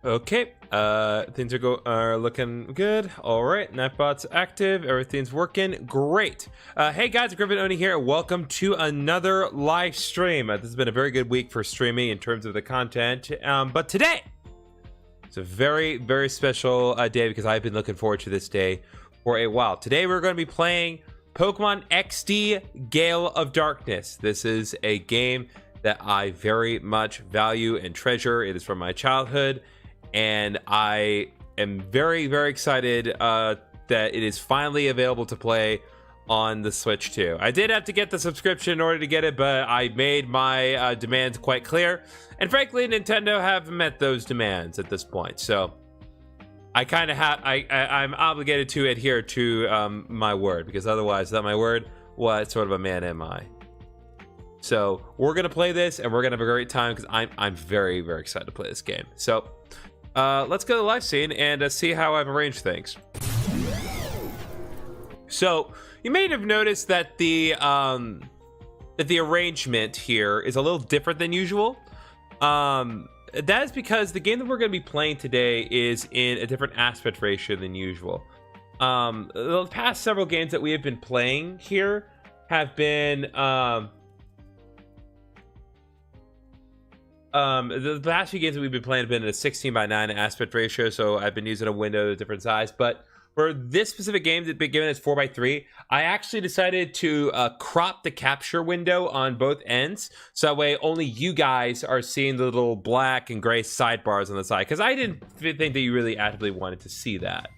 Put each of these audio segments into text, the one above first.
Okay, things are looking good. All right, Nightbot's active. Everything's working great. Hey guys, GriffinOni here. Welcome to another live stream. This has been a very good week for streaming in terms of the content. But today, it's a very, very special day because I've been looking forward to this day for a while. Today, we're going to be playing Pokémon XD Gale of Darkness. This is a game that I very much value and treasure. It is from my childhood. And I am very, very excited that it is finally available to play on the Switch too. I did have to get the subscription in order to get it, but I made my demands quite clear. And frankly, Nintendo have met those demands at this point. So I kind of I'm obligated to adhere to my word, because otherwise, without my word, what sort of a man am I? So we're gonna play this, and we're gonna have a great time because I'm very, very excited to play this game. So. Let's go to the live scene and see how I've arranged things. So you may have noticed that the arrangement here is a little different than usual. That is because the game that we're going to be playing today is in a different aspect ratio than usual. The past several games that we have been playing here have been the past few games that we've been playing have been in a 16:9 aspect ratio, so I've been using a window of different size. But for this specific game that been given as 4:3, I actually decided to crop the capture window on both ends, so that way only you guys are seeing the little black and gray sidebars on the side, because I didn't think that you really actively wanted to see that.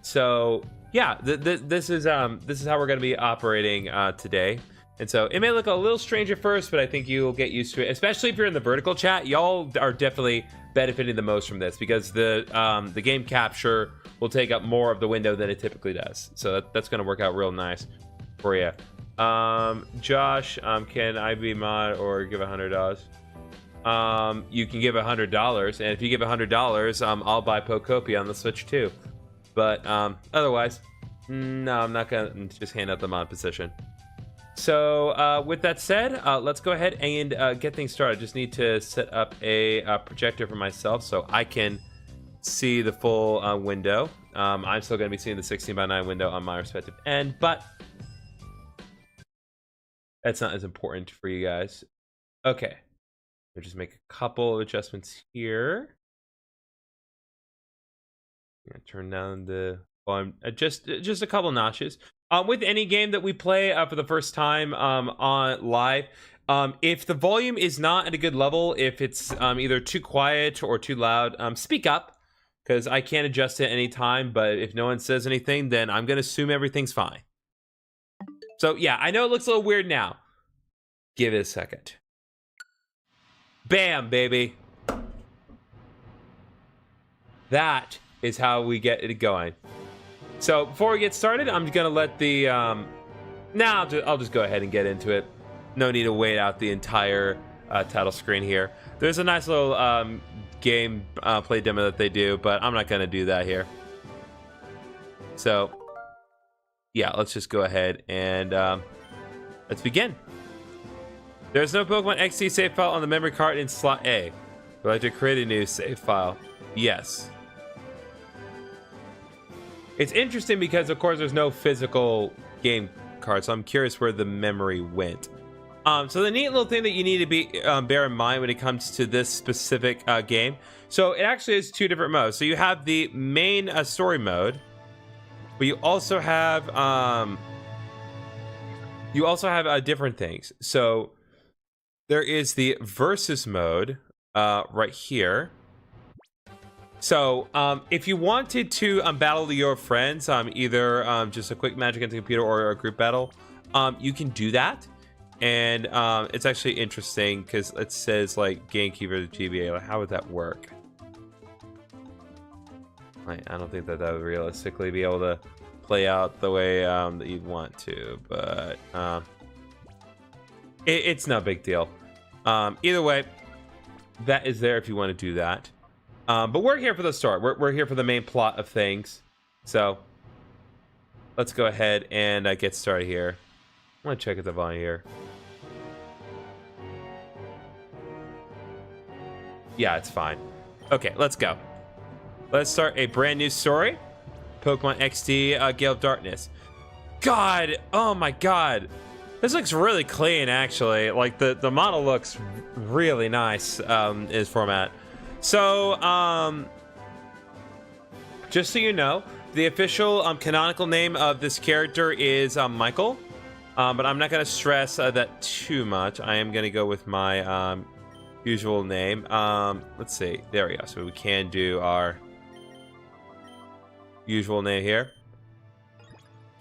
So yeah, this is how we're going to be operating today. And so it may look a little strange at first, but I think you'll get used to it. Especially if you're in the vertical chat, y'all are definitely benefiting the most from this, because the game capture will take up more of the window than it typically does. So that's going to work out real nice for you. Josh, can I be mod or give $100? You can give $100, and if you give $100, I'll buy Pokopia on the Switch too. But otherwise, no, I'm not going to just hand out the mod position. So with that said, let's go ahead and get things started. Just need to set up a projector for myself so I can see the full window. I'm still going to be seeing the 16:9 window on my respective end, but that's not as important for you guys. Okay, we'll just make a couple of adjustments here. I'm going to turn down the volume just a couple notches. With any game that we play for the first time on live, if the volume is not at a good level, if it's either too quiet or too loud, speak up, because I can't adjust it any time. But if no one says anything, then I'm going to assume everything's fine. So yeah, I know it looks a little weird now. Give it a second. Bam, baby. That is how we get it going. So before we get started, I'm gonna let the I'll just go ahead and get into it. No need to wait out the entire title screen here. There's a nice little game play demo that they do, but I'm not gonna do that here. So yeah, let's just go ahead and let's begin. There's no Pokemon XD save file on the memory card in slot A. Would like to create a new save file? Yes. It's interesting because, of course, there's no physical game card, so I'm curious where the memory went. So the neat little thing that you need to be bear in mind when it comes to this specific game, so it actually has two different modes. So you have the main story mode, but you also have different things. So there is the versus mode right here. So if you wanted to battle your friends, either just a quick match against the computer or a group battle, you can do that. And it's actually interesting because it says like GameCube or the GBA. Like, how would that work? I don't think that would realistically be able to play out the way that you'd want to, but it's no big deal. Either way, that is there if you want to do that. But we're here for the start. We're here for the main plot of things. So let's go ahead and get started here. I want to check out the volume here. Yeah, it's fine. Okay, let's go. Let's start a brand new story. Pokemon XD, Gale of Darkness. God, oh my god. This looks really clean, actually. Like, the model looks really nice in this format. So, just so you know, the official canonical name of this character is Michael. But I'm not going to stress that too much. I am going to go with my usual name. Let's see. There we go. So we can do our usual name here.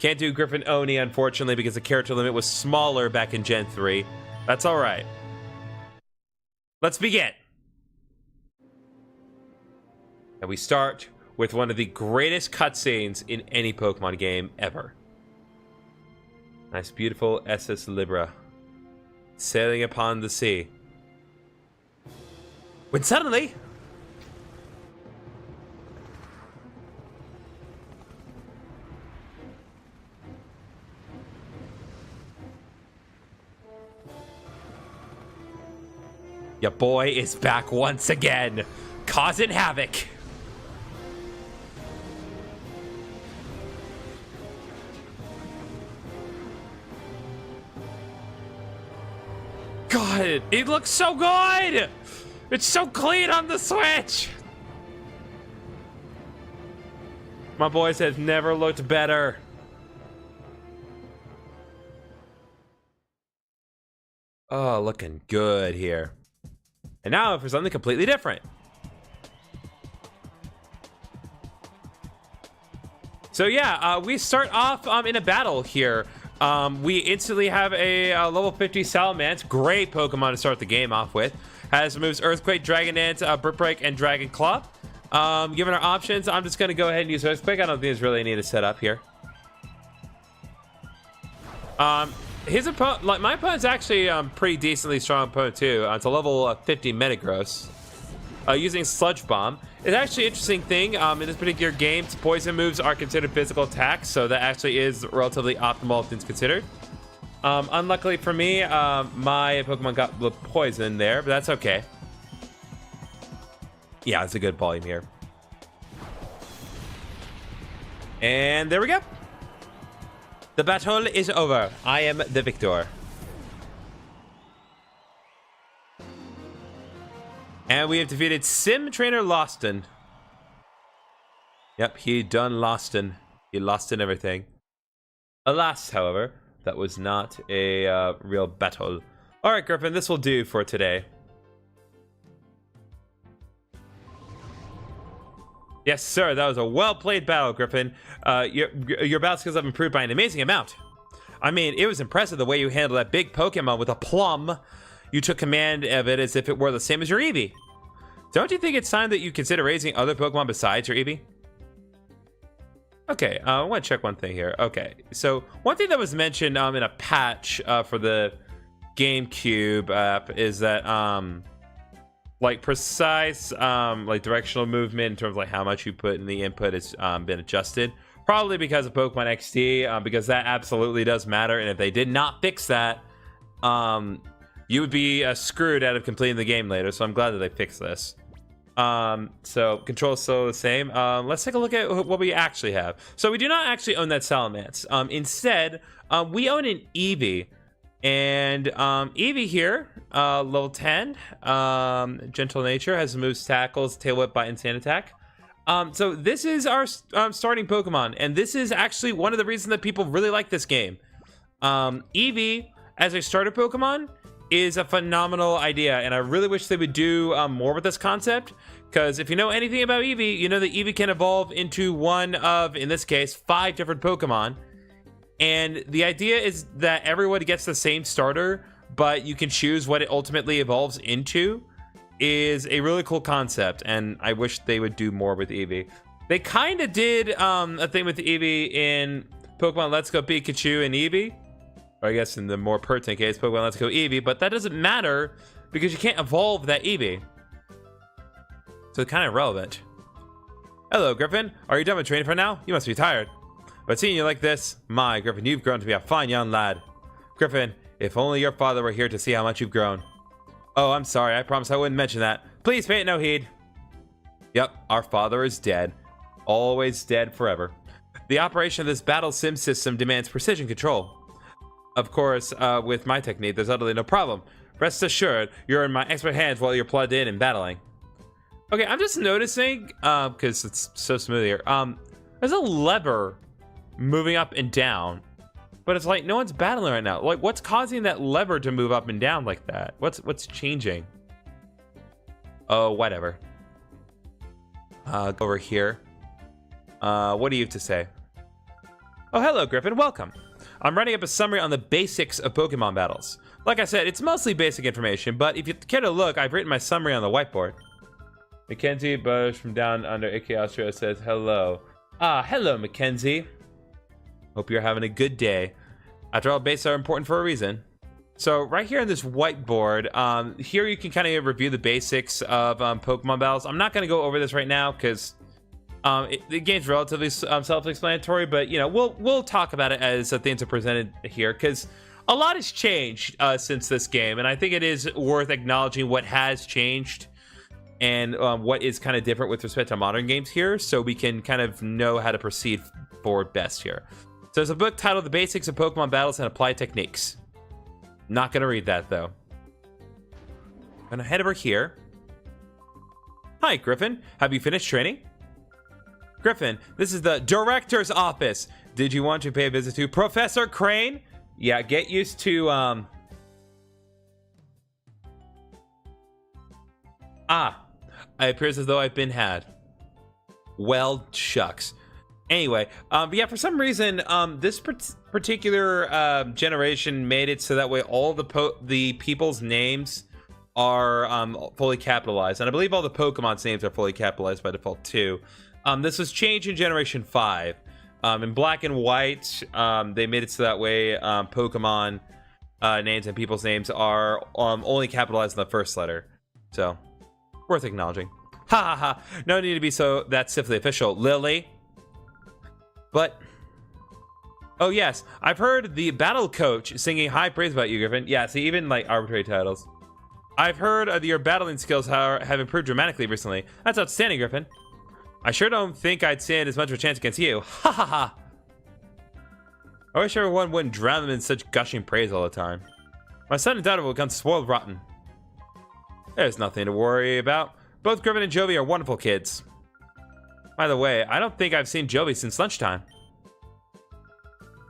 Can't do GriffinOni, unfortunately, because the character limit was smaller back in Gen 3. That's all right. Let's begin. And we start with one of the greatest cutscenes in any Pokemon game ever. Nice, beautiful SS Libra sailing upon the sea. When suddenly, your boy is back once again, causing havoc. God, it looks so good! It's so clean on the Switch! My boys have never looked better. Oh, looking good here. And now for something completely different. So yeah, we start off in a battle here. We instantly have a level 50 Salamence. Great Pokemon to start the game off with. Has moves Earthquake, Dragon Dance, Brick Break, and Dragon Claw. Given our options, I'm just going to go ahead and use Earthquake. I don't think there's really any to set up here. His opponent, like my opponent's actually pretty decently strong opponent too. It's a level 50 Metagross. Using Sludge Bomb. It's actually an interesting thing. In this particular game, poison moves are considered physical attacks, so that actually is relatively optimal, all things considered. Unluckily for me, my Pokemon got poisoned there, but that's okay. Yeah, it's a good volume here. And there we go. The battle is over. I am the victor. And we have defeated Sim Trainer Loston. Yep, he done Loston. He lost in everything. Alas, however, that was not a real battle. Alright, Griffin, this will do for today. Yes, sir, that was a well-played battle, Griffin. Your battle skills have improved by an amazing amount. I mean, it was impressive the way you handled that big Pokemon with a plum. You took command of it as if it were the same as your Eevee. Don't you think it's time that you consider raising other Pokemon besides your Eevee? Okay, I want to check one thing here. Okay, so one thing that was mentioned in a patch for the GameCube app is that like precise like directional movement in terms of like how much you put in the input has been adjusted. Probably because of Pokemon XD, because that absolutely does matter. And if they did not fix that, you would be screwed out of completing the game later. So I'm glad that they fixed this. So control is still the same. Let's take a look at what we actually have. So we do not actually own that Salamence. Instead, we own an Eevee. And Eevee here, level 10, Gentle Nature, has moves Tackles, Tail Whip, Bite, and Sand Attack. So this is our starting Pokemon, and this is actually one of the reasons that people really like this game. Eevee, as a starter Pokemon, is a phenomenal idea, and I really wish they would do more with this concept, because if you know anything about Eevee, you know that Eevee can evolve into one of, in this case, 5 different Pokemon. And the idea is that everyone gets the same starter, but you can choose what it ultimately evolves into, is a really cool concept, and I wish they would do more with Eevee. They kind of did a thing with Eevee in Pokemon Let's Go Pikachu and Eevee, or I guess in the more pertinent case, Pokemon Let's Go Eevee, but that doesn't matter because you can't evolve that Eevee. So it's kind of irrelevant. Hello, Griffin. Are you done with training for now? You must be tired. But seeing you like this, my, Griffin, you've grown to be a fine young lad. Griffin, if only your father were here to see how much you've grown. Oh, I'm sorry. I promise I wouldn't mention that. Please pay it no heed. Yep, our father is dead. Always dead forever. The operation of this battle sim system demands precision control. Of course, with my technique, there's utterly no problem. Rest assured, you're in my expert hands while you're plugged in and battling. Okay, I'm just noticing, because it's so smooth here, there's a lever moving up and down, but it's like no one's battling right now. Like, what's causing that lever to move up and down like that? What's changing? Oh, whatever. Go over here. What do you have to say? Oh, hello, Griffin. Welcome. I'm writing up a summary on the basics of Pokemon battles. Like I said, it's mostly basic information, but if you care to look, I've written my summary on the whiteboard. Mackenzie Bush from down under Ike Austria says hello. Hello, Mackenzie. Hope you're having a good day. After all, basics are important for a reason. So right here on this whiteboard, here you can kind of review the basics of Pokemon battles. I'm not going to go over this right now because the game's relatively self-explanatory, but you know, we'll talk about it as things are presented here because a lot has changed since this game, and I think it is worth acknowledging what has changed and what is kind of different with respect to modern games here, so we can kind of know how to proceed forward best here. So there's a book titled The Basics of Pokemon Battles and Applied Techniques. Not gonna read that though. I'm gonna head over here. Hi, Griffin. Have you finished training? Griffin, this is the director's office. Did you want to pay a visit to Professor Crane? Yeah, get used to, it appears as though I've been had. Well, shucks. Anyway, but yeah, for some reason, this particular generation made it so that way all the people's names are fully capitalized, and I believe all the Pokemon's names are fully capitalized by default too. This was changed in Generation 5. In Black and White, they made it so that way Pokemon names and people's names are only capitalized in the first letter. So, worth acknowledging. Ha ha ha! No need to be so that stiffly official, Lily. But, oh yes, I've heard the battle coach singing high praise about you, Griffin. Yeah, see, even like arbitrary titles. I've heard your battling skills have improved dramatically recently. That's outstanding, Griffin. I sure don't think I'd stand as much of a chance against you. Ha ha ha! I wish everyone wouldn't drown them in such gushing praise all the time. My son and daughter will become spoiled rotten. There's nothing to worry about. Both Griffin and Jovi are wonderful kids. By the way, I don't think I've seen Jovi since lunchtime.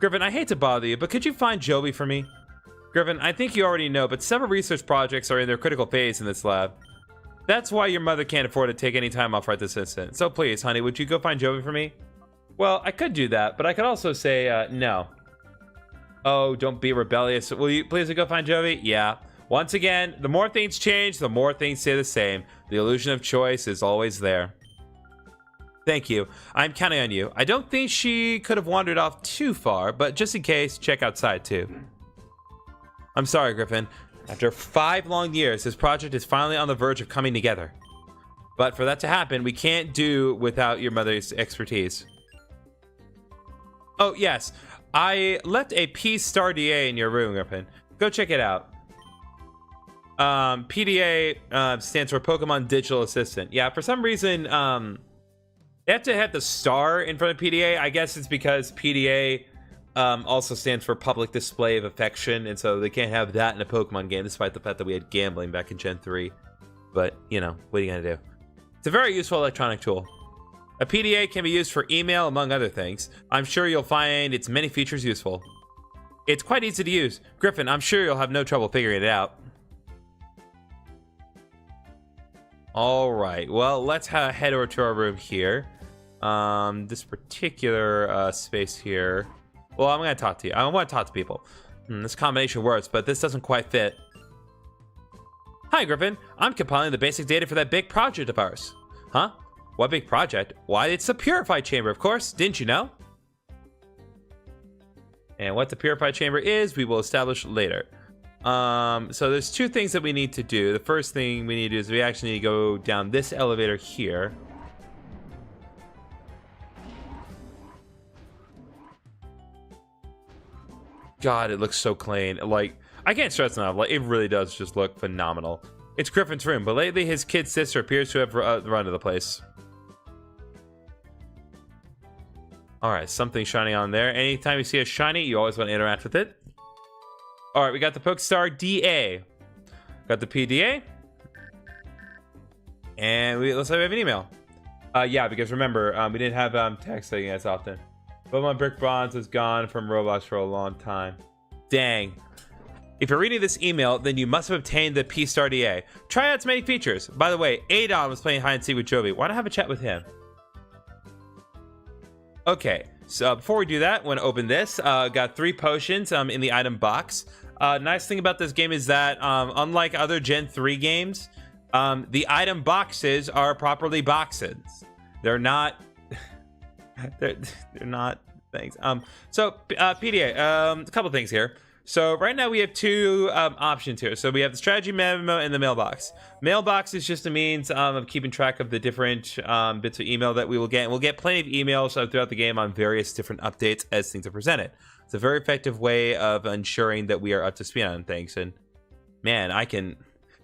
Griffin, I hate to bother you, but could you find Jovi for me? Griffin, I think you already know, but several research projects are in their critical phase in this lab. That's why your mother can't afford to take any time off right this instant. So please, honey, would you go find Jovi for me? Well, I could do that, but I could also say, no. Oh, don't be rebellious. Will you please go find Jovi? Yeah. Once again, the more things change, the more things stay the same. The illusion of choice is always there. Thank you. I'm counting on you. I don't think she could have wandered off too far, but just in case, check outside too. I'm sorry, Griffin. After 5 long years, this project is finally on the verge of coming together. But for that to happen, we can't do without your mother's expertise. Oh, yes. I left a P-Star DA in your room, Griffin. Go check it out. PDA stands for Pokemon Digital Assistant. Yeah, for some reason, they have to have the star in front of PDA. I guess it's because PDA also stands for Public Display of Affection, and so they can't have that in a Pokemon game, despite the fact that we had gambling back in Gen 3. But, you know, what are you gonna do? It's a very useful electronic tool. A PDA can be used for email, among other things. I'm sure you'll find its many features useful. It's quite easy to use. Griffin, I'm sure you'll have no trouble figuring it out. Alright, well, let's head over to our room here. This particular space here. Well, I'm gonna talk to you. I want to talk to people. This combination works, but this doesn't quite fit. Hi, Griffin. I'm compiling the basic data for that big project of ours. Huh? What big project? Why, it's the Purified Chamber, of course. Didn't you know? And what the Purified Chamber is, we will establish later. So there's 2 things that we need to do. The first thing we need to do is we actually need to go down this elevator here. God, it looks so clean. Like, I can't stress enough. Like, it really does just look phenomenal. It's Griffin's room, but lately his kid sister appears to have run to the place. Alright, something shining on there. Anytime you see a shiny, you always want to interact with it. Alright, we got the Pokestar DA. Got the PDA. And let's say we have an email. Yeah, because remember, we didn't have texting as often. Pokemon Brick Bronze is gone from Roblox for a long time. Dang. If you're reading this email, then you must have obtained the P-Star DA. Try out its many features. By the way, Adon was playing hide and seek with Jovi. Why not have a chat with him? Okay, so before we do that, I want to open this. Got 3 potions in the item box. Nice thing about this game is that, unlike other Gen 3 games, the item boxes are properly boxes. They're not... they're not things. So, PDA, a couple things here. So right now we have 2 options here. So we have the strategy memo and the mailbox. Mailbox is just a means of keeping track of the different bits of email that we will get. And we'll get plenty of emails throughout the game on various different updates as things are presented. It's a very effective way of ensuring that we are up to speed on things. And man,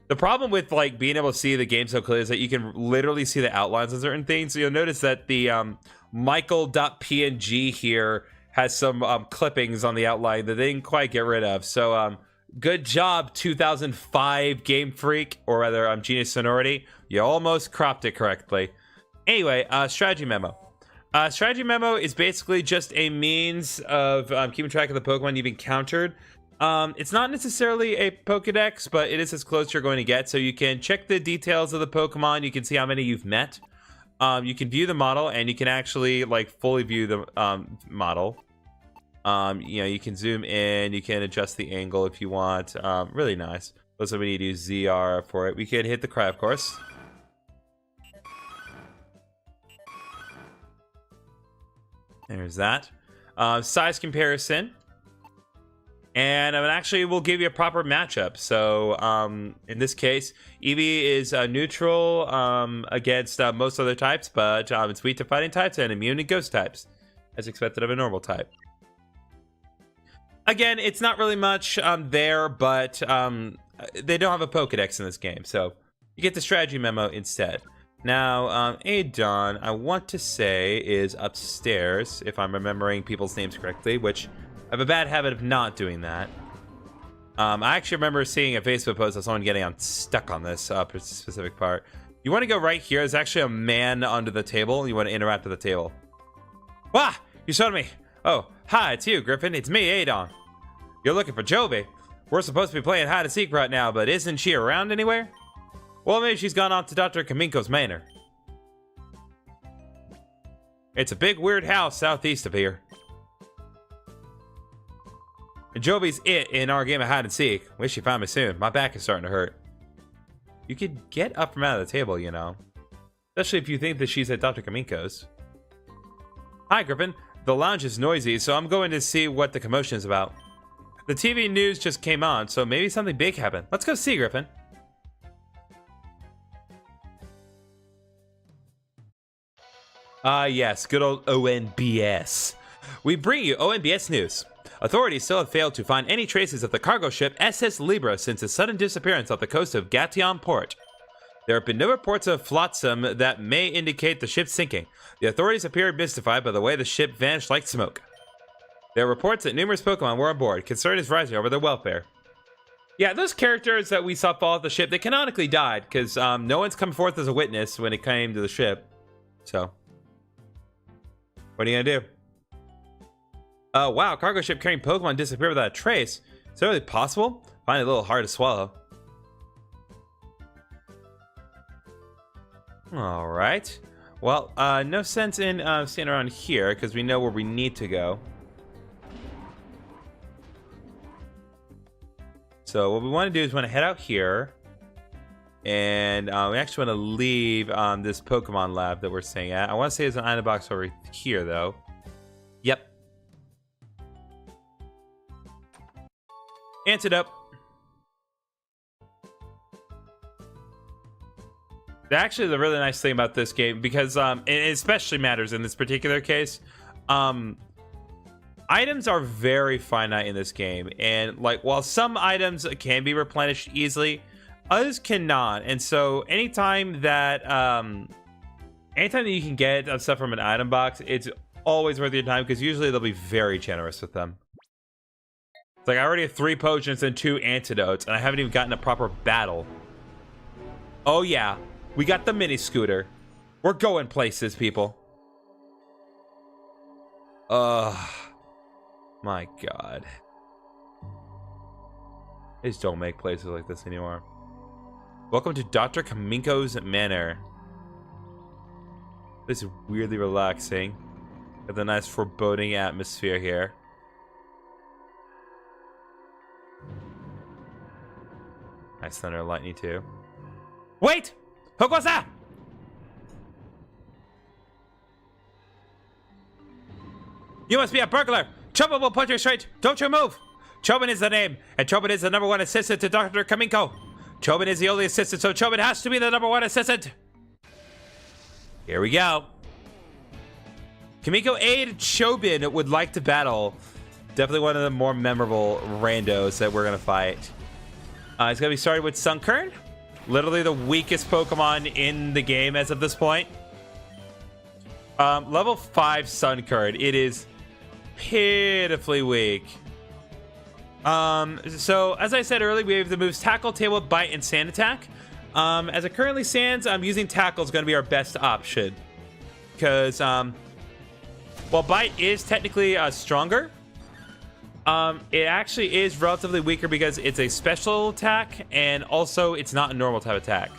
the problem with like being able to see the game so clearly is that you can literally see the outlines of certain things. So you'll notice that the Michael.png here has some clippings on the outline that they didn't quite get rid of. So good job, 2005 Game Freak, or rather Genius Sonority. You almost cropped it correctly. Anyway, strategy memo. Strategy memo is basically just a means of keeping track of the Pokemon you've encountered. It's not necessarily a Pokedex, but it is as close as you're going to get. So you can check the details of the Pokemon. You can see how many you've met. You can view the model, and you can actually like fully view the model. You know, you can zoom in, you can adjust the angle if you want. Really nice. Also, we need to use ZR for it. We could hit the cry, of course. There's that. Size comparison. And actually, we'll give you a proper matchup. So, in this case, Eevee is neutral against most other types, but it's weak to fighting types and immune to ghost types, as expected of a normal type. Again, it's not really much there, but they don't have a Pokedex in this game, so you get the strategy memo instead. Now, Adon, I want to say, is upstairs, if I'm remembering people's names correctly, which I have a bad habit of not doing that. I actually remember seeing a Facebook post of someone getting stuck on this specific part. You want to go right here. There's actually a man under the table. You want to interact with the table. Wah! You showed me. Oh, hi, it's you, Griffin. It's me, Adon. You're looking for Jovi. We're supposed to be playing hide and seek right now, but isn't she around anywhere? Well, maybe she's gone off to Dr. Kaminko's manor. It's a big, weird house southeast of here. And Jovi's it in our game of hide and seek. Wish you found me soon. My back is starting to hurt. You could get up from out of the table, you know. Especially if you think that she's at Dr. Kaminko's. Hi, Griffin. The lounge is noisy, so I'm going to see what the commotion is about. The TV news just came on, so maybe something big happened. Let's go see, Griffin. Yes, good old ONBS. We bring you ONBS news. Authorities still have failed to find any traces of the cargo ship SS Libra since its sudden disappearance off the coast of Gation Port. There have been no reports of flotsam that may indicate the ship's sinking. The authorities appear mystified by the way the ship vanished like smoke. There are reports that numerous Pokemon were on board. Concern is rising over their welfare. Yeah, those characters that we saw fall off the ship, they canonically died, because no one's come forth as a witness when it came to the ship. So, what are you gonna do? Wow, cargo ship carrying Pokemon disappeared without a trace. Is that really possible? Find it a little hard to swallow. Alright. Well, no sense in staying around here, because we know where we need to go. So what we want to do is we want to head out here. And we actually want to leave this Pokemon lab that we're staying at. I want to say there's an item box over here, though. Yep. Antidote. Actually, the really nice thing about this game, because it especially matters in this particular case, items are very finite in this game, and like while some items can be replenished easily, Others cannot. And so anytime that you can get stuff from an item box, it's always worth your time because usually they'll be very generous with them. It's like I already have 3 potions and 2 antidotes, and I haven't even gotten a proper battle. Oh yeah, we got the mini scooter. We're going places, people. My God. They just don't make places like this anymore. Welcome to Dr. Kaminko's Manor. This is weirdly relaxing. Got the nice foreboding atmosphere here. Nice thunder and lightning too. Wait! Who was that? You must be a burglar! Chobin will put you straight! Don't you move! Chobin is the name, and Chobin is the #1 assistant to Dr. Kaminko. Chobin is the only assistant, so Chobin has to be the #1 assistant. Here we go. Kamiko aid Chobin would like to battle. Definitely one of the more memorable randos that we're gonna fight. It's gonna be started with Sunkern. Literally the weakest Pokemon in the game as of this point. Level 5 Sunkern. It is pitifully weak. So as I said earlier, we have the moves Tackle, Tail Whip, Bite, and Sand Attack. As it currently stands, using Tackle is going to be our best option. Because, while Bite is technically stronger, it actually is relatively weaker because it's a special attack, and also it's not a normal type attack.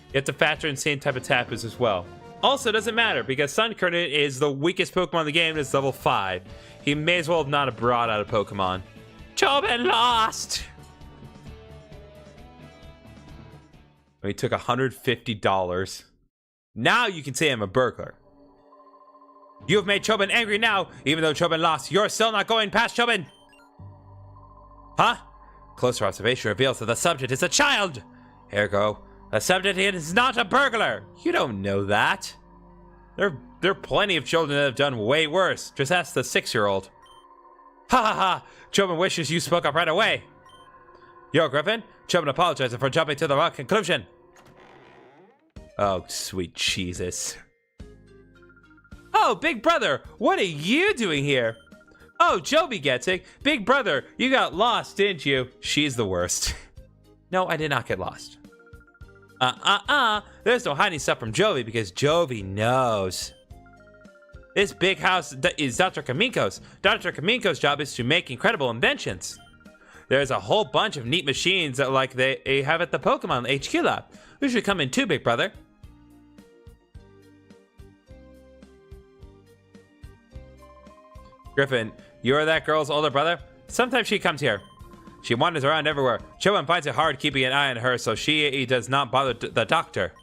You have to factor in same type of tappers as well. Also, it doesn't matter because Sunkern is the weakest Pokemon in the game and it's level 5. He may as well have not have brought out a Pokemon. Chobin lost! He took $150. Now you can say I'm a burglar. You have made Chobin angry now. Even though Chobin lost, you're still not going past Chobin. Huh? Closer observation reveals that the subject is a child. Ergo, the subject is not a burglar. You don't know that. There are plenty of children that have done way worse. Just ask the 6-year-old. Ha ha ha! Chobin wishes you spoke up right away. Yo, Griffin. Chobin apologizes for jumping to the wrong conclusion. Oh, sweet Jesus. Oh, Big Brother, what are you doing here? Oh, Joby gets it. Big Brother, you got lost, didn't you? She's the worst. No, I did not get lost. There's no hiding stuff from Joby because Joby knows. This big house is Dr. Kaminko's. Dr. Kaminko's job is to make incredible inventions. There's a whole bunch of neat machines that like they have at the Pokemon HQ lab. You should come in too, Big Brother. Griffin, you're that girl's older brother? Sometimes she comes here. She wanders around everywhere. Chobin finds it hard keeping an eye on her, so he does not bother the doctor.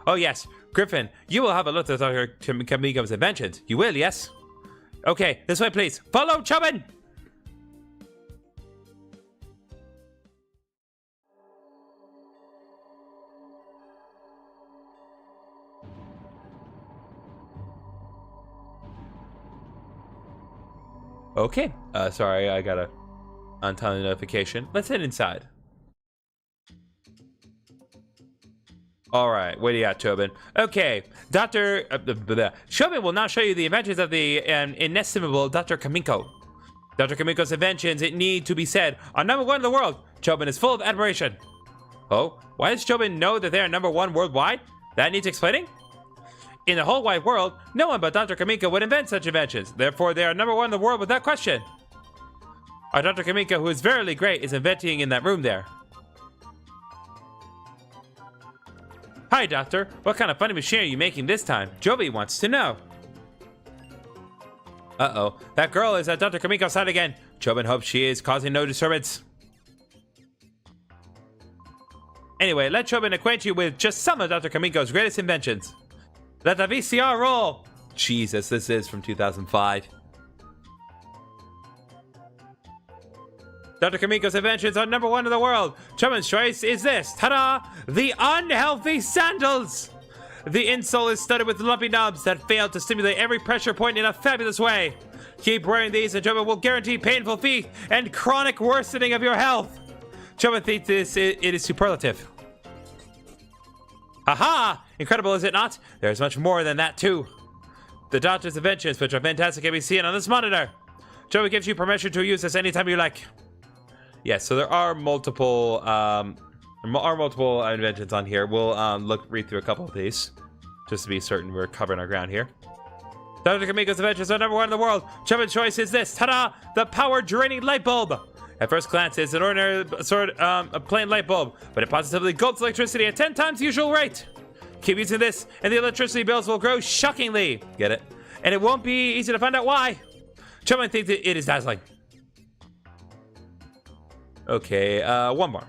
Oh yes, Griffin, you will have a look at Dr. Kaminko's inventions. You will, yes? Okay, this way please. Follow Chobin! Okay, sorry, I got a untimely notification. Let's head inside. All right, what do you got, Chobin? Okay, Dr. Chobin will now show you the inventions of the inestimable Dr. Kaminko. Dr. Kaminko's inventions, it need to be said, are #1 in the world. Chobin is full of admiration. Oh, why does Chobin know that they are #1 worldwide? That needs explaining? In the whole wide world, no one but Dr. Kaminko would invent such inventions. Therefore, they are #1 in the world without question. Our Dr. Kaminko, who is verily great, is inventing in that room there. Hi, Doctor. What kind of funny machine are you making this time? Joby wants to know. Uh-oh. That girl is at Dr. Kaminko's side again. Chobin hopes she is causing no disturbance. Anyway, let Chobin acquaint you with just some of Dr. Kaminko's greatest inventions. Let the VCR roll! Jesus, this is from 2005. Dr. Kaminko's inventions are #1 in the world. Chobin's choice is this. Ta-da! The unhealthy sandals! The insole is studded with lumpy knobs that fail to stimulate every pressure point in a fabulous way. Keep wearing these and Chobin will guarantee painful feet and chronic worsening of your health. Chobin thinks it is superlative. Haha! Incredible, is it not? There's much more than that, too. The Doctor's inventions, which are fantastic, can be seen on this monitor. Joey gives you permission to use this anytime you like. Yes, so there are multiple inventions on here. We'll read through a couple of these, just to be certain we're covering our ground here. Dr. Kamiko's inventions are #1 in the world. Chubby's choice is this. Ta-da! The power-draining light bulb. At first glance, it's an ordinary a plain light bulb, but it positively gulps electricity at 10 times the usual rate. Keep using this, and the electricity bills will grow shockingly. Get it? And it won't be easy to find out why. Chubby thinks that it is dazzling. Okay, one more.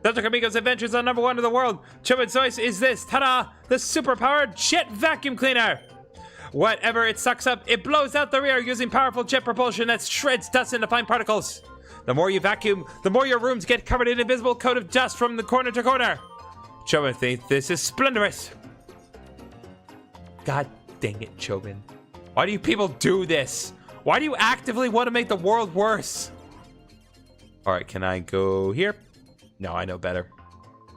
Dr. Kamiko's inventions are #1 in the world. Chubby's choice is this. Ta-da! The super-powered jet vacuum cleaner. Whatever it sucks up, it blows out the rear using powerful jet propulsion that shreds dust into fine particles. The more you vacuum, the more your rooms get covered in an invisible coat of dust from the corner to corner. Chobin thinks this is splendorous. God dang it, Chobin. Why do you people do this? Why do you actively want to make the world worse? All right, can I go here? No, I know better.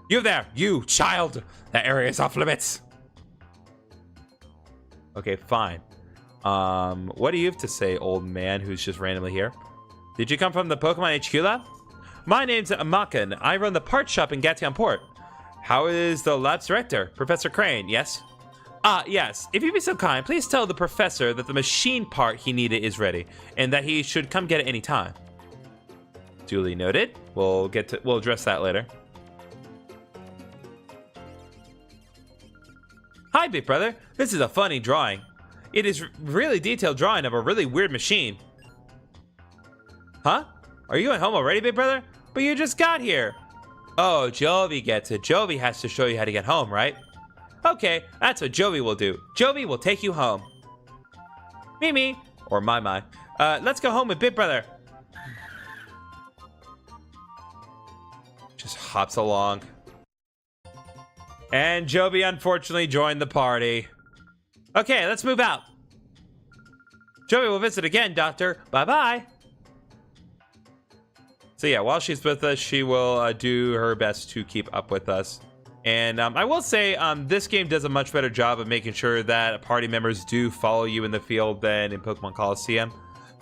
You there, you child. That area is off limits. Okay, fine. What do you have to say, old man who's just randomly here? Did you come from the Pokemon HQ lab? My name's Amakan. I run the parts shop in Gation Port. How is the lab's director? Professor Crane, yes? Yes. If you'd be so kind, please tell the professor that the machine part he needed is ready, and that he should come get it any time. Duly noted. We'll address that later. Hi, big brother. This is a funny drawing. It is really detailed drawing of a really weird machine. Huh? Are you at home already, big brother? But you just got here. Oh, Jovi gets it. Jovi has to show you how to get home, right? Okay, that's what Jovi will do. Jovi will take you home. Mimi, or my. Let's go home with big brother. Just hops along. And Jovi unfortunately joined the party. Okay, let's move out. Jovi will visit again, Doctor. Bye-bye. So yeah, while she's with us, she will do her best to keep up with us. And I will say, this game does a much better job of making sure that party members do follow you in the field than in Pokemon Coliseum.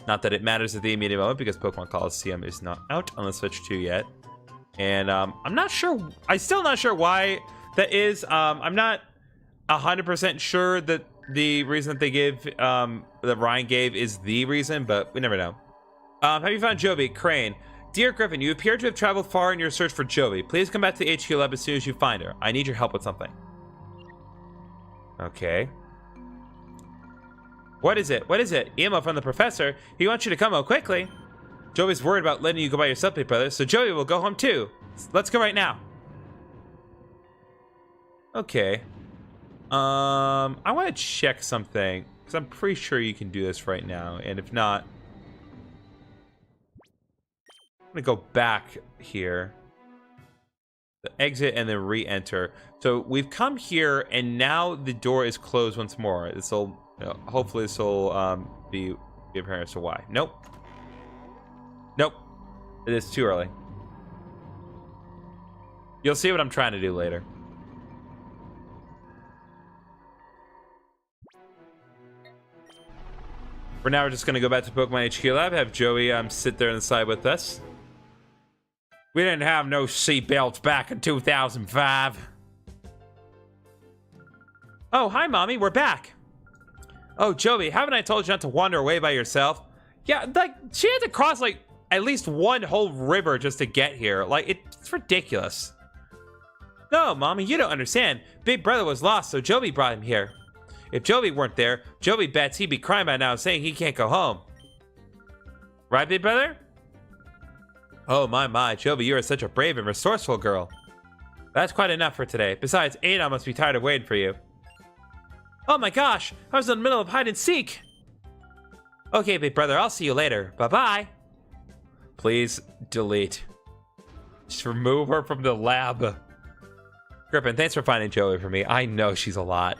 Not that it matters at the immediate moment, because Pokemon Coliseum is not out on the Switch 2 yet. And I'm still not sure why that is. I'm not 100% sure that the reason that they give, that Ryan gave is the reason, but we never know. Have you found Jovi? Crane. Dear Griffin, you appear to have traveled far in your search for Jovi. Please come back to the HQ lab as soon as you find her. I need your help with something. Okay. What is it? What is it? Email from the professor. He wants you to come home quickly. Jovi's worried about letting you go by yourself, big brother, so Jovi will go home too. Let's go right now. Okay. I want to check something, because I'm pretty sure you can do this right now, and if not, I'm gonna go back here, the exit, and then re-enter. So we've come here, and now the door is closed once more. This will, hopefully, this will be apparent as to why. Nope. Nope. It is too early. You'll see what I'm trying to do later. For now, we're just gonna go back to Pokemon HQ Lab, have Joey sit there on the side with us. We didn't have no seatbelts back in 2005. Oh, hi, Mommy. We're back. Oh, Joey, haven't I told you not to wander away by yourself? Yeah, like, she had to cross, like, at least one whole river just to get here. Like, it's ridiculous. No, Mommy, you don't understand. Big brother was lost, so Joey brought him here. If Joey weren't there, Joey bets he'd be crying by now saying he can't go home. Right, big brother? Oh, my, Joey, you are such a brave and resourceful girl. That's quite enough for today. Besides, Ada must be tired of waiting for you. Oh my gosh, I was in the middle of hide and seek. Okay, big brother, I'll see you later. Bye-bye. Please delete. Just remove her from the lab. Griffin, thanks for finding Joey for me. I know she's a lot.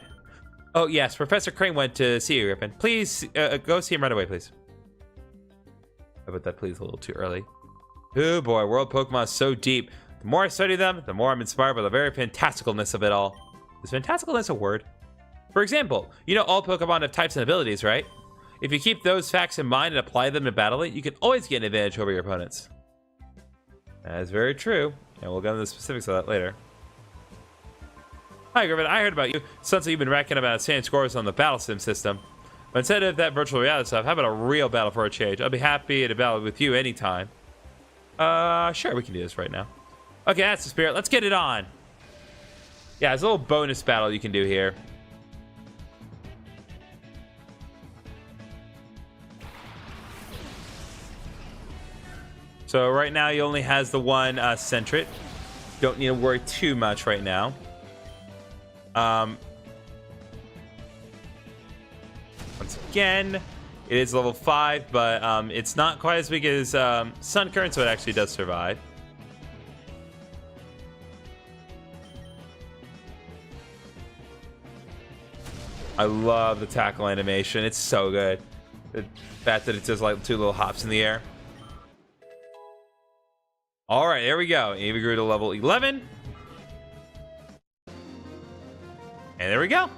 Oh, yes, Professor Crane went to see you, Griffin. Please, go see him right away, please. I put that please a little too early. Oh boy, World Pokemon is so deep. The more I study them, the more I'm inspired by the very fantasticalness of it all. Is fantasticalness a word? For example, you know all Pokemon have types and abilities, right? If you keep those facts in mind and apply them to battle, you can always get an advantage over your opponents. That is very true, and we'll get into the specifics of that later. Hi, Griffin. I heard about you. Sounds like you've been racking up outstanding scores on the battle sim system. But instead of that virtual reality stuff, how about a real battle for a change? I'll be happy to battle with you anytime. Sure, we can do this right now. Okay, that's the spirit. Let's get it on. Yeah, there's a little bonus battle you can do here. So right now he only has the one Sentret. Don't need to worry too much right now. Once again, it is level 5, but it's not quite as big as Sun Current, so it actually does survive. I love the tackle animation. It's so good. The fact that it does like 2 little hops in the air. All right, there we go. Eevee grew to level 11. And there we go.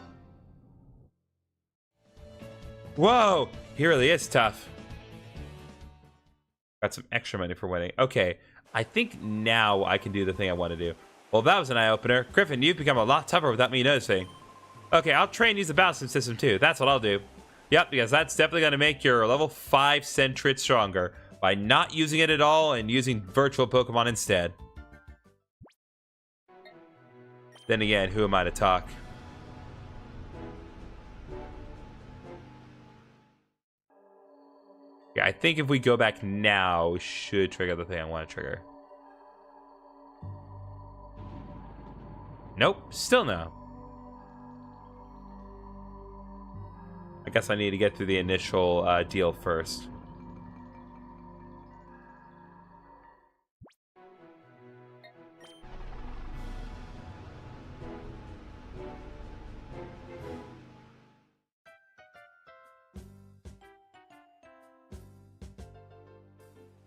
Whoa, he really is tough. Got some extra money for winning. Okay, I think now I can do the thing I want to do. Well, that was an eye-opener. Griffin, you've become a lot tougher without me noticing. Okay, I'll try and use the battle system too. That's what I'll do. Yep, because that's definitely going to make your level 5 Sentret stronger by not using it at all and using virtual Pokemon instead. Then again, who am I to talk? Yeah, I think if we go back now, we should trigger the thing I want to trigger. Nope, still no. I guess I need to get through the initial deal first.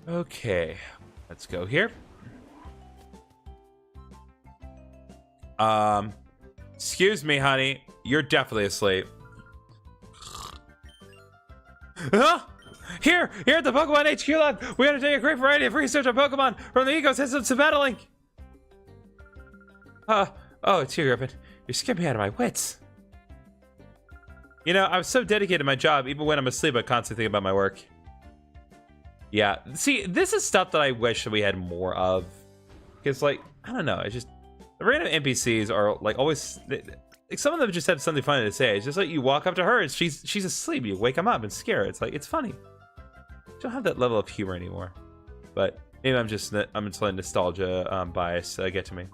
Okay, let's go here. Excuse me, honey. You're definitely asleep. Here at the Pokemon HQ Lab, we undertake a great variety of research on Pokemon from the ecosystems to battling. Oh, it's you, Griffin. You scared me out of my wits. You know, I was so dedicated to my job, even when I'm asleep, I constantly think about my work. Yeah, see, this is stuff that I wish that we had more of. Because, like, I don't know, it's just, the random NPCs are, like, always, like, some of them just have something funny to say. It's just like, you walk up to her, and she's asleep, you wake them up and scare her. It's like, it's funny. I don't have that level of humor anymore. But, maybe I'm just letting nostalgia bias get to me.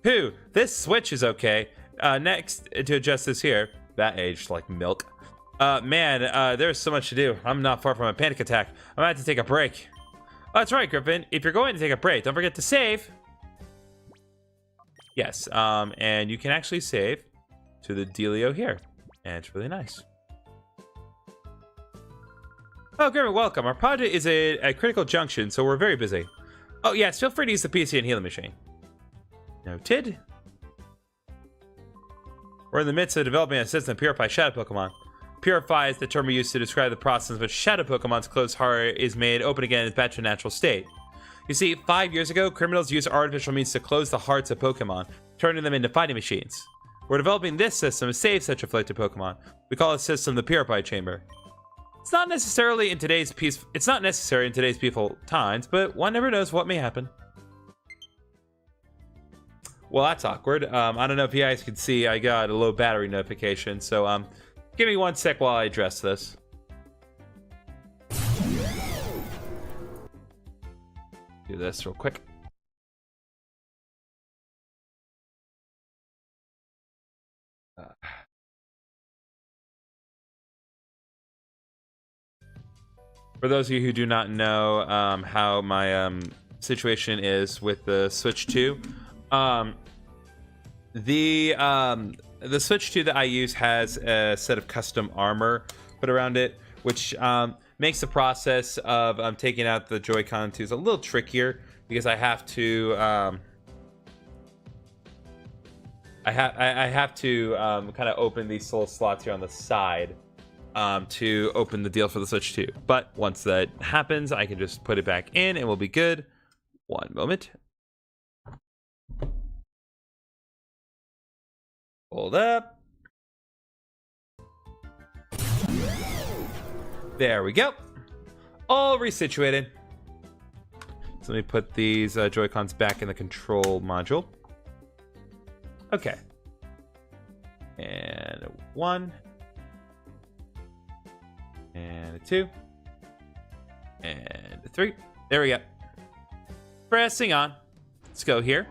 Whew, this switch is okay. Next, to adjust this here, that aged like milk. Man, there's so much to do. I'm not far from a panic attack. I'm gonna have to take a break. Oh, that's right, Griffin. If you're going to take a break, don't forget to save. Yes, and you can actually save to the dealio here. And it's really nice. Oh, Griffin, welcome. Our project is a critical junction, so we're very busy. Oh, yes, feel free to use the PC and healing machine. Noted. We're in the midst of developing a system to purify Shadow Pokemon. Purify is the term we use to describe the process in which Shadow Pokemon's closed heart is made open again and back to a natural state. You see, 5 years ago, criminals used artificial means to close the hearts of Pokemon, turning them into fighting machines. We're developing this system to save such afflicted Pokemon. We call this system the Purify Chamber. It's not necessary in today's peaceful times, but one never knows what may happen. Well, that's awkward. I don't know if you guys can see, I got a low battery notification, so give me 1 sec while I address this. Do this real quick. For those of you who do not know how my situation is with the Switch 2, the Switch 2 that I use has a set of custom armor put around it, which makes the process of taking out the Joy-Con 2s a little trickier because I have to I have to kind of open these little slots here on the side to open the deal for the Switch 2. But once that happens, I can just put it back in and we'll be good. One moment. Hold up. There we go. All resituated. So let me put these Joy-Cons back in the control module. Okay. And a 1. And a 2. And a 3. There we go. Pressing on. Let's go here.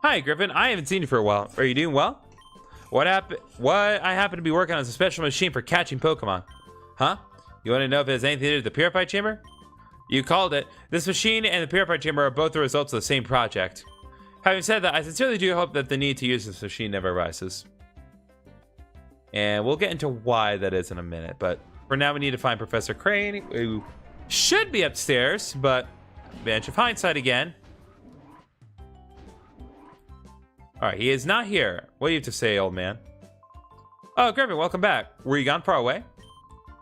Hi, Griffin. I haven't seen you for a while. Are you doing well? What I happen to be working on is a special machine for catching Pokemon. Huh? You want to know if it has anything to do with the Purify Chamber? You called it. This machine and the Purify Chamber are both the results of the same project. Having said that, I sincerely do hope that the need to use this machine never arises. And we'll get into why that is in a minute, but for now we need to find Professor Crane, who should be upstairs, but advantage of hindsight again. Alright, he is not here. What do you have to say, old man? Oh, Griffin, welcome back. Were you gone far away?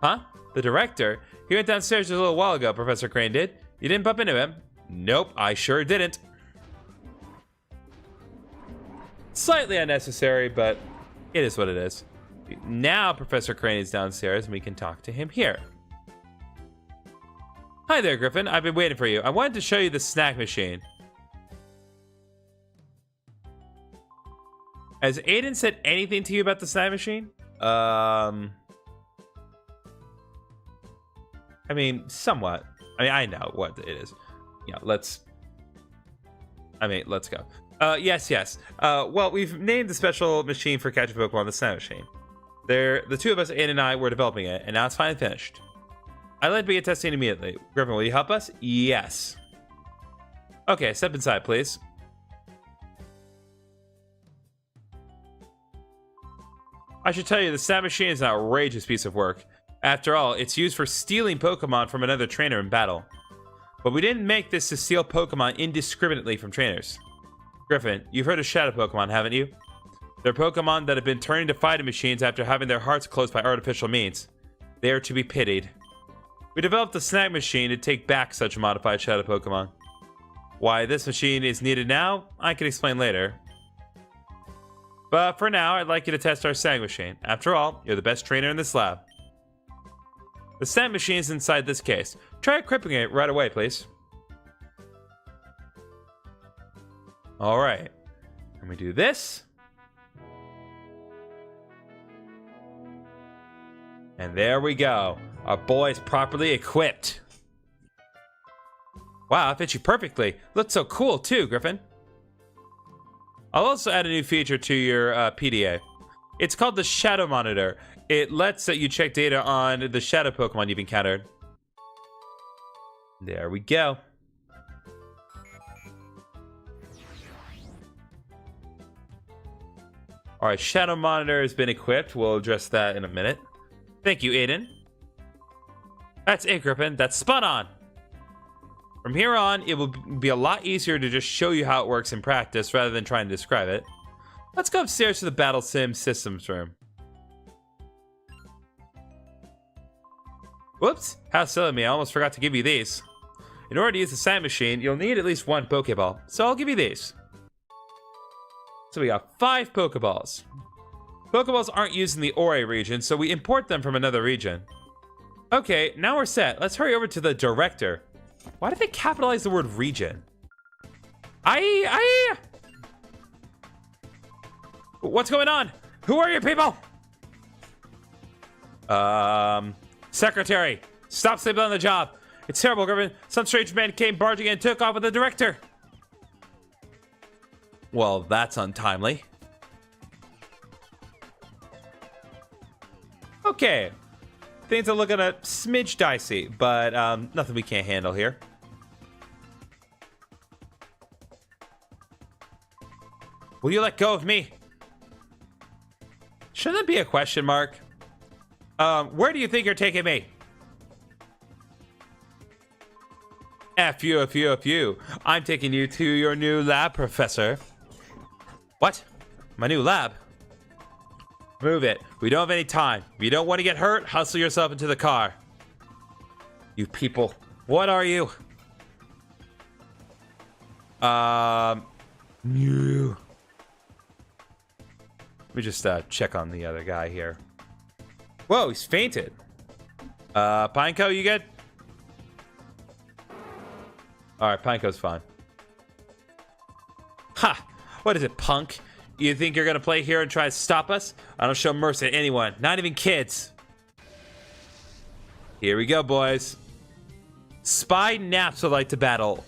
Huh? The director? He went downstairs just a little while ago, Professor Crane did. You didn't bump into him? Nope, I sure didn't. Slightly unnecessary, but it is what it is. Now Professor Crane is downstairs and we can talk to him here. Hi there, Griffin. I've been waiting for you. I wanted to show you the snack machine. Has Aiden said anything to you about the snack machine? I mean, somewhat. I mean, I know what it is. Yeah, let's go. Yes. Well, we've named the special machine for catching Pokemon the snack machine. The two of us, Aiden and I, were developing it, and now it's finally finished. I'd like to begin testing immediately. Griffin, will you help us? Yes. Okay, step inside, please. I should tell you, the snap machine is an outrageous piece of work. After all, it's used for stealing Pokemon from another trainer in battle. But we didn't make this to steal Pokemon indiscriminately from trainers. Griffin, you've heard of Shadow Pokémon, haven't you? They're Pokemon that have been turned into fighting machines after having their hearts closed by artificial means. They are to be pitied. We developed the snack machine to take back such modified Shadow Pokémon. Why this machine is needed now, I can explain later. But for now, I'd like you to test our snack machine. After all, you're the best trainer in this lab. The snack machine is inside this case. Try equipping it right away, please. Alright. Let me do this. And there we go. Our boy's properly equipped. Wow, it fits you perfectly. Looks so cool too, Griffin. I'll also add a new feature to your PDA. It's called the Shadow Monitor. It lets you check data on the Shadow Pokemon you've encountered. There we go. Alright, Shadow Monitor has been equipped. We'll address that in a minute. Thank you, Aiden. That's it, Griffin. That's spot on. From here on, it will be a lot easier to just show you how it works in practice rather than trying to describe it. Let's go upstairs to the Battle Sim Systems room. Whoops, how silly of me, I almost forgot to give you these. In order to use the Sand Machine, you'll need at least one Pokeball, so I'll give you these. So we got 5 Pokeballs. Pokeballs aren't used in the Ore region, so we import them from another region. Okay, now we're set. Let's hurry over to the director. Why did they capitalize the word region? What's going on? Who are you people? Secretary, stop sleeping on the job. It's terrible, Griffin. Some strange man came barging in and took off with the director. Well, that's untimely. Okay. Things are looking a smidge dicey, but nothing we can't handle here. Will you let go of me? Shouldn't that be a question mark? Where do you think you're taking me? F you, F you, F you. I'm taking you to your new lab, Professor. What? My new lab? Move it. We don't have any time. If you don't want to get hurt, hustle yourself into the car. You people. What are you? You. Let me just check on the other guy here. Whoa, he's fainted. Pineco, you good? Alright, Pineco's fine. Ha! What is it, punk? You think you're gonna play here and try to stop us? I don't show mercy to anyone, not even kids. Here we go, boys. Spy Naps would like to battle.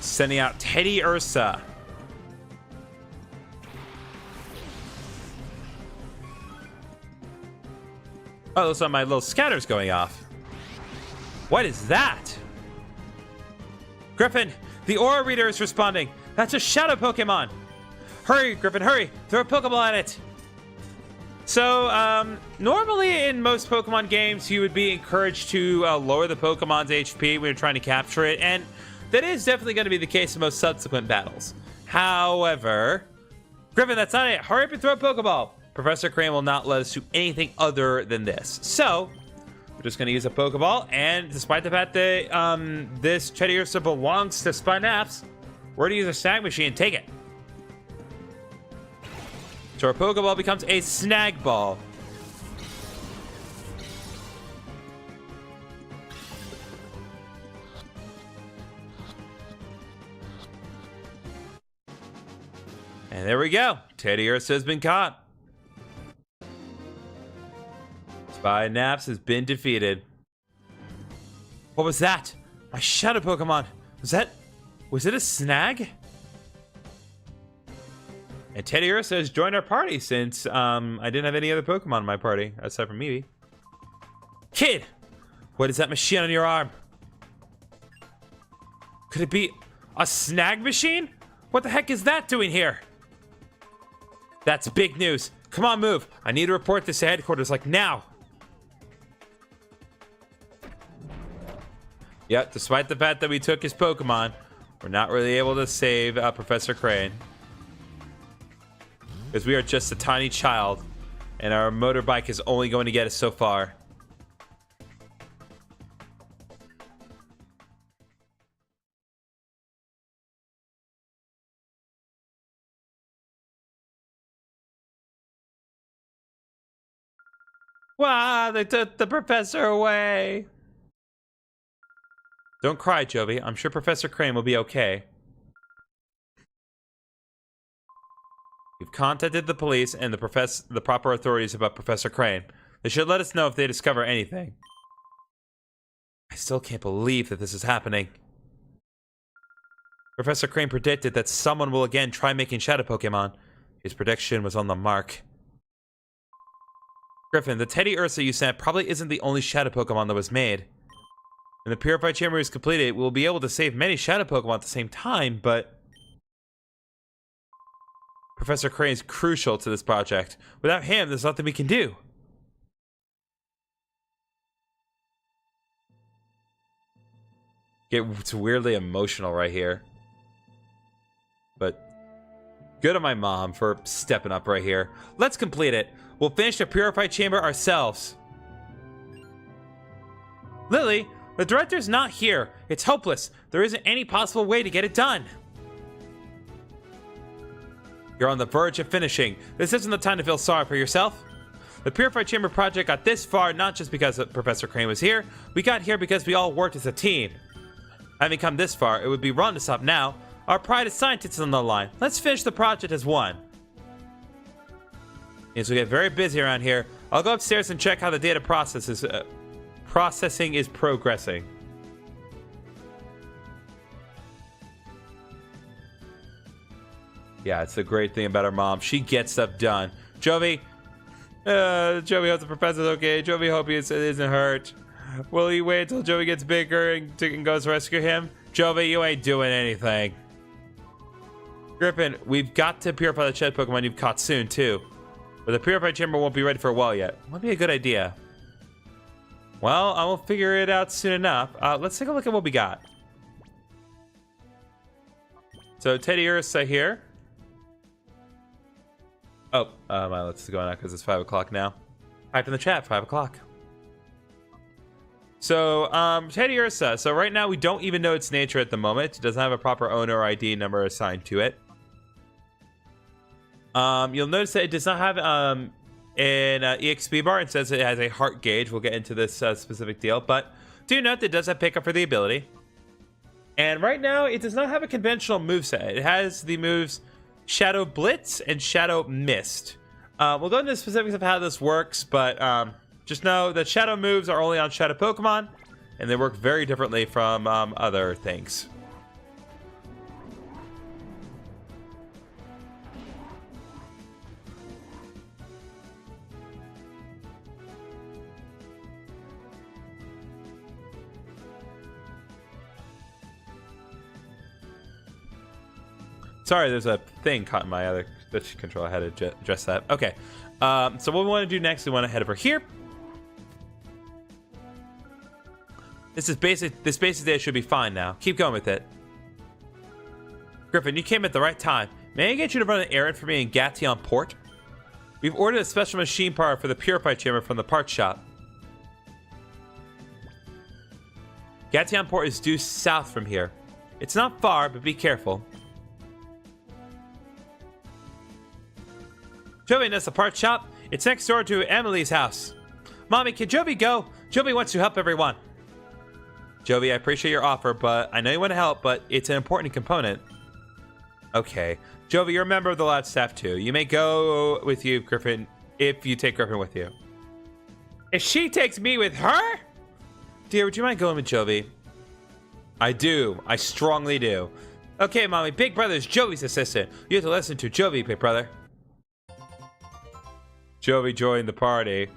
Sending out Teddy Ursa. Oh, looks like my little scatter's going off. What is that? Griffin, the aura reader is responding. That's a Shadow Pokémon. Hurry, Griffin, hurry. Throw a Pokeball at it. So, normally in most Pokemon games, you would be encouraged to lower the Pokemon's HP when you're trying to capture it, and that is definitely going to be the case in most subsequent battles. However, Griffin, that's not it. Hurry up and throw a Pokeball. Professor Crane will not let us do anything other than this. So, we're just going to use a Pokeball, and despite the fact that this Teddy Ursa belongs to Spy Naps, we're going to use a Snag Machine and take it. So our Pokeball becomes a Snag Ball. And there we go. Teddy Ursa has been caught. Spy Naps has been defeated. What was that? My Shadow Pokemon. Was it a Snag? And Teddy Ursa has joined our party since I didn't have any other Pokemon in my party, aside from Eevee. Kid! What is that machine on your arm? Could it be a Snag Machine? What the heck is that doing here? That's big news. Come on, move. I need to report this to headquarters, like now. Yep, despite the fact that we took his Pokemon, we're not really able to save Professor Crane. Because we are just a tiny child, and our motorbike is only going to get us so far. Wow, they took the professor away. Don't cry, Jovi. I'm sure Professor Crane will be okay. We've contacted the police and the proper authorities about Professor Crane. They should let us know if they discover anything. I still can't believe that this is happening. Professor Crane predicted that someone will again try making Shadow Pokémon. His prediction was on the mark. Griffin, the Teddy Ursa you sent probably isn't the only Shadow Pokémon that was made. When the Purified Chamber is completed, we'll be able to save many Shadow Pokémon at the same time, but Professor Crane is crucial to this project. Without him, there's nothing we can do. It's weirdly emotional right here. But good on my mom for stepping up right here. Let's complete it. We'll finish the Purified Chamber ourselves. Lily, the director's not here. It's hopeless. There isn't any possible way to get it done. You're on the verge of finishing. This isn't the time to feel sorry for yourself. The Purified Chamber project got this far not just because Professor Crane was here. We got here because we all worked as a team. Having come this far, it would be wrong to stop now. Our pride as scientists is on the line. Let's finish the project as one. As we get very busy around here, I'll go upstairs and check how the data processing is progressing. Yeah, it's the great thing about our mom. She gets stuff done. Jovi, Jovi hopes the professor's okay. Jovi hopes he isn't hurt. Will he wait till Jovi gets bigger and goes rescue him? Jovi, you ain't doing anything. Griffin, we've got to purify the shed Pokemon you've caught soon, too. But the Purified Chamber won't be ready for a while yet. Might be a good idea. Well, I will figure it out soon enough. Let's take a look at what we got. So Teddy Ursa here. Oh, my let's go on because it's 5 o'clock now. Type in the chat, 5 o'clock. So, Teddy Ursa. So right now we don't even know its nature at the moment. It doesn't have a proper owner or ID number assigned to it. You'll notice that it does not have an EXP bar. It says it has a heart gauge. We'll get into this specific deal, but do note that it does have pickup for the ability. And right now it does not have a conventional moveset. It has the moves Shadow Blitz and Shadow Mist. We'll go into the specifics of how this works, but just know that Shadow moves are only on Shadow Pokemon, and they work very differently from other things. Sorry, there's a thing caught in my other Twitch control. I had to address that. Okay. So what we want to do next, we want to head over here. This basic data should be fine now. Keep going with it. Griffin, you came at the right time. May I get you to run an errand for me in Gation Port? We've ordered a special machine part for the Purify Chamber from the parts shop. Gation Port is due south from here. It's not far, but be careful. Jovi knows the parts shop. It's next door to Emily's house. Mommy, can Jovi go? Jovi wants to help everyone. Jovi, I appreciate your offer, but I know you want to help, but it's an important component. Okay. Jovi, you're a member of the lab staff too. You may go with you, Griffin, if you take Griffin with you. If she takes me with her? Dear, would you mind going with Jovi? I do. I strongly do. Okay, Mommy. Big Brother's Jovi's assistant. You have to listen to Jovi, Big Brother. Jovi joined the party.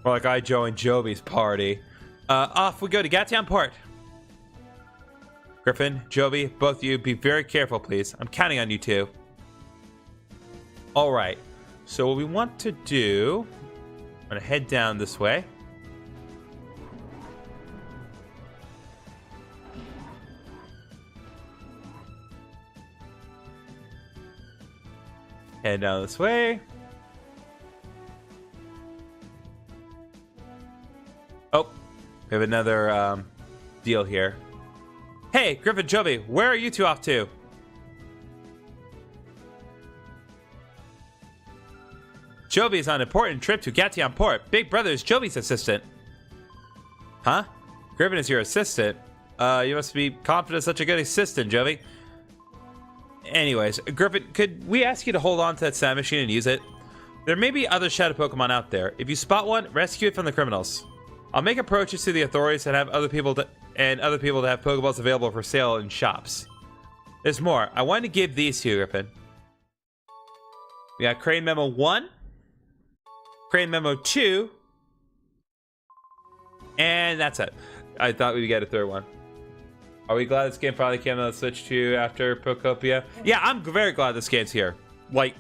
More like I joined Jovi's party. Off we go to Gation Port. Griffin, Jovi, both of you, be very careful, please. I'm counting on you two. Alright. So what we want to do... I'm going to head down this way. Head down this way. Oh, we have another deal here. Hey, Griffin, Jovi, where are you two off to? Jovi is on an important trip to Gation Port. Big Brother is Jovi's assistant. Huh? Griffin is your assistant? You must be confident such a good assistant, Jovi. Anyways, Griffin, could we ask you to hold on to that sound machine and use it? There may be other Shadow Pokemon out there. If you spot one, rescue it from the criminals. I'll make approaches to the authorities and have other people to have Pokeballs available for sale in shops. There's more. I wanted to give these to you, Griffin. We got Crane Memo 1, Crane Memo 2, and that's it. I thought we'd get a third one. Are we glad this game finally came on the Switch 2 after Pokopia? Yeah, I'm very glad this game's here. Like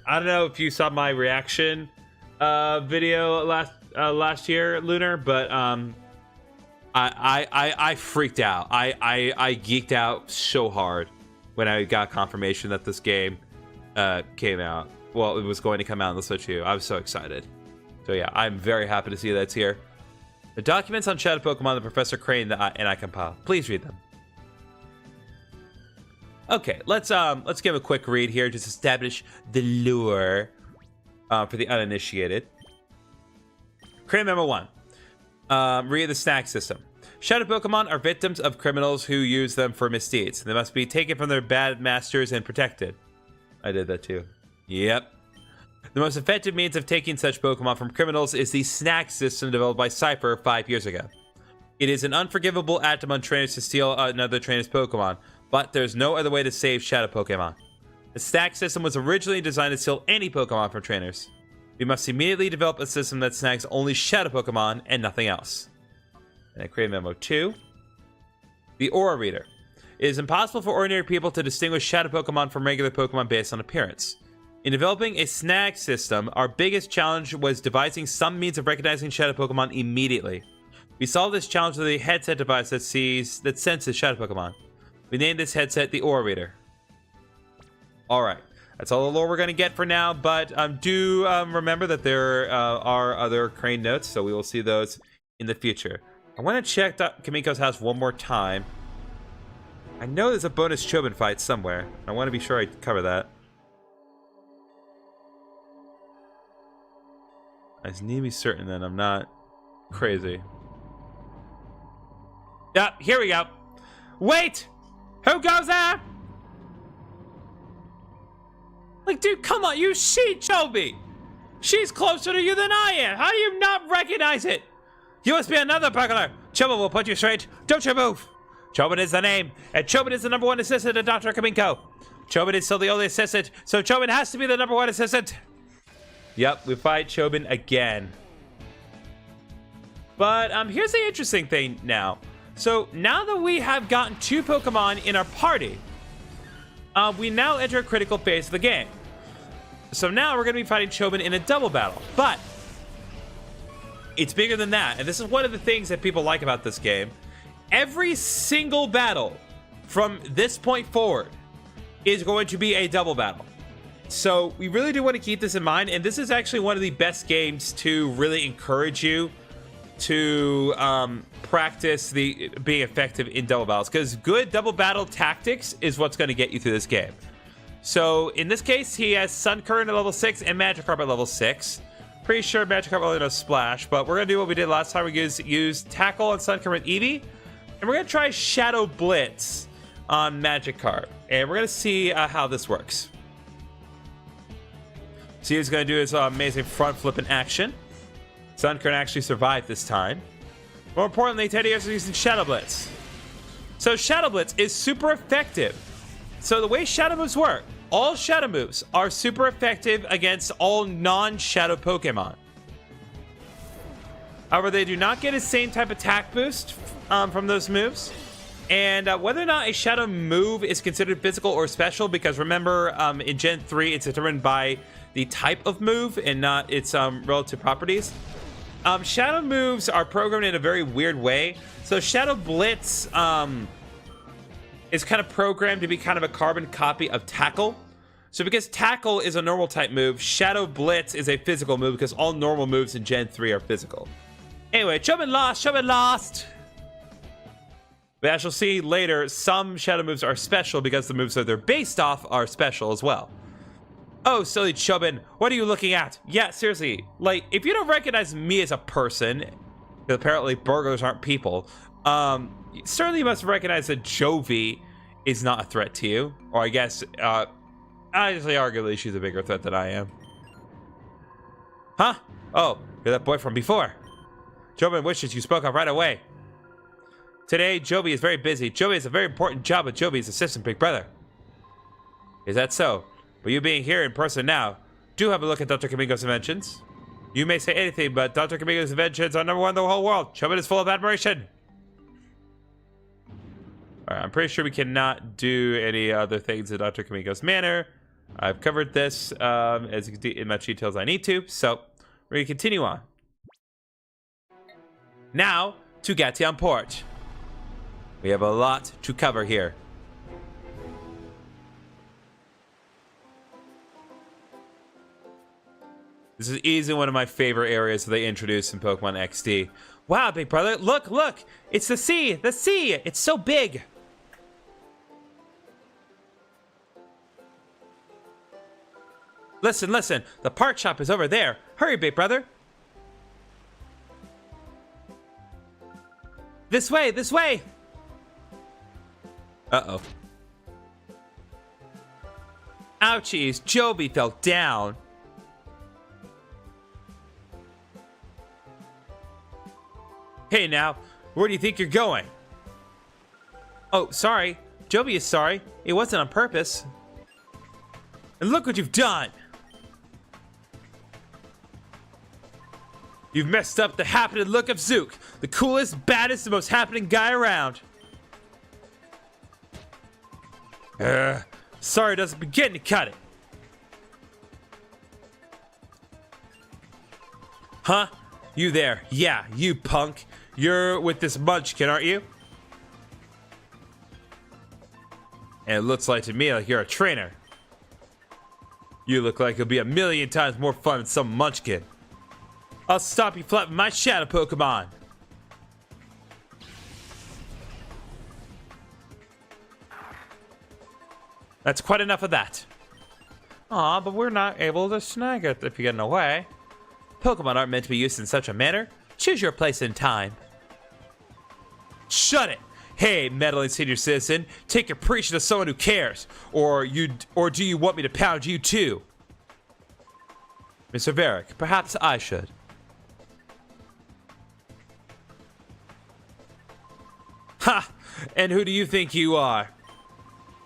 I don't know if you saw my reaction video last year, Lunar, but I freaked out. I geeked out so hard when I got confirmation that this game came out. Well, it was going to come out on the Switch 2. I was so excited. So yeah, I'm very happy to see that's here. The documents on Shadow Pokemon that Professor Crane and I compiled. Please read them. Okay, let's give a quick read here. Just establish the lore for the uninitiated. Crane Memo 1. Read the snack system. Shadow Pokemon are victims of criminals who use them for misdeeds. They must be taken from their bad masters and protected. I did that too. Yep. The most effective means of taking such Pokemon from criminals is the snack system developed by Cipher 5 years ago. It is an unforgivable act among trainers to steal another trainer's Pokemon, but there's no other way to save Shadow Pokemon. The snack system was originally designed to steal any Pokemon from trainers. We must immediately develop a system that snags only Shadow Pokemon and nothing else. And I create Memo 2. The Aura Reader. It is impossible for ordinary people to distinguish Shadow Pokemon from regular Pokemon based on appearance. In developing a snag system, our biggest challenge was devising some means of recognizing Shadow Pokemon immediately. We solved this challenge with a headset device that senses shadow Pokemon. We named this headset the Aura Reader. Alright, that's all the lore we're going to get for now, but do remember that there are other crane notes, so we will see those in the future. I want to check Kamiko's house one more time. I know there's a bonus Chobin fight somewhere. I want to be sure I cover that. I just need to be certain that I'm not crazy. Yep, here we go. Wait! Who goes there? Like, dude, come on, you see Chobi. She's closer to you than I am. How do you not recognize it? You must be another burglar. Chobin will put you straight. Don't you move. Chobin is the name, and Chobin is the #1 assistant to Dr. Kamiko. Chobin is still the only assistant, so Chobin has to be the #1 assistant. Yep, we fight Chobin again. But here's the interesting thing now. So now that we have gotten 2 Pokemon in our party, we now enter a critical phase of the game. So now we're going to be fighting Chobin in a double battle, but it's bigger than that. And this is one of the things that people like about this game. Every single battle from this point forward is going to be a double battle. So we really do want to keep this in mind. And this is actually one of the best games to really encourage you to practice being effective in double battles, because good double battle tactics is what's going to get you through this game. So in this case, he has Sun Current at level 6 and Magikarp at level 6. Pretty sure Magikarp only knows Splash, but we're going to do what we did last time. We use Tackle on Sun Current Eevee, and we're going to try Shadow Blitz on Magikarp, and we're going to see how this works. So he's going to do his amazing front flip in action. Sun Current actually survived this time. More importantly, Teddy is using Shadow Blitz. So Shadow Blitz is super effective. So the way Shadow moves work, all Shadow moves are super effective against all non-Shadow Pokemon. However, they do not get the same type of attack boost from those moves. And whether or not a Shadow move is considered physical or special, because remember, in Gen 3, it's determined by the type of move and not its relative properties. Shadow moves are programmed in a very weird way. So Shadow Blitz is kind of programmed to be kind of a carbon copy of Tackle. So because Tackle is a normal type move, Shadow Blitz is a physical move, because all normal moves in Gen 3 are physical. Anyway, Chobin lost, Chobin lost! But as you'll see later, some Shadow moves are special because the moves that they're based off are special as well. Oh, silly Chobin, what are you looking at? Yeah, seriously, like, if you don't recognize me as a person, because apparently burglars aren't people, certainly you must recognize that Jovi is not a threat to you. Or I guess, honestly, arguably, she's a bigger threat than I am. Huh? Oh, you're that boy from before. Chobin wishes you spoke up right away. Today, Jovi is very busy. Jovi has a very important job with Jovi's assistant big brother. Is that so? But you being here in person now, do have a look at Dr. Kamiko's inventions. You may say anything, but Dr. Kamiko's inventions are #1 in the whole world. Chobin is full of admiration. Alright, I'm pretty sure we cannot do any other things in Dr. Kamiko's manor. I've covered this in much detail as I need to, so we're going to continue on. Now, to Gatian Port. We have a lot to cover here. This is easily one of my favorite areas that they introduced in Pokemon XD. Wow, big brother, look, look! It's the sea! The sea! It's so big! Listen, listen, the part shop is over there. Hurry, big brother! This way, this way! Uh-oh. Ouchies, Jovi fell down. Hey now, where do you think you're going? Oh, sorry. Jovi is sorry. It wasn't on purpose. And look what you've done! You've messed up the happening look of Zook, the coolest, baddest, and most happening guy around. Sorry doesn't begin to cut it. Huh? You there? Yeah, you punk. You're with this Munchkin, aren't you? And it looks like to me like you're a trainer. You look like it'll be a million times more fun than some Munchkin. I'll stop you flat with my Shadow Pokemon. That's quite enough of that. Aw, but we're not able to snag it if you get in the way. Pokemon aren't meant to be used in such a manner. Choose your place in time. Shut it! Hey, meddling senior citizen, take your preaching to someone who cares. Or do you want me to pound you too? Mr. Varric, perhaps I should. Ha! And who do you think you are?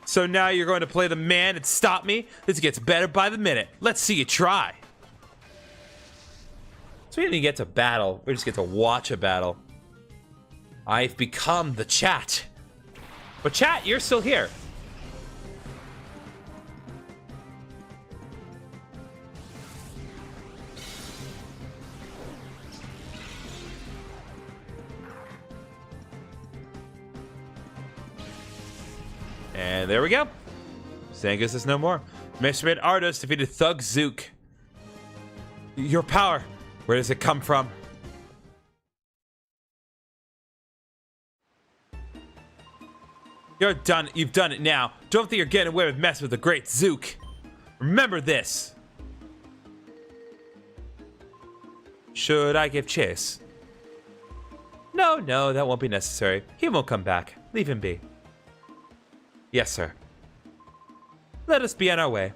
So now you're going to play the man and stop me? This gets better by the minute. Let's see you try. So we didn't even get to battle. We just get to watch a battle. I've become the chat. But chat, you're still here. And there we go. Zangus is no more. Mr. Ardos defeated Thug Zook. Your power, where does it come from? You're done. You've done it now. Don't think you're getting away with messing with the great Zook. Remember this. Should I give chase? No, that won't be necessary. He won't come back. Leave him be. Yes, sir. Let us be on our way.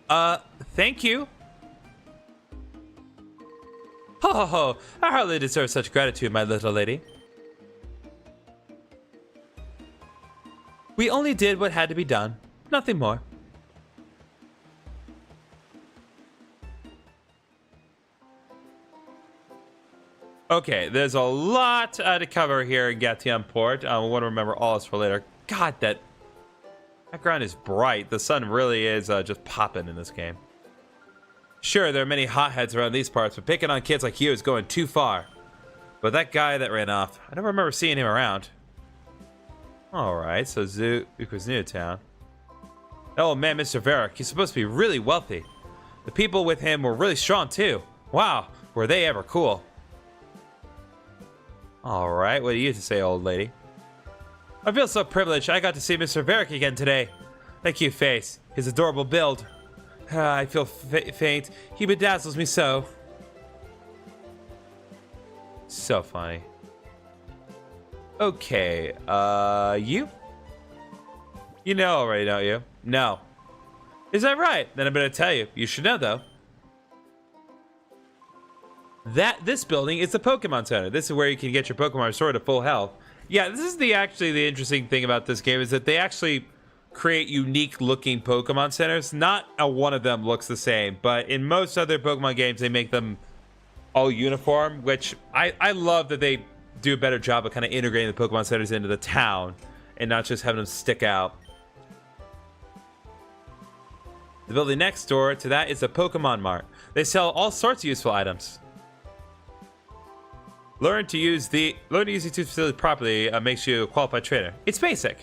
Thank you. Ho ho ho, I hardly deserve such gratitude, my little lady. We only did what had to be done, nothing more. Okay, there's a lot to cover here in Gatium Port. I want to remember all this for later. God, that background is bright. The sun really is just popping in this game. Sure, there are many hotheads around these parts, but picking on kids like you is going too far. But that guy that ran off, I don't remember seeing him around. Alright, so Zook was new to town. Oh man, Mr. Varric, he's supposed to be really wealthy. The people with him were really strong too. Wow, were they ever cool. Alright, what do you have to say, old lady? I feel so privileged I got to see Mr. Varric again today. That cute face, his adorable build. I feel faint. He bedazzles me so. So funny. Okay, you? You know already, don't you? No. Is that right? Then I better tell you. You should know, though. This building is the Pokemon Center. This is where you can get your Pokemon restored to full health. Yeah, this is actually the interesting thing about this game is that they actually create unique looking Pokemon centers. Not a one of them looks the same, but in most other Pokemon games they make them all uniform, which I love that they do a better job of kind of integrating the Pokemon centers into the town and not just having them stick out. The building next door to that is a Pokemon Mart. They sell all sorts of useful items. Learn to use the two facilities properly makes you a qualified trainer. It's basic.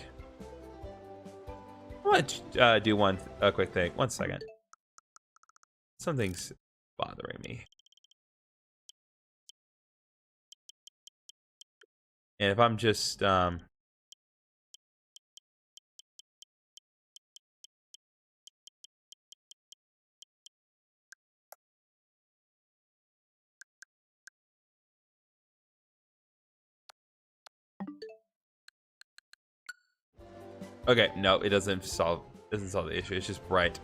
I want to do one quick thing. 1 second. Something's bothering me. And if I'm just okay, no, it doesn't solve the issue. It's just bright.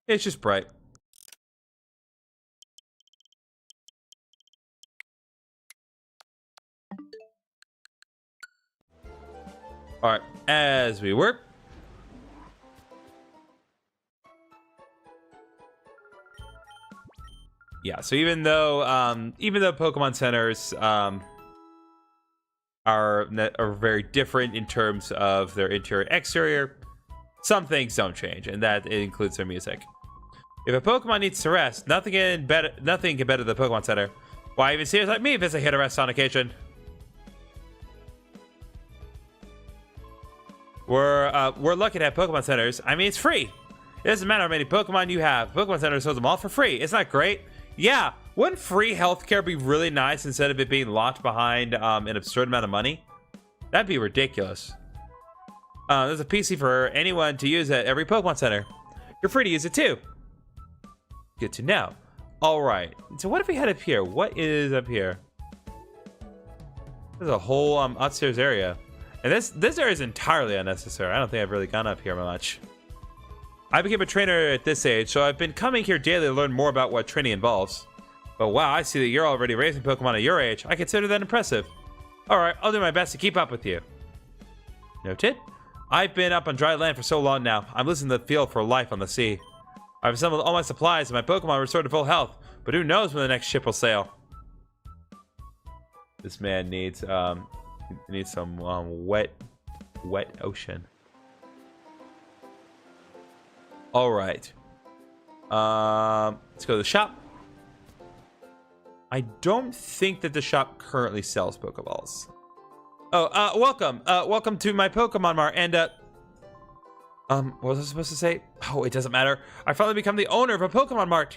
It's just bright. All right, as we were. Yeah, so even though Pokemon centers are very different in terms of their interior and exterior, some things don't change, and that includes their music. If a Pokemon needs to rest, nothing can better the Pokemon Center. Why even seniors like me visit here to rest on occasion? We're lucky to have Pokemon Centers. I mean, it's free. It doesn't matter how many Pokemon you have. Pokemon Center shows them all for free. Isn't that great? Yeah. Wouldn't free healthcare be really nice instead of it being locked behind an absurd amount of money? That'd be ridiculous. There's a PC for anyone to use at every Pokemon Center. You're free to use it too. Good to know. All right. So what if we head up here? What is up here? There's a whole upstairs area. And this area is entirely unnecessary. I don't think I've really gone up here much. I became a trainer at this age, so I've been coming here daily to learn more about what training involves. But wow, I see that you're already raising Pokemon at your age. I consider that impressive. Alright, I'll do my best to keep up with you. Noted. I've been up on dry land for so long now. I'm losing the feel for life on the sea. I've assembled all my supplies and my Pokemon are restored to full health. But who knows when the next ship will sail. This man needs some wet ocean. Alright. Let's go to the shop. I don't think that the shop currently sells Pokeballs. Oh, welcome. Welcome to my Pokemon Mart. And, what was I supposed to say? Oh, it doesn't matter. I finally become the owner of a Pokemon Mart.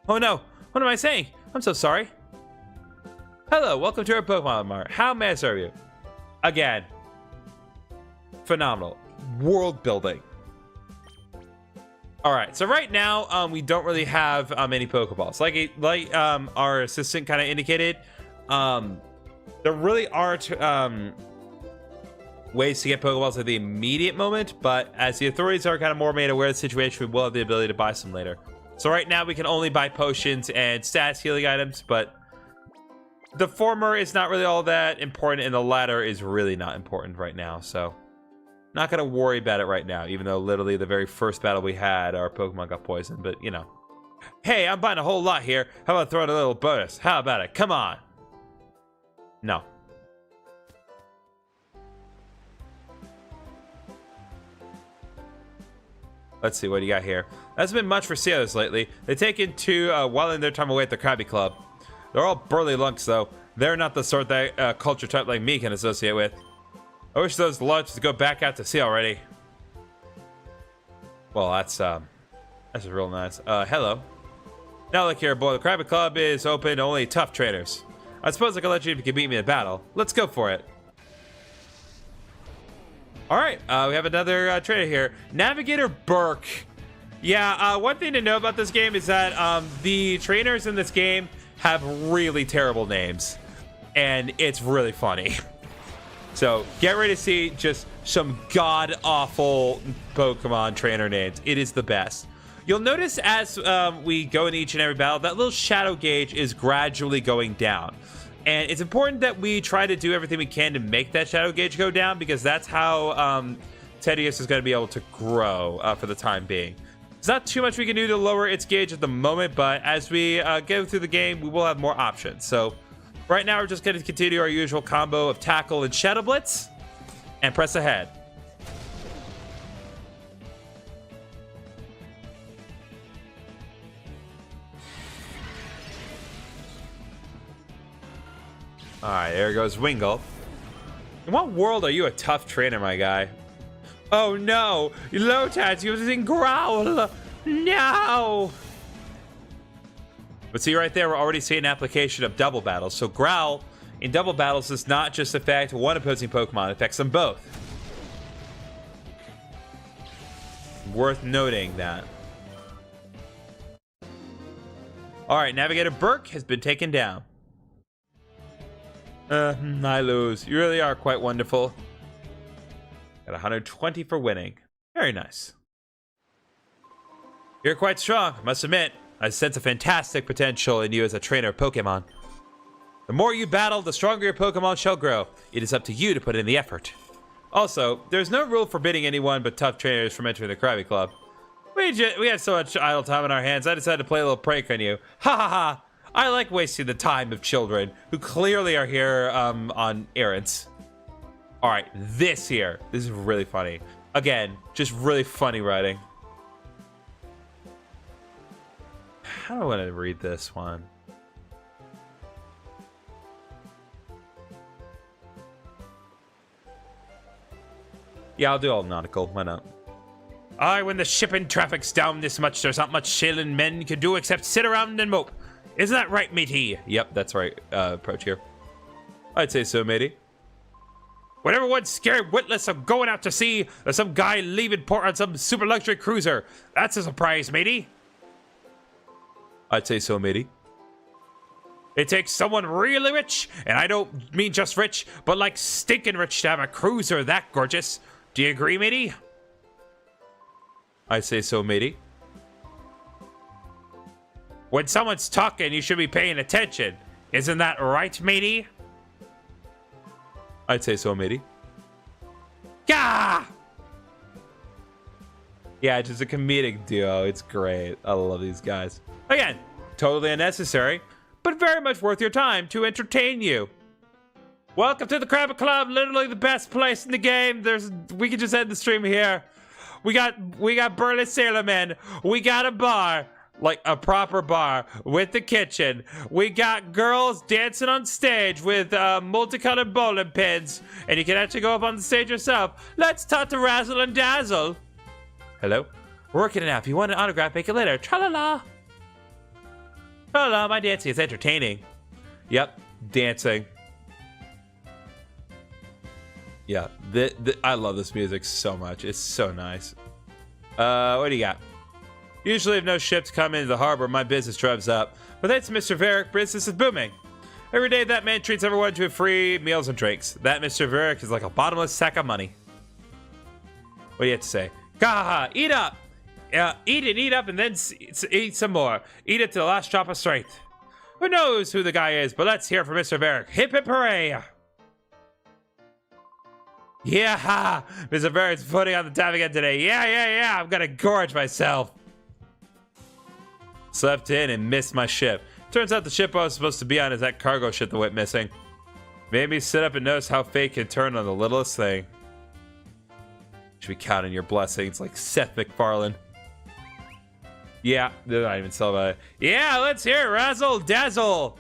Oh, no. What am I saying? I'm so sorry. Hello, welcome to our Pokemon Mart. How may I serve you? Again. Phenomenal. World building. All right, so right now we don't really have any Pokeballs. Like our assistant kind of indicated, there really aren't ways to get Pokeballs at the immediate moment. But as the authorities are kind of more made aware of the situation, we will have the ability to buy some later. So right now we can only buy potions and stats healing items, but the former is not really all that important, and the latter is really not important right now. So. Not gonna worry about it right now, even though literally the very first battle we had, our Pokemon got poisoned, but you know. Hey, I'm buying a whole lot here. How about throwing a little bonus? How about it? Come on. No. Let's see, what do you got here? Hasn't been much for sailors lately. They take into whiling their time away at the Krabby Club. They're all burly lunks, though. They're not the sort that culture type like me can associate with. I wish those lunches would go back out to sea already. Well, that's real nice. Hello. Now look here, boy. The Krabby Club is open to only tough trainers. I suppose I can let you if you can beat me in battle. Let's go for it. All right, we have another trainer here. Navigator Burke. Yeah, one thing to know about this game is that the trainers in this game have really terrible names. And it's really funny. So get ready to see just some god-awful Pokemon trainer names. It is the best. You'll notice as we go in each and every battle, that little shadow gauge is gradually going down. And it's important that we try to do everything we can to make that shadow gauge go down, because that's how Tedious is going to be able to grow for the time being. There's not too much we can do to lower its gauge at the moment, but as we go through the game, we will have more options. So right now, we're just going to continue our usual combo of Tackle and Shadow Blitz and press ahead. All right, there goes Wingull. In what world are you a tough trainer, my guy? Oh no, Lotad's using Growl. No. But see right there, we're already seeing an application of double battles. So Growl in double battles does not just affect one opposing Pokemon, it affects them both. Worth noting that. Alright, Navigator Burke has been taken down. I lose. You really are quite wonderful. Got 120 for winning. Very nice. You're quite strong, I must admit. I sense a fantastic potential in you as a trainer of Pokemon. The more you battle, the stronger your Pokemon shall grow. It is up to you to put in the effort. Also, there's no rule forbidding anyone but tough trainers from entering the Krabby Club. We had so much idle time on our hands, I decided to play a little prank on you. Ha ha ha! I like wasting the time of children who clearly are here on errands. Alright, this is really funny. Again, just really funny writing. How do I want to read this one? Yeah, I'll do all nautical. Why not? Aye, when the shipping traffic's down this much, there's not much sailing men can do except sit around and mope. Isn't that right, matey? Yep, that's right, approach here. I'd say so, matey. When everyone's scared witless of going out to sea, there's some guy leaving port on some super luxury cruiser. That's a surprise, matey. I'd say so, matey. It takes someone really rich, and I don't mean just rich, but like stinking rich to have a cruiser that gorgeous. Do you agree, matey? I'd say so, matey. When someone's talking, you should be paying attention. Isn't that right, matey? I'd say so, matey. Gah! Yeah, it's just a comedic duo. It's great. I love these guys. Again, totally unnecessary, but very much worth your time to entertain you. Welcome to the Krabby Club, literally the best place in the game. We can just end the stream here. We got burly sailormen. We got a bar, like a proper bar with the kitchen. We got girls dancing on stage with multicolored bowling pins, and you can actually go up on the stage yourself. Let's talk to Razzle and Dazzle. Hello? We're working it out. If you want an autograph, make it later. Tra-la-la. Tra-la-la, my dancing is entertaining. Yep, dancing. Yeah, I love this music so much. It's so nice. What do you got? Usually if no ships come into the harbor, my business drives up. But thanks to Mr. Varick, business is booming. Every day that man treats everyone to free meals and drinks. That Mr. Varick is like a bottomless sack of money. What do you have to say? Gah! Eat up! Eat up, and then eat some more. Eat it to the last drop of strength. Who knows who the guy is, but let's hear from Mr. Varick. Hip hip hooray! Yeah! Mr. Varick's putting on the time again today. Yeah! I'm gonna gorge myself. Slept in and missed my ship. Turns out the ship I was supposed to be on is that cargo ship that went missing. Made me sit up and notice how fate can turn on the littlest thing. Should be counting your blessings like Seth MacFarlane. Yeah, they're not even celebrating. Yeah, let's hear it, Razzle Dazzle.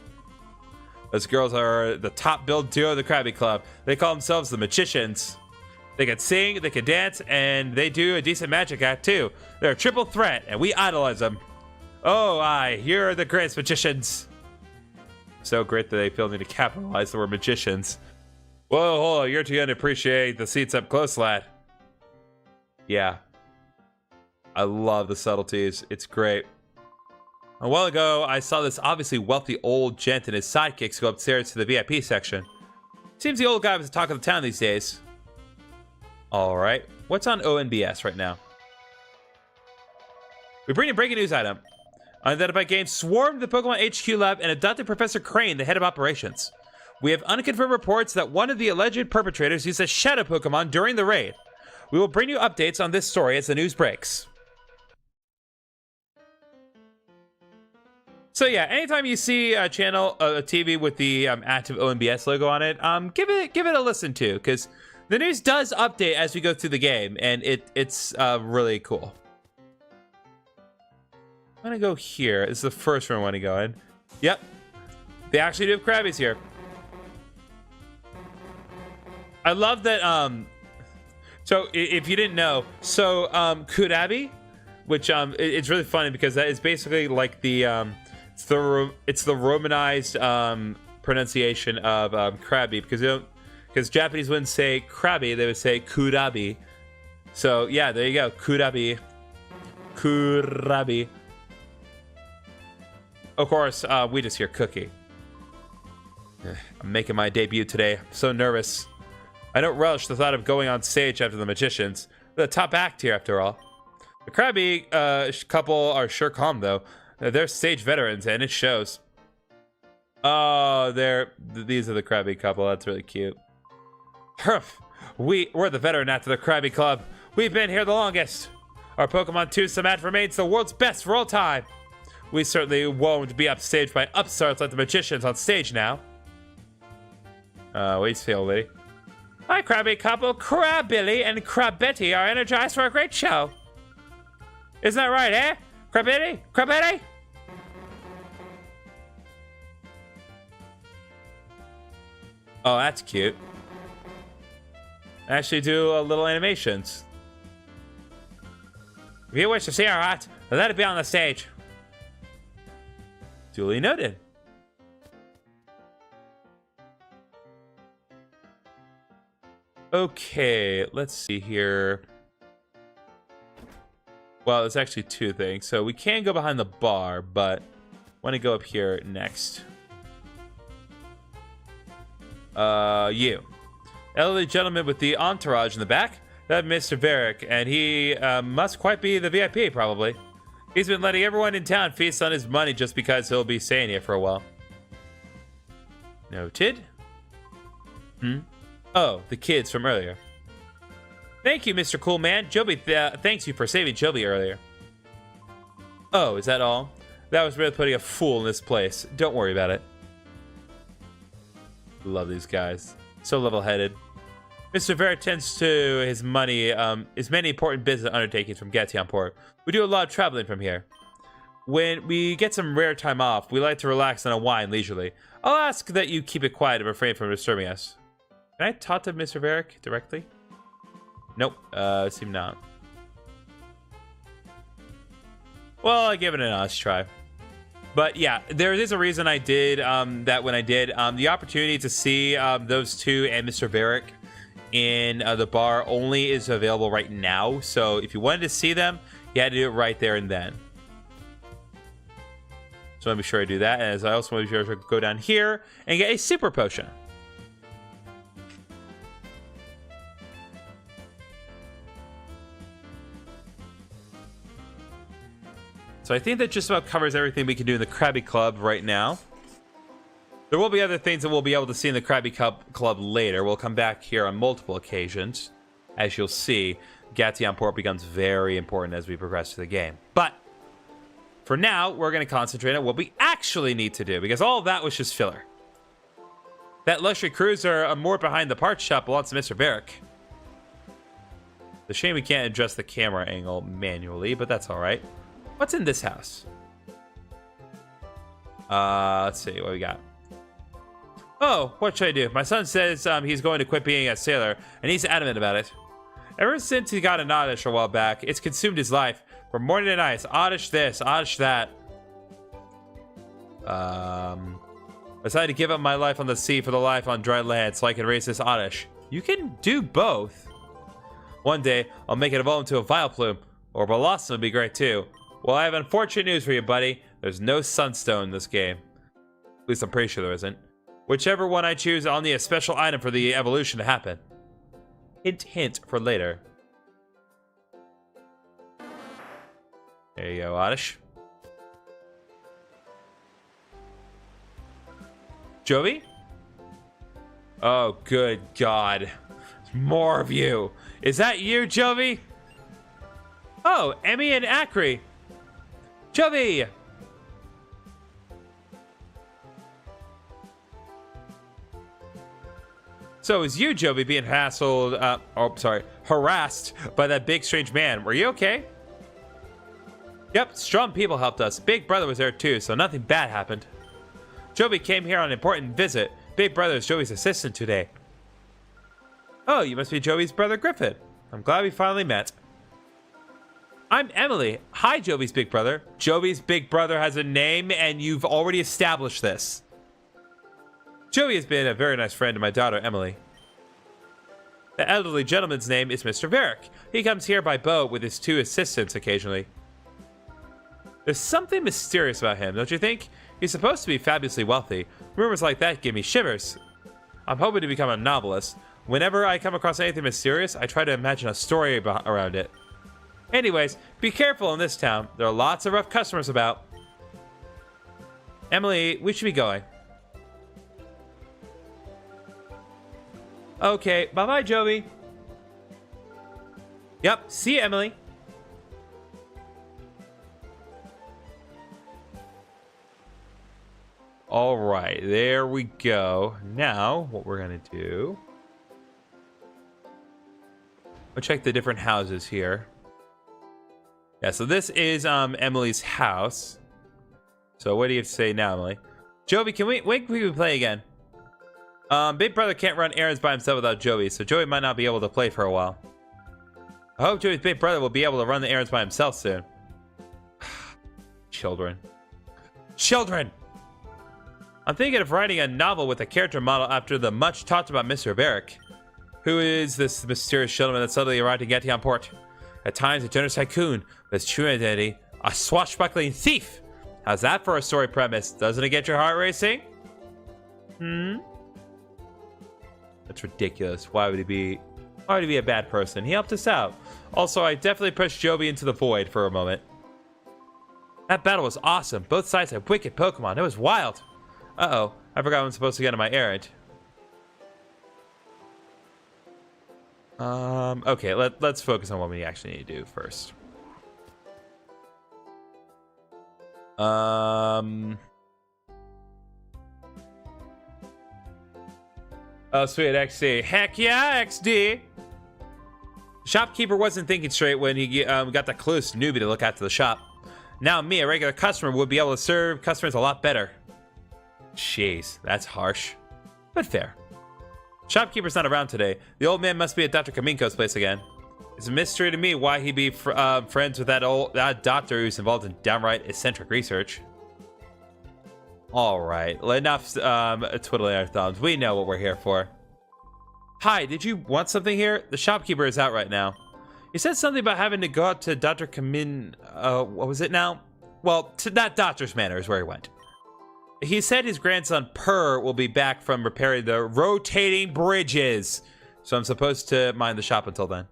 Those girls are the top billed duo of the Krabby Club. They call themselves the Magicians. They can sing, they can dance, and they do a decent magic act too. They're a triple threat, and we idolize them. Oh, aye, you're the greatest magicians. So great that they feel need to capitalize the word magicians. Whoa, hold on, you're too young to appreciate the seats up close, lad. Yeah. I love the subtleties. It's great. A while ago, I saw this obviously wealthy old gent and his sidekicks go upstairs to the VIP section. Seems the old guy was the talk of the town these days. Alright, what's on ONBS right now? We bring a breaking news item. Unidentified game swarmed the Pokemon HQ lab and abducted Professor Crane, the head of operations. We have unconfirmed reports that one of the alleged perpetrators used a Shadow Pokémon during the raid. We will bring you updates on this story as the news breaks. So yeah, anytime you see a channel, a TV with the active ONBS logo on it, give it a listen to, because the news does update as we go through the game, and it's really cool. I'm gonna go here. This is the first room I want to go in. Yep, they actually do have Krabbies here. I love that. So if you didn't know, so Kurabi, which it's really funny because that is basically like the it's the romanized pronunciation of Krabby, because Japanese wouldn't say Krabby, they would say Kurabi. So yeah, there you go, Kurabi. Of course, we just hear Cookie. I'm making my debut today. I'm so nervous. I don't relish the thought of going on stage after the Magicians. They're the top act here, after all. The Krabby couple are sure calm, though. They're stage veterans, and it shows. Oh, these are the Krabby couple. That's really cute. Huff! We're the veteran act of the Krabby Club. We've been here the longest. Our Pokemon twosome act remains the world's best for all time. We certainly won't be upstaged by upstarts like the Magicians on stage now. What do you feel, lady? My Krabby couple, Crabbilly and Crabbetty, are energized for a great show. Isn't that right, eh? Crabbetty? Oh, that's cute. Actually do a little animations. If you wish to see our art, let it be on the stage. Duly noted. Okay, let's see here. Well, it's actually two things. So we can go behind the bar, but I want to go up here next. You. Elderly gentleman with the entourage in the back. That's Mr. Varick, and he must quite be the VIP, probably. He's been letting everyone in town feast on his money just because he'll be staying here for a while. Noted. Oh, the kids from earlier. Thank you, Mr. Cool Man. Joby, thanks you for saving Joby earlier. Oh, is that all? That was really putting a fool in this place. Don't worry about it. Love these guys. So level-headed. Mr. Vera tends to his money, his many important business undertakings from Gationport. We do a lot of traveling from here. When we get some rare time off, we like to relax and unwind leisurely. I'll ask that you keep it quiet and refrain from disturbing us. Can I talk to Mr. Varick directly? Nope, seem not. Well, I give it an honest try. But yeah, there is a reason I did that when I did. The opportunity to see those two and Mr. Varick in the bar only is available right now. So if you wanted to see them, you had to do it right there and then. So I want to be sure I do that. And as I also want to be sure to go down here and get a super potion. So I think that just about covers everything we can do in the Krabby Club right now. There will be other things that we'll be able to see in the Krabby Club later. We'll come back here on multiple occasions. As you'll see, Gationport becomes very important as we progress through the game. But for now, we're going to concentrate on what we actually need to do, because all of that was just filler. That luxury cruiser moored behind the parts shop belongs to Mr. Varick. It's a shame we can't adjust the camera angle manually, but that's all right. What's in this house? Let's see what we got. Oh, what should I do? My son says he's going to quit being a sailor, and he's adamant about it. Ever since he got an oddish a while back, it's consumed his life. From morning to night, oddish this, oddish that. I decided to give up my life on the sea for the life on dry land so I can raise this oddish. You can do both. One day, I'll make it evolve into a Vileplume, or Blossom would be great too. Well, I have unfortunate news for you, buddy. There's no Sunstone in this game. At least I'm pretty sure there isn't. Whichever one I choose, I'll need a special item for the evolution to happen. Hint, hint for later. There you go, Oddish. Jovi? Oh, good God. More of you. Is that you, Jovi? Oh, Emmy and Acri. Jovi! So is you, Jovi, being harassed by that big strange man. Were you okay? Yep, strong people helped us. Big Brother was there too, so nothing bad happened. Jovi came here on an important visit. Big Brother is Jovi's assistant today. Oh, you must be Jovi's brother Griffin. I'm glad we finally met. I'm Emily. Hi, Jovi's big brother. Jovi's big brother has a name, and you've already established this. Jovi has been a very nice friend to my daughter, Emily. The elderly gentleman's name is Mr. Varick. He comes here by boat with his two assistants occasionally. There's something mysterious about him, don't you think? He's supposed to be fabulously wealthy. Rumors like that give me shivers. I'm hoping to become a novelist. Whenever I come across anything mysterious, I try to imagine a story around it. Anyways, be careful in this town. There are lots of rough customers about. Emily, we should be going. Okay, bye-bye, Jovi. Yep, see you, Emily. All right, there we go. Now, what we're going to do... We'll check the different houses here. Yeah, so this is Emily's house. So what do you have to say now, Emily? Jovi, when can we play again? Big Brother can't run errands by himself without Joey, so Joey might not be able to play for a while. I hope Joey's Big Brother will be able to run the errands by himself soon. Children. Children! I'm thinking of writing a novel with a character model after the much talked about Mr. Barrick. Who is this mysterious gentleman that suddenly arrived in Gatian Port? At times a generous tycoon, but his true identity, a swashbuckling thief. How's that for a story premise? Doesn't it get your heart racing? That's ridiculous. Why would he be a bad person? He helped us out. Also, I definitely pushed Joby into the void for a moment. That battle was awesome. Both sides had wicked Pokemon. It was wild. Uh-oh. I forgot I'm supposed to get on my errand. Okay, let's focus on what we actually need to do first. Oh, sweet, XD. Heck yeah, XD! Shopkeeper wasn't thinking straight when he got the clueless newbie to look after the shop. Now me, a regular customer, would be able to serve customers a lot better. Jeez, that's harsh. But fair. Shopkeeper's not around today. The old man must be at Dr. Kaminko's place again. It's a mystery to me why he'd be friends with that doctor who's involved in downright eccentric research. Alright, enough twiddling our thumbs. We know what we're here for. Hi, did you want something here? The shopkeeper is out right now. He said something about having to go out to Dr. Kamin... what was it now? Well, to that doctor's manor is where he went. He said his grandson, Purr, will be back from repairing the rotating bridges. So I'm supposed to mind the shop until then.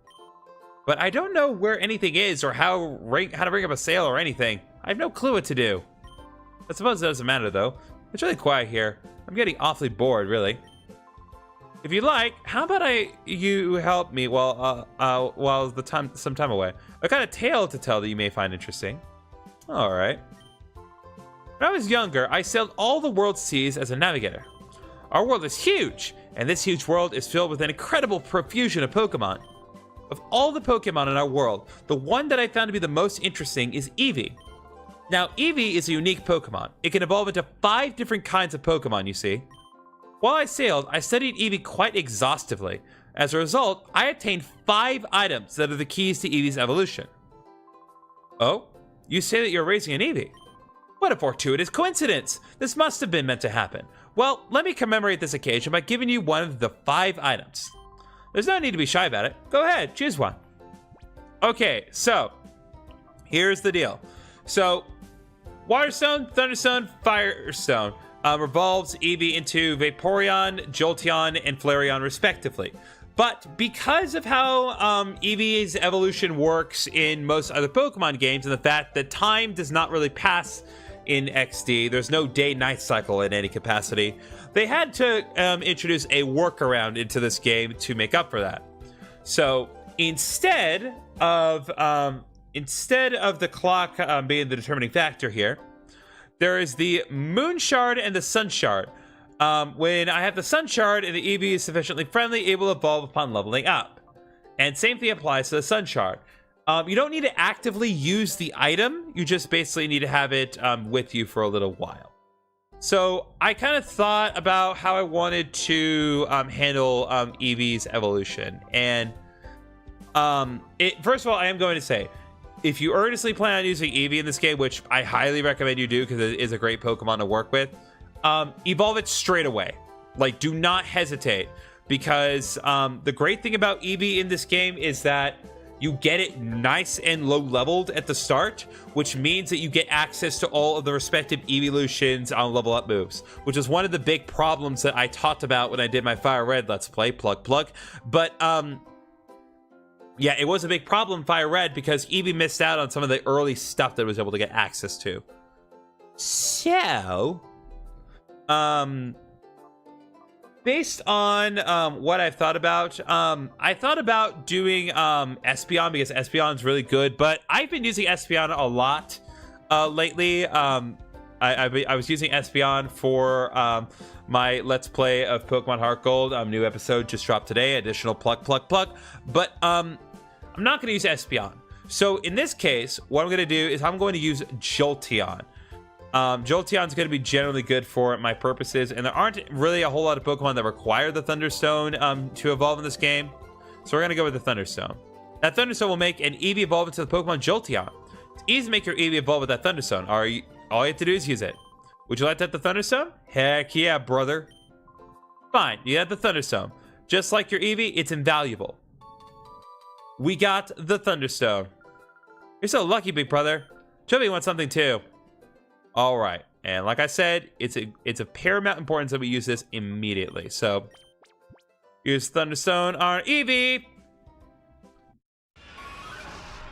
But I don't know where anything is or how to ring up a sale or anything. I have no clue what to do. I suppose it doesn't matter, though. It's really quiet here. I'm getting awfully bored, really. If you like, how about you help me while some time away? I've got a tale to tell that you may find interesting. All right. When I was younger, I sailed all the world's seas as a navigator. Our world is huge, and this huge world is filled with an incredible profusion of Pokemon. Of all the Pokemon in our world, the one that I found to be the most interesting is Eevee. Now, Eevee is a unique Pokemon. It can evolve into 5 different kinds of Pokemon, you see. While I sailed, I studied Eevee quite exhaustively. As a result, I obtained 5 items that are the keys to Eevee's evolution. Oh? You say that you're raising an Eevee? What a fortuitous coincidence! This must have been meant to happen. Well, let me commemorate this occasion by giving you one of the 5 items. There's no need to be shy about it. Go ahead, choose one. Okay, so here's the deal. So, Waterstone, Thunderstone, Firestone revolves Eevee into Vaporeon, Jolteon, and Flareon respectively. But because of how Eevee's evolution works in most other Pokemon games, and the fact that time does not really pass in XD, there's no day-night cycle in any capacity, they had to introduce a workaround into this game to make up for that. So instead of the clock being the determining factor here, there is the Moon Shard and the Sun Shard. When I have the Sun Shard and the Eevee is sufficiently friendly, it will evolve upon leveling up. And same thing applies to the Sun Shard. You don't need to actively use the item, you just basically need to have it with you for a little while. So I kind of thought about how I wanted to handle Eevee's evolution. And first of all, I am going to say, if you earnestly plan on using Eevee in this game, which I highly recommend you do because it is a great Pokemon to work with, evolve it straight away. Like, do not hesitate, because the great thing about Eevee in this game is that you get it nice and low leveled at the start, which means that you get access to all of the respective evolutions on level up moves, which is one of the big problems that I talked about when I did my Fire Red Let's Play, plug. But yeah, it was a big problem, Fire Red, because Eevee missed out on some of the early stuff that it was able to get access to. So, based on what I've thought about, I thought about doing Espeon, because Espeon is really good, but I've been using Espeon a lot lately. I was using Espeon for my Let's Play of Pokemon Heart Gold. New episode just dropped today, additional plug. But I'm not going to use Espeon. So in this case, what I'm going to do is I'm going to use Jolteon. Jolteon's going to be generally good for my purposes, and there aren't really a whole lot of Pokemon that require the Thunderstone to evolve in this game. So we're going to go with the Thunderstone. That Thunderstone will make an Eevee evolve into the Pokemon Jolteon. It's easy to make your Eevee evolve with that Thunderstone. All you have to do is use it. Would you like to have the Thunderstone? Heck yeah, brother. Fine, you have the Thunderstone. Just like your Eevee, it's invaluable. We got the Thunderstone. You're so lucky, big brother. Chubby wants something too. All right, and like I said, it's a paramount importance that we use this immediately. So, use Thunderstone on Eevee.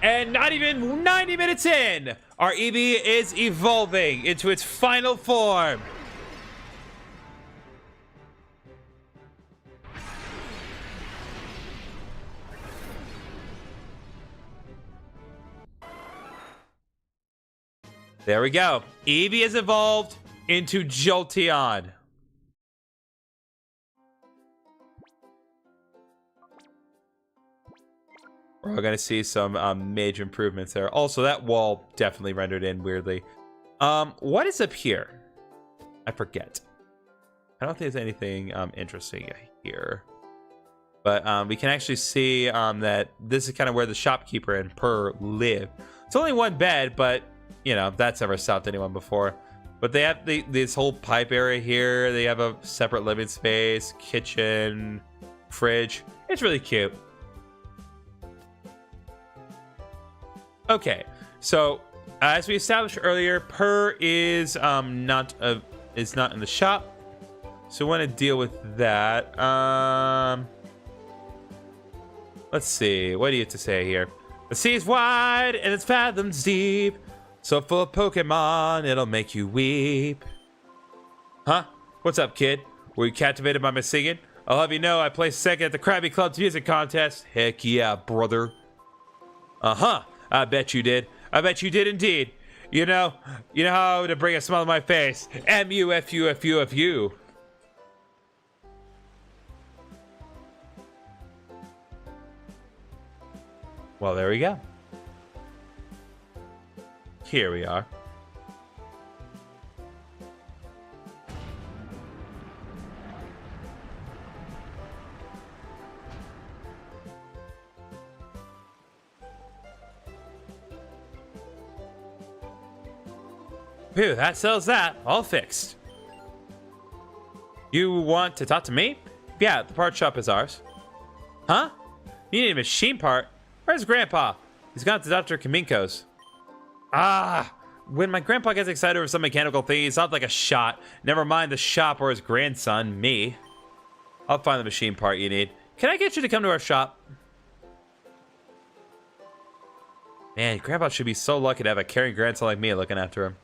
And not even 90 minutes in, our Eevee is evolving into its final form. There we go. Eevee has evolved into Jolteon. We're going to see some major improvements there. Also, that wall definitely rendered in weirdly. What is up here? I forget. I don't think there's anything interesting here. But we can actually see that this is kind of where the shopkeeper and Per live. It's only one bed, but, you know, that's never stopped anyone before. But they have this whole pipe area here. They have a separate living space, kitchen, fridge. It's really cute. Okay, so as we established earlier, Per is not in the shop, so we want to deal with that. Let's see, what do you have to say here? The sea is wide and it's fathoms deep, so full of Pokemon it'll make you weep. Huh? What's up, kid? Were you captivated by my singing? I'll have you know I placed second at the Krabby Club's music contest. Heck yeah, brother. Uh-huh. I bet you did. I bet you did indeed. You know how to bring a smile to my face. M-U-F-U-F-U-F-U. Well, there we go. Here we are. Phew, that sells that. All fixed. You want to talk to me? Yeah, the part shop is ours. Huh? You need a machine part? Where's Grandpa? He's gone to Dr. Kaminko's. Ah, when my grandpa gets excited over some mechanical thing, he's not like a shot. Never mind the shop or his grandson, me. I'll find the machine part you need. Can I get you to come to our shop? Man, Grandpa should be so lucky to have a caring grandson like me looking after him.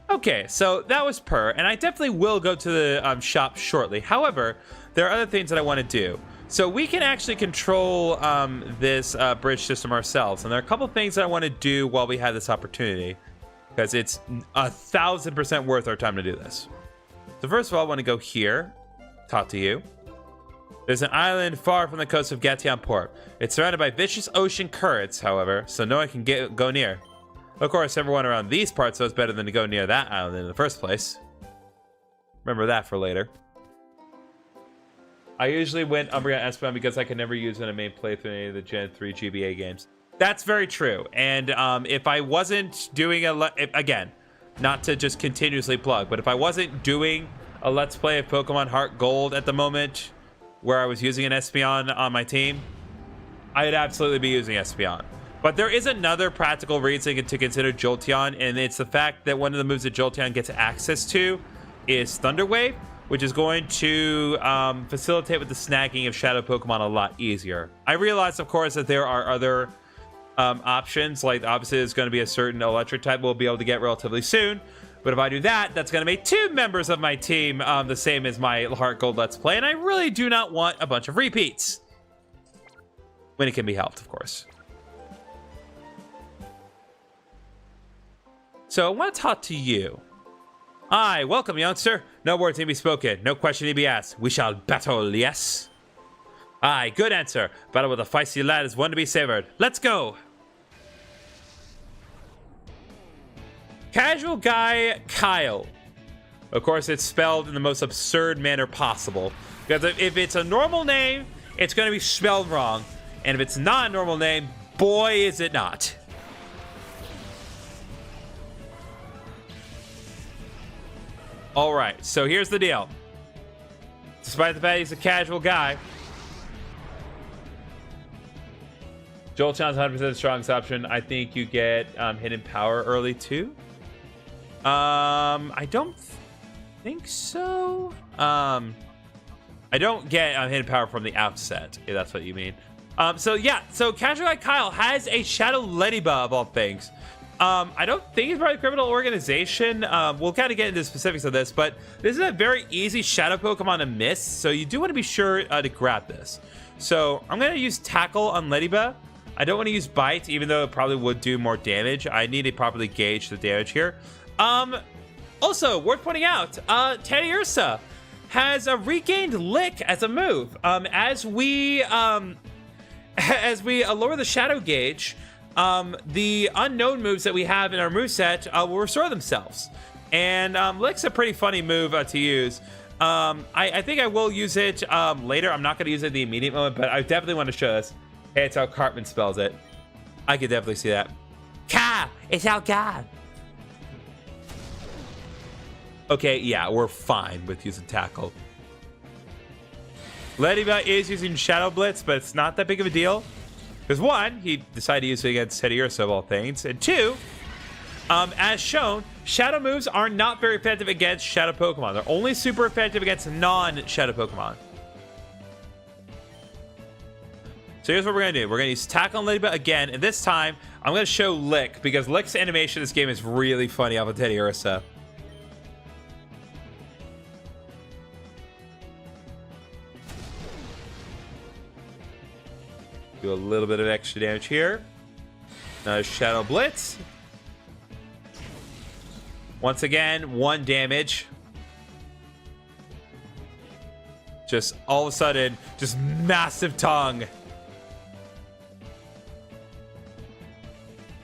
Okay, so that was Per, and I definitely will go to the shop shortly. However, there are other things that I want to do. So we can actually control this bridge system ourselves, and there are a couple things that I want to do while we have this opportunity, because it's 1000% worth our time to do this. So first of all, I want to go here, talk to you. There's an island far from the coast of Gatian Port. It's surrounded by vicious ocean currents, however, so no one can go near. Of course, everyone around these parts knows better than to go near that island in the first place. Remember that for later. I usually went Umbreon Espeon because I could never use it in a main playthrough in any of the Gen 3 GBA games. That's very true. And if I wasn't doing again, not to just continuously plug, but if I wasn't doing a Let's Play of Pokemon Heart Gold at the moment, where I was using an Espeon on my team, I'd absolutely be using Espeon. But there is another practical reason to consider Jolteon, and it's the fact that one of the moves that Jolteon gets access to is Thunder Wave, which is going to facilitate with the snagging of Shadow Pokemon a lot easier. I realize, of course, that there are other options, like obviously there's going to be a certain electric type we'll be able to get relatively soon, but if I do that, that's going to make 2 members of my team the same as my Heart Gold Let's Play, and I really do not want a bunch of repeats. When it can be helped, of course. So I want to talk to you. Aye, welcome, youngster. No words need be spoken. No question need be asked. We shall battle, yes? Aye, good answer. Battle with a feisty lad is one to be savored. Let's go. Casual Guy Kyle. Of course, it's spelled in the most absurd manner possible. Because if it's a normal name, it's going to be spelled wrong. And if it's not a normal name, boy, is it not. All right, so here's the deal. Despite the fact he's a casual guy, Jolt Challenge 100% the strongest option. I think you get hidden power early too. I don't think so. I don't get hidden power from the outset, if that's what you mean. So yeah, so Casual Guy Kyle has a Shadow Ladybug of all things. I don't think it's probably a criminal organization. We'll kind of get into the specifics of this, but this is a very easy Shadow Pokemon to miss, so you do want to be sure to grab this. So I'm going to use Tackle on Ladybug. I don't want to use Bite, even though it probably would do more damage. I need to properly gauge the damage here. Also, worth pointing out, Teddiursa has a regained Lick as a move. As we lower the Shadow gauge, the unknown moves that we have in our moveset will restore themselves. And Lick's a pretty funny move to use. I think I will use it later. I'm not going to use it at the immediate moment, but I definitely want to show this. Hey, it's how Cartman spells it. I could definitely see that. Ka! It's how God. Okay, yeah, we're fine with using Tackle. Ladybug is using Shadow Blitz, but it's not that big of a deal. Because one, he decided to use it against Teddiursa of all things. And two, as shown, Shadow moves are not very effective against Shadow Pokemon. They're only super effective against non-Shadow Pokemon. So here's what we're going to do. We're going to use Tackle on Ladybug again. And this time, I'm going to show Lick. Because Lick's animation in this game is really funny off of Teddiursa. Do a little bit of extra damage here. Another Shadow Blitz. Once again, 1 damage. Just all of a sudden, just massive tongue.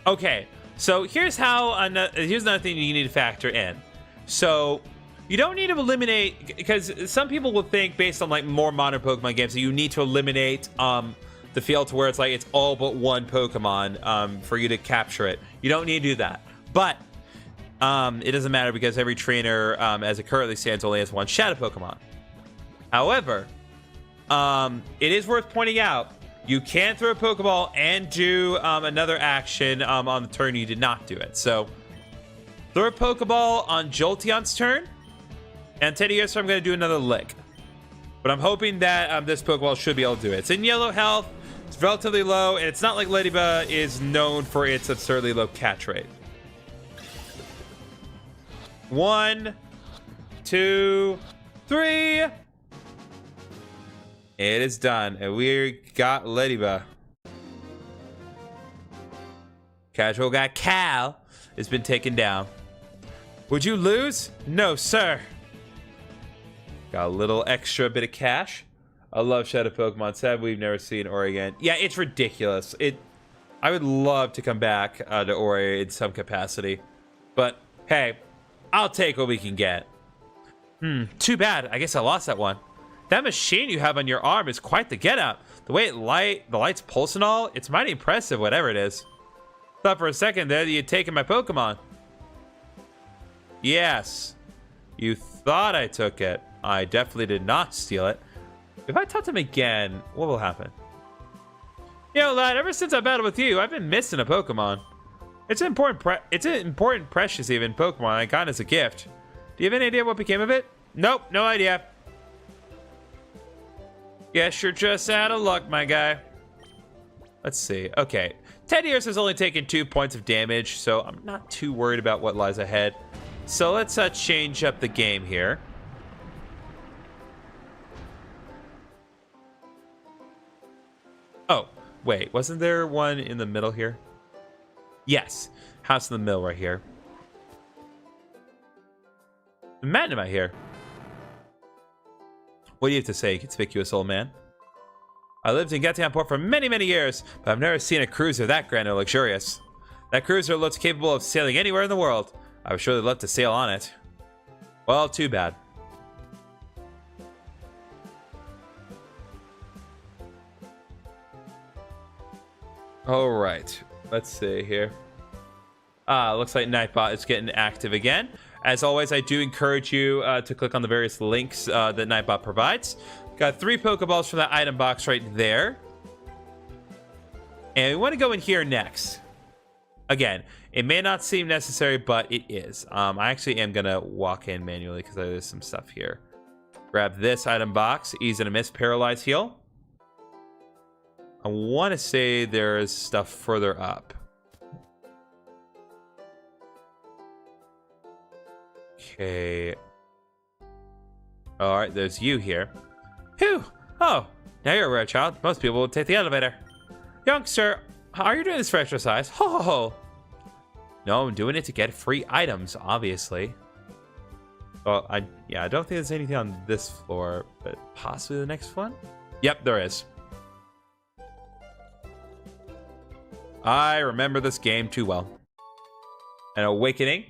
Okay, so here's another thing you need to factor in. So you don't need to eliminate, because some people will think based on like more modern Pokemon games that you need to eliminate the field to where it's like it's all but one Pokemon for you to capture it. You don't need to do that. But it doesn't matter because every trainer, as it currently stands, only has 1 Shadow Pokemon. However, it is worth pointing out, you can throw a Pokeball and do another action on the turn you did not do it. So, throw a Pokeball on Jolteon's turn, and Teddiursa, I'm going to do another Lick. But I'm hoping that this Pokeball should be able to do it. It's in yellow health, it's relatively low, and it's not like Ladybug is known for its absurdly low catch rate. 1, 2, 3. It is done, and we got Ladybug. Casual Guy Cal has been taken down. Would you lose? No, sir. Got a little extra bit of cash. I love Shadow Pokemon. Sad we've never seen Ori again. Yeah, it's ridiculous. I would love to come back to Ori in some capacity. But, hey, I'll take what we can get. Too bad. I guess I lost that one. That machine you have on your arm is quite the get-up. The way the lights pulse and all, it's mighty impressive, whatever it is. Thought for a second there that you'd taken my Pokemon. Yes. You thought I took it. I definitely did not steal it. If I touch him again, what will happen? Yo, lad, ever since I battled with you, I've been missing a Pokemon. It's an important precious even Pokemon I got as a gift. Do you have any idea what became of it? Nope, no idea. Guess you're just out of luck, my guy. Let's see. Okay. Teddiursa has only taken 2 points of damage, so I'm not too worried about what lies ahead. So let's change up the game here. Oh, wait. Wasn't there one in the middle here? Yes. House in the middle right here. Matt, am I here? What do you have to say, conspicuous old man? I lived in Gattianport for many, many years, but I've never seen a cruiser that grand or luxurious. That cruiser looks capable of sailing anywhere in the world. I would surely love to sail on it. Well, too bad. All right, let's see here. Looks like Nightbot is getting active again. As always, I do encourage you to click on the various links that Nightbot provides. Got 3 Pokeballs from that item box right there. And we want to go in here next. Again, it may not seem necessary, but it is. I actually am going to walk in manually because there's some stuff here. Grab this item box, Ease and a Miss, Paralyze Heal. I want to say there's stuff further up. Okay. Alright, there's you here. Phew! Oh, now you're a rare child. Most people would take the elevator. Youngster, are you doing this for exercise? Ho ho ho! No, I'm doing it to get free items, obviously. Well, I don't think there's anything on this floor, but possibly the next one? Yep, there is. I remember this game too well. An Awakening.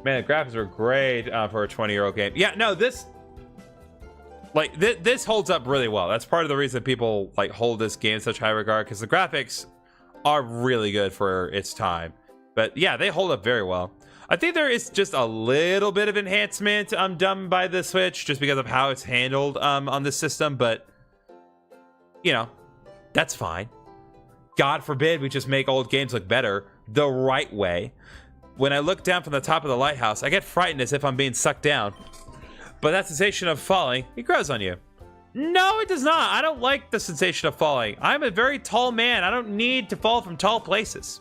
Man, the graphics were great for a 20-year-old game. Yeah, no, this holds up really well. That's part of the reason people like hold this game in such high regard, because the graphics are really good for its time. But yeah, they hold up very well. I think there is just a little bit of enhancement done by the Switch just because of how it's handled on this system, but you know, that's fine. God forbid we just make old games look better the right way. When I look down from the top of the lighthouse, I get frightened as if I'm being sucked down. But that sensation of falling, it grows on you. No, it does not. I don't like the sensation of falling. I'm a very tall man. I don't need to fall from tall places.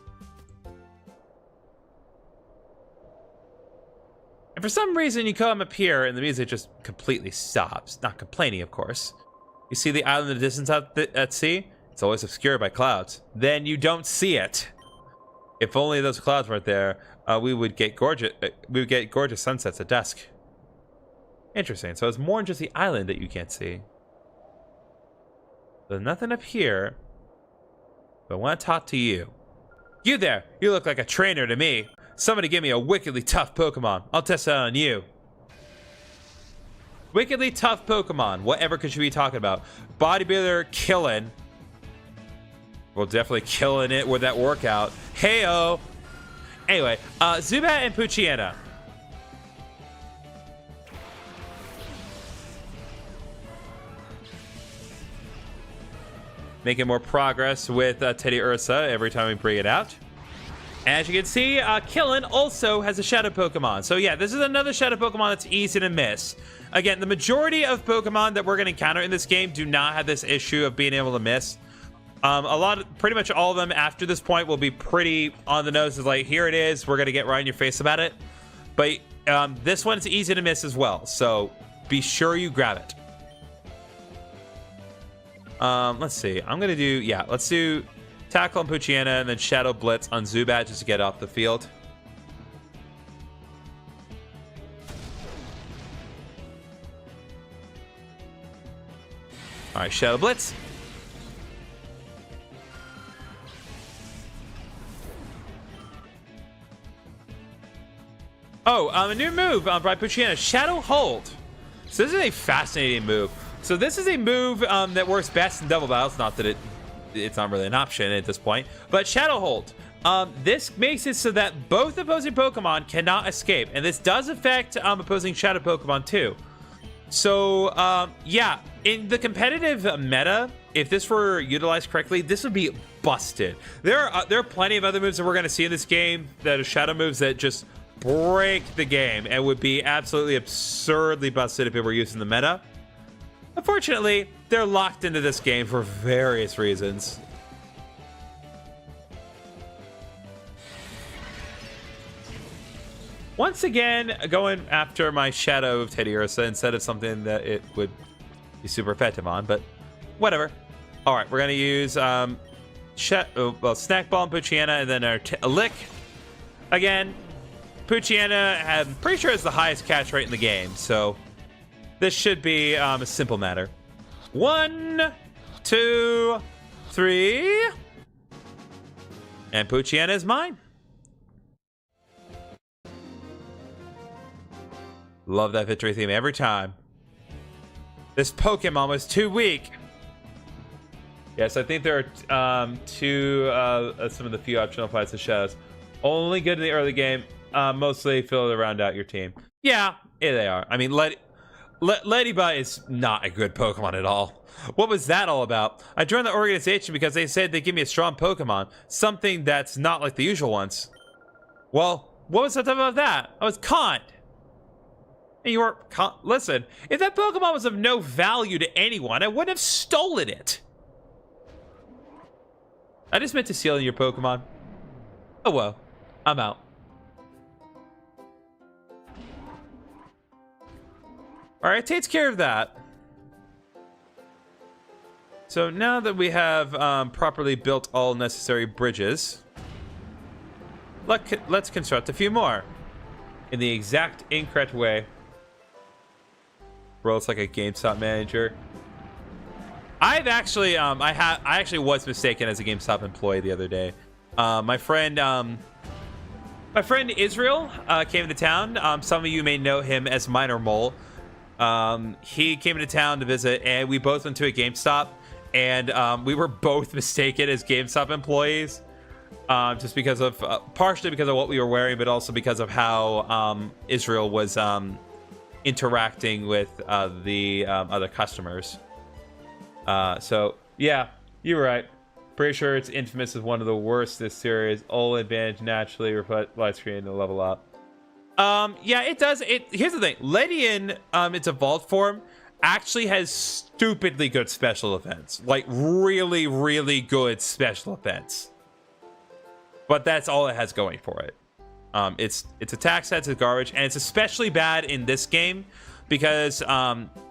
And for some reason, you come up here and the music just completely stops. Not complaining, of course. You see the island in the distance out at sea? It's always obscured by clouds. Then you don't see it. If only those clouds weren't there, we would get gorgeous sunsets at dusk. Interesting. So it's more than just the island that you can't see. There's nothing up here. But I want to talk to you. You there! You look like a trainer to me. Somebody give me a wickedly tough Pokemon. I'll test it on you. Wickedly tough Pokemon. Whatever could you be talking about? Bodybuilder killing. We're definitely killing it with that workout. Heyo. Anyway, Zubat and Poochyena. Making more progress with Teddy Ursa every time we bring it out. As you can see, Killin also has a Shadow Pokemon. So yeah, this is another Shadow Pokemon that's easy to miss. Again, the majority of Pokemon that we're going to encounter in this game do not have this issue of being able to miss. Pretty much all of them after this point will be pretty on the nose. It's like, here it is, we're gonna get right in your face about it. But this one's easy to miss as well, so be sure you grab it. Let's see, let's do Tackle on Poochyena and then Shadow Blitz on Zubat just to get off the field. All right, Shadow Blitz. Oh, a new move by Poochyena, Shadow Hold. So this is a fascinating move. So this is a move that works best in double battles. Not that it's not really an option at this point, but Shadow Hold. This makes it so that both opposing Pokemon cannot escape, and this does affect opposing Shadow Pokemon too. So yeah, in the competitive meta, if this were utilized correctly, this would be busted. There are plenty of other moves that we're going to see in this game that are Shadow moves that just break the game and would be absolutely absurdly busted if it were used in the meta. Unfortunately, they're locked into this game for various reasons. Once again, going after my Shadow of Teddy Ursa instead of something that it would be super effective on, but whatever. All right, we're gonna use Snack Ball and Poochyena, and then our a Lick. Again, Poochyena, I'm pretty sure is the highest catch rate in the game, so this should be a simple matter. 1, 2, 3, and Poochyena is mine. Love that victory theme every time. This Pokemon was too weak. Yes, I think there are some of the few optional fights of Shadows. Only good in the early game. Mostly fill to round out your team. Yeah, they are. I mean, Ladybug is not a good Pokemon at all. What was that all about? I joined the organization because they said they'd give me a strong Pokemon. Something that's not like the usual ones. Well, what was so tough about that? I was conned. And you were listen, if that Pokemon was of no value to anyone, I wouldn't have stolen it. I just meant to steal your Pokemon. Oh well, I'm out. Alright, takes care of that. So now that we have properly built all necessary bridges, let's construct a few more in the exact incorrect way. Bro, it's like a GameStop manager. I've actually, I actually was mistaken as a GameStop employee the other day. My friend Israel came into town. Some of you may know him as Minor Mole. He came into town to visit, and we both went to a GameStop, and we were both mistaken as GameStop employees, just because of partially because of what we were wearing, but also because of how Israel was interacting with the other customers. So yeah, you were right. Pretty sure it's infamous as one of the worst this series. All advantage naturally reflect light screen to level up. Yeah, it does. Here's the thing. Ledian, its evolved form, actually has stupidly good special defense. Like, really, really good special defense. But that's all it has going for it. Its attack sets is garbage, and it's especially bad in this game because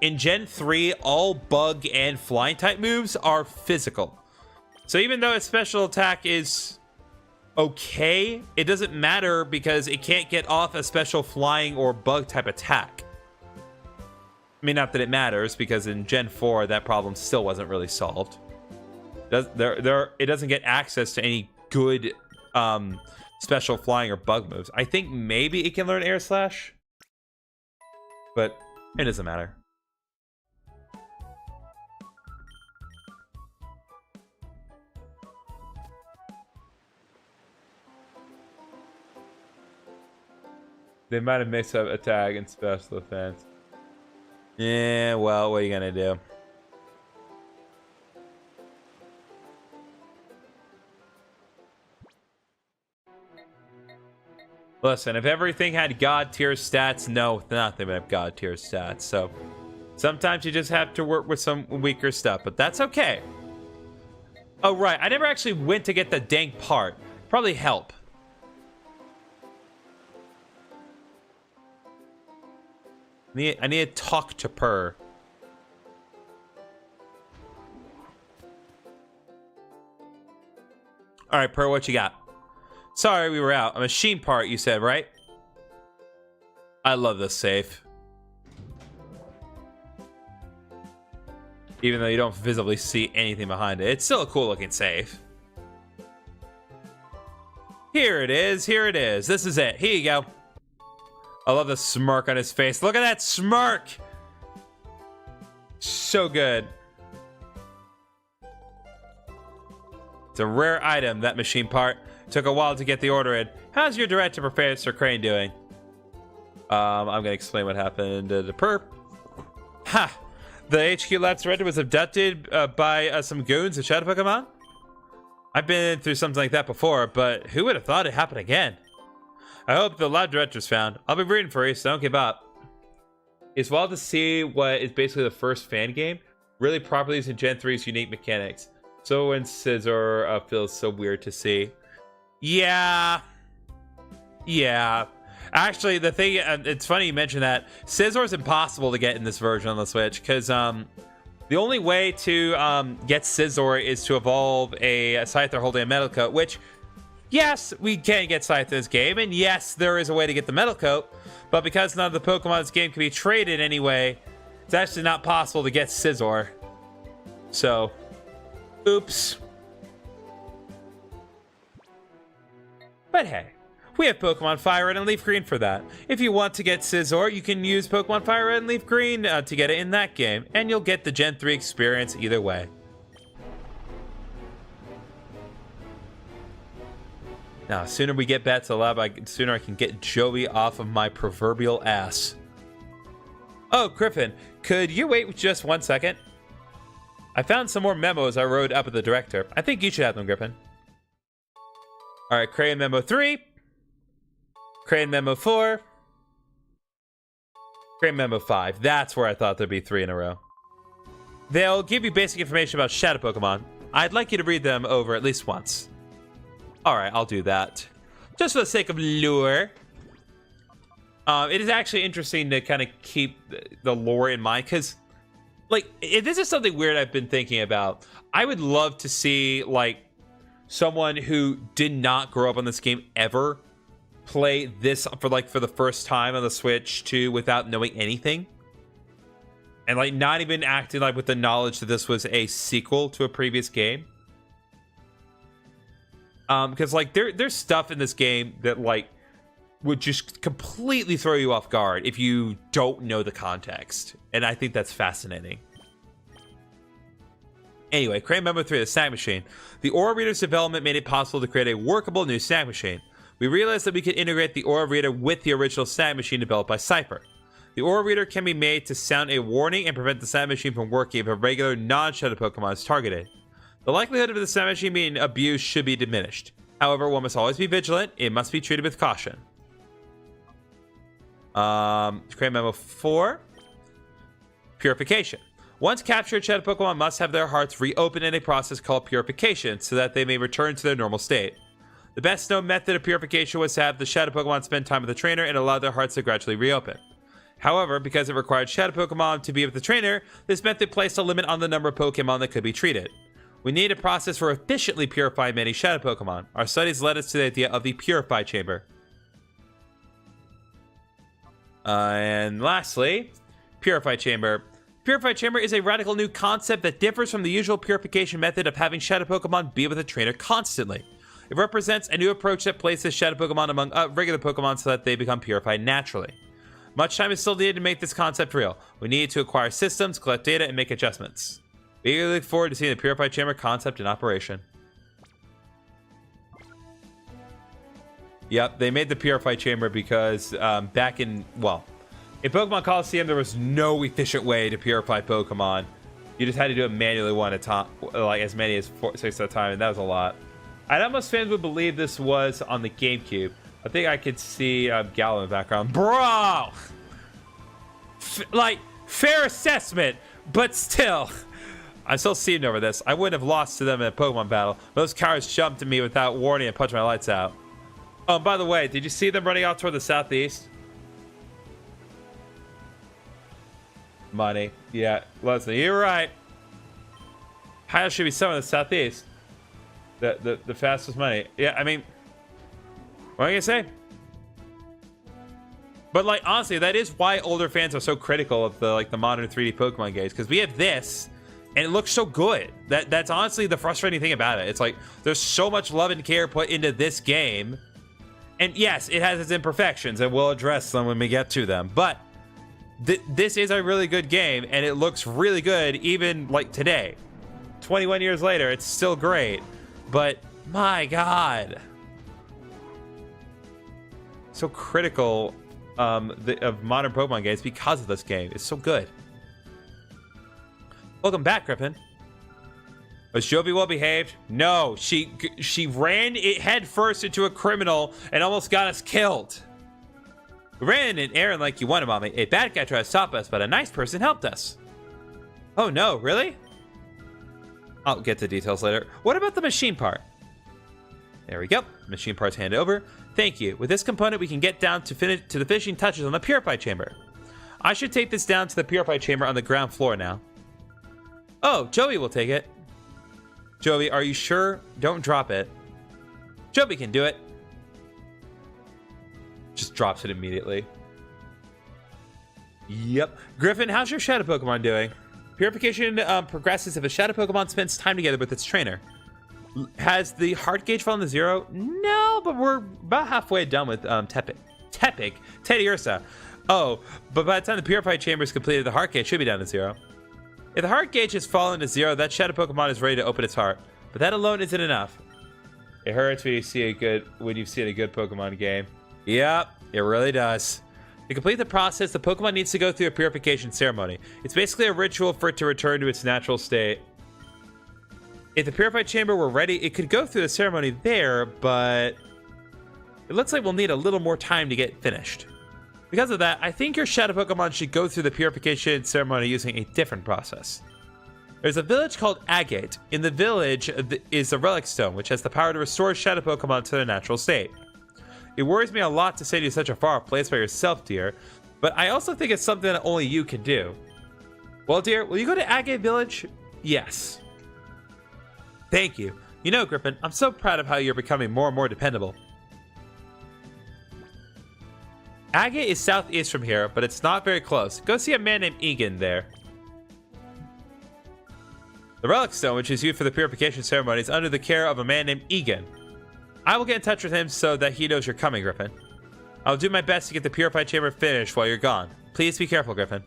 in Gen 3, all bug and flying type moves are physical. So even though its special attack is okay, it doesn't matter because it can't get off a special flying or bug type attack. I mean, not that it matters, because in Gen 4 that problem still wasn't really solved. It doesn't get access to any good special flying or bug moves. I think maybe it can learn Air Slash, but it doesn't matter. They might have mixed up attack and special defense. Yeah, well, what are you gonna do? Listen, if everything had God tier stats, no, nothing would have God tier stats. So sometimes you just have to work with some weaker stuff, but that's okay. Oh, right. I never actually went to get the dang part. Probably help. I need to talk to Purr. All right, Purr, what you got? Sorry, we were out. A machine part, you said, right? I love this safe. Even though you don't visibly see anything behind it. It's still a cool looking safe. Here it is. Here it is. This is it. Here you go. I love the smirk on his face. Look at that smirk. So good. It's a rare item, that machine part. Took a while to get the order in. How's your director, Professor Crane, doing? I'm gonna explain what happened to the perp. Ha! The HQ Labs director was abducted by some goons of Shadow Pokémon? I've been through something like that before, but who would have thought it happened again? I hope the lab director's found. I'll be rooting for you, so don't give up. It's wild to see what is basically the first fan game really properly using Gen 3's unique mechanics. So when Scizor feels so weird to see. Yeah. Actually, the thing, it's funny you mention that. Scizor's impossible to get in this version on the Switch, because the only way to get Scizor is to evolve a Scyther holding a metal coat, which, yes, we can get Scyther in this game, and yes, there is a way to get the metal coat, but because none of the Pokemon in this game can be traded anyway, it's actually not possible to get Scizor. So, oops. But hey, We have Pokemon Fire Red and Leaf Green for that. If you want to get Scizor, you can use Pokemon Fire Red and Leaf Green to get it in that game, and you'll get the Gen 3 experience either way. Now, the sooner we get back to the lab, the sooner I can get Joey off of my proverbial ass. Oh, Griffin, could you wait just 1 second? I found some more memos I wrote up at the director. I think you should have them, Griffin. All right, Crayon Memo 3. Crayon Memo 4. Crayon Memo 5. That's where I thought there'd be 3 in a row. They'll give you basic information about Shadow Pokemon. I'd like you to read them over at least once. All right, I'll do that. Just for the sake of lore. It is actually interesting to kind of keep the lore in mind, because, like, this is something weird I've been thinking about. I would love to see, like, someone who did not grow up on this game ever play this for the first time on the Switch 2 without knowing anything. And, like, not even acting, like, with the knowledge that this was a sequel to a previous game. Because, like, there's stuff in this game that, like, would just completely throw you off guard if you don't know the context. And I think that's fascinating. Anyway, Crayon Memo 3, the snack machine. The Aura Reader's development made it possible to create a workable new snack machine. We realized that we could integrate the Aura Reader with the original snack machine developed by Cipher. The Aura Reader can be made to sound a warning and prevent the snack machine from working if a regular non-Shadow Pokemon is targeted. The likelihood of the snack machine being abused should be diminished. However, one must always be vigilant. It must be treated with caution. Crayon Memo 4. Purification. Once captured, Shadow Pokemon must have their hearts reopened in a process called purification so that they may return to their normal state. The best known method of purification was to have the Shadow Pokemon spend time with the trainer and allow their hearts to gradually reopen. However, because it required Shadow Pokemon to be with the trainer, this method placed a limit on the number of Pokemon that could be treated. We need a process for efficiently purifying many Shadow Pokemon. Our studies led us to the idea of the Purify Chamber. And lastly, Purify Chamber. Purify Chamber is a radical new concept that differs from the usual purification method of having Shadow Pokemon be with a trainer constantly. It represents a new approach that places Shadow Pokemon among regular Pokemon so that they become purified naturally. Much time is still needed to make this concept real. We need to acquire systems, collect data, and make adjustments. We eagerly look forward to seeing the Purify Chamber concept in operation. Yep, they made the Purify Chamber because back in Pokemon Coliseum, there was no efficient way to purify Pokemon. You just had to do it manually one at a time, like as many as 6 at a time, and that was a lot. I know most fans would believe this was on the GameCube. I think I could see Gale in the background. Bro! Fair assessment, but still. I'm still seething over this. I wouldn't have lost to them in a Pokemon battle. Those cowards jumped at me without warning and punched my lights out. Oh, by the way, did you see them running out toward the southeast? Money. Yeah, Leslie, you're right. How should be some in the southeast? The fastest money. Yeah, I mean, what are you gonna say? But like honestly, that is why older fans are so critical of the modern 3D Pokemon games, because we have this and it looks so good. That's honestly the frustrating thing about it. It's like there's so much love and care put into this game. And yes, it has its imperfections, and we'll address them when we get to them. But this is a really good game, and it looks really good even like today. 21 years later, it's still great. But my God, so critical of modern Pokemon games because of this game. It's so good. Welcome back, Griffin. Was Jovi well behaved? No, she ran it head first into a criminal and almost got us killed. We ran an errand like you wanted, Mommy. A bad guy tried to stop us, but a nice person helped us. Oh no, really? I'll get to details later. What about the machine part? There we go. Machine part's handed over. Thank you. With this component, we can get down to the finishing touches on the Purify Chamber. I should take this down to the Purify Chamber on the ground floor now. Oh, Joey will take it. Joey, are you sure? Don't drop it. Joey can do it. Just drops it immediately. Yep. Griffin, how's your Shadow Pokemon doing? Purification progresses if a Shadow Pokemon spends time together with its trainer. Has the heart gauge fallen to 0? No, but we're about halfway done with Teddy Ursa. Oh, but by the time the purified chamber is completed, the heart gauge should be down to 0. If the heart gauge has fallen to 0, that Shadow Pokemon is ready to open its heart. But that alone isn't enough. It hurts when you've seen a good Pokemon game. Yep, it really does. To complete the process, the Pokemon needs to go through a purification ceremony. It's basically a ritual for it to return to its natural state. If the purified chamber were ready, it could go through the ceremony there, but it looks like we'll need a little more time to get finished. Because of that, I think your Shadow Pokemon should go through the purification ceremony using a different process. There's a village called Agate. In the village is a Relic Stone, which has the power to restore Shadow Pokemon to their natural state. It worries me a lot to send you such a far off place by yourself, dear, but I also think it's something that only you can do. Well, dear, will you go to Agate Village? Yes. Thank you. You know, Griffin, I'm so proud of how you're becoming more and more dependable. Agate is southeast from here, but it's not very close. Go see a man named Egan there. The Relic Stone, which is used for the purification ceremony, is under the care of a man named Egan. I will get in touch with him so that he knows you're coming, Griffin. I'll do my best to get the purified chamber finished while you're gone. Please be careful, Griffin.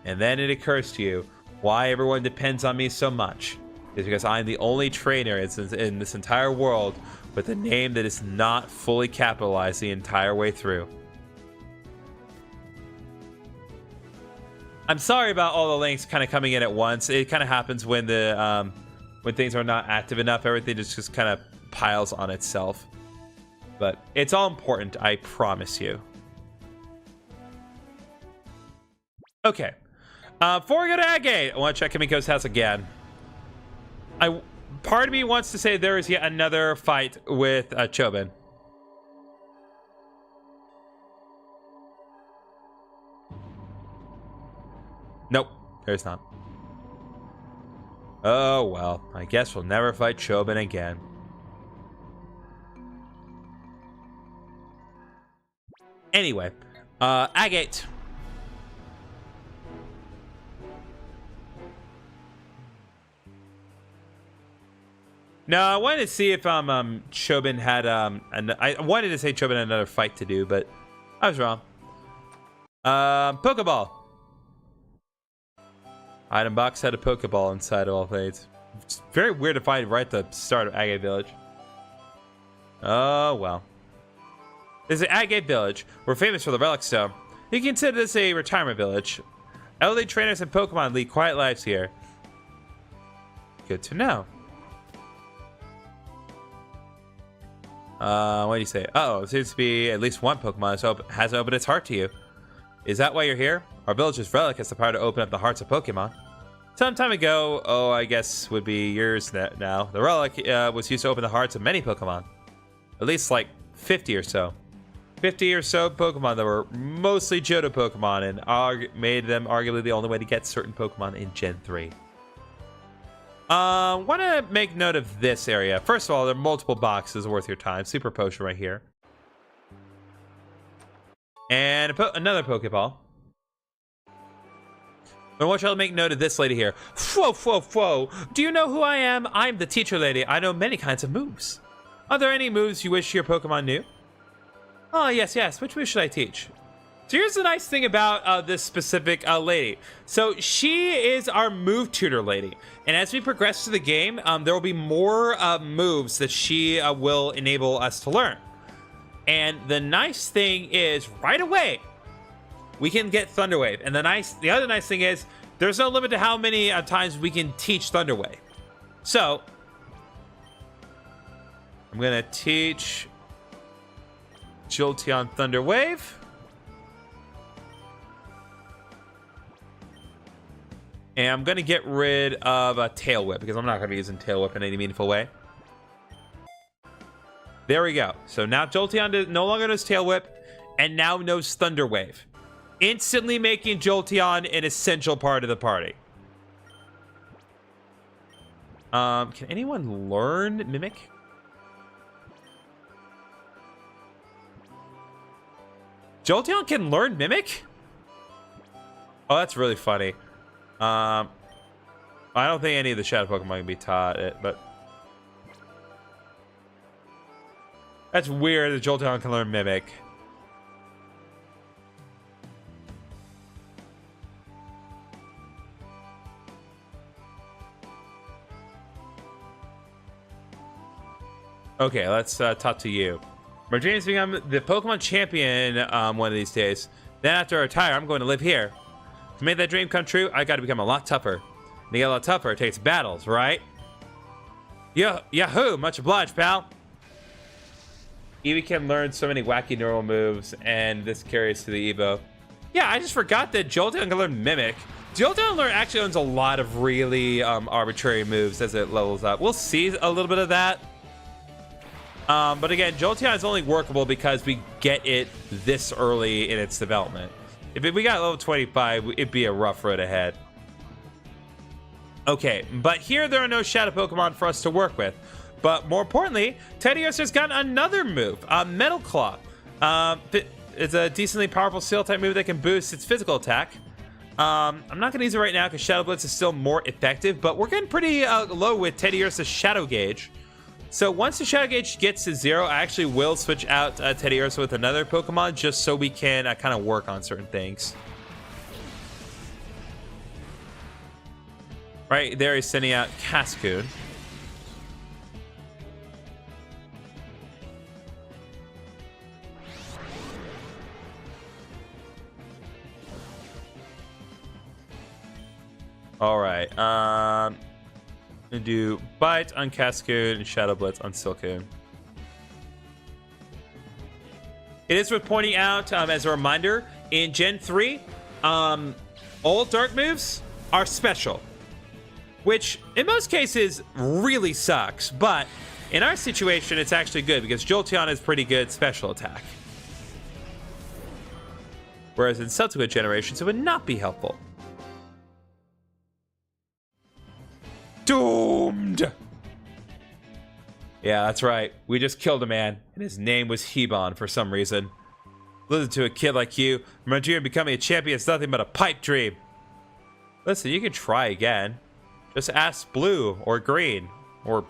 And then it occurs to you why everyone depends on me so much. It's because I'm the only trainer in this entire world with a name that is not fully capitalized the entire way through. I'm sorry about all the links kind of coming in at once. It kind of happens when the when things are not active enough. Everything just kind of piles on itself. But it's all important, I promise you. Okay. Before we go to Agate, I want to check Kimiko's house again. Part of me wants to say there is yet another fight with Chobin. Nope, there's not. Oh well, I guess we'll never fight Chobin again. Anyway, Agate. No, I wanted to see if Chobin had I wanted to say Chobin had another fight to do, but I was wrong. Pokeball. Item box had a Pokeball inside of all things. It's very weird to find right at the start of Agate Village. Oh well. This is Agate Village. We're famous for the Relic Stone. You can consider this a retirement village. Elderly trainers and Pokemon lead quiet lives here. Good to know. What do you say? Uh-oh, it seems to be at least one Pokemon has opened its heart to you. Is that why you're here? Our village's relic has the power to open up the hearts of Pokemon. Some time ago, I guess would be years now, the relic was used to open the hearts of many Pokemon. At least like 50 or so. 50 or so Pokemon that were mostly Johto Pokemon and made them arguably the only way to get certain Pokemon in Gen 3. Want to make note of this area. First of all, there are multiple boxes worth your time. Super Potion right here. And another Pokeball. I want y'all to make note of this lady here. Whoa, whoa, whoa. Do you know who I am? I'm the teacher lady. I know many kinds of moves. Are there any moves you wish your Pokemon knew? Oh, yes, yes. Which move should I teach? So here's the nice thing about this specific lady. So she is our move tutor lady. And as we progress through the game, there will be more moves that she will enable us to learn. And the nice thing is, right away, we can get Thunder Wave. And the other nice thing is, there's no limit to how many times we can teach Thunder Wave. So, I'm going to teach Jolteon Thunder Wave. And I'm going to get rid of a Tail Whip, because I'm not going to be using Tail Whip in any meaningful way. There we go. So now Jolteon no longer knows Tail Whip, and now knows Thunder Wave. Instantly making Jolteon an essential part of the party. Can anyone learn Mimic? Jolteon can learn Mimic? Oh, that's really funny. I don't think any of the Shadow Pokemon can be taught it, but that's weird. The Jolteon can learn Mimic. Okay, let's talk to you. My dream is to become the Pokemon champion one of these days. Then after I retire, I'm going to live here. To make that dream come true, I got to become a lot tougher. And to get a lot tougher, it takes battles, right? Yahoo! Much obliged, pal. Eevee can learn so many wacky neural moves, and this carries to the Evo. Yeah, I just forgot that Jolteon can learn Mimic. Jolteon actually owns a lot of really arbitrary moves as it levels up. We'll see a little bit of that. But again, Jolteon is only workable because we get it this early in its development. If we got level 25, it'd be a rough road ahead. Okay, but here there are no Shadow Pokemon for us to work with. But more importantly, Teddiursa's got another move, Metal Claw. It's a decently powerful Steel-type move that can boost its physical attack. I'm not going to use it right now because Shadow Blitz is still more effective, but we're getting pretty low with Teddiursa's Shadow Gauge. So once the Shadow Gauge gets to 0, I actually will switch out Teddiursa with another Pokemon just so we can kind of work on certain things. Right there, he's sending out Cascoon. All right. I'm gonna do Bite on Cascoon and Shadow Blitz on Silcoon. It is worth pointing out, as a reminder, in Gen 3, all Dark moves are special, which in most cases really sucks, but in our situation, it's actually good because Jolteon is pretty good special attack. Whereas in subsequent generations, it would not be helpful. Doomed! Yeah, that's right. We just killed a man, and his name was Hebon for some reason. Listen to a kid like you. My dream of becoming a champion is nothing but a pipe dream. Listen, you can try again. Just ask blue or green or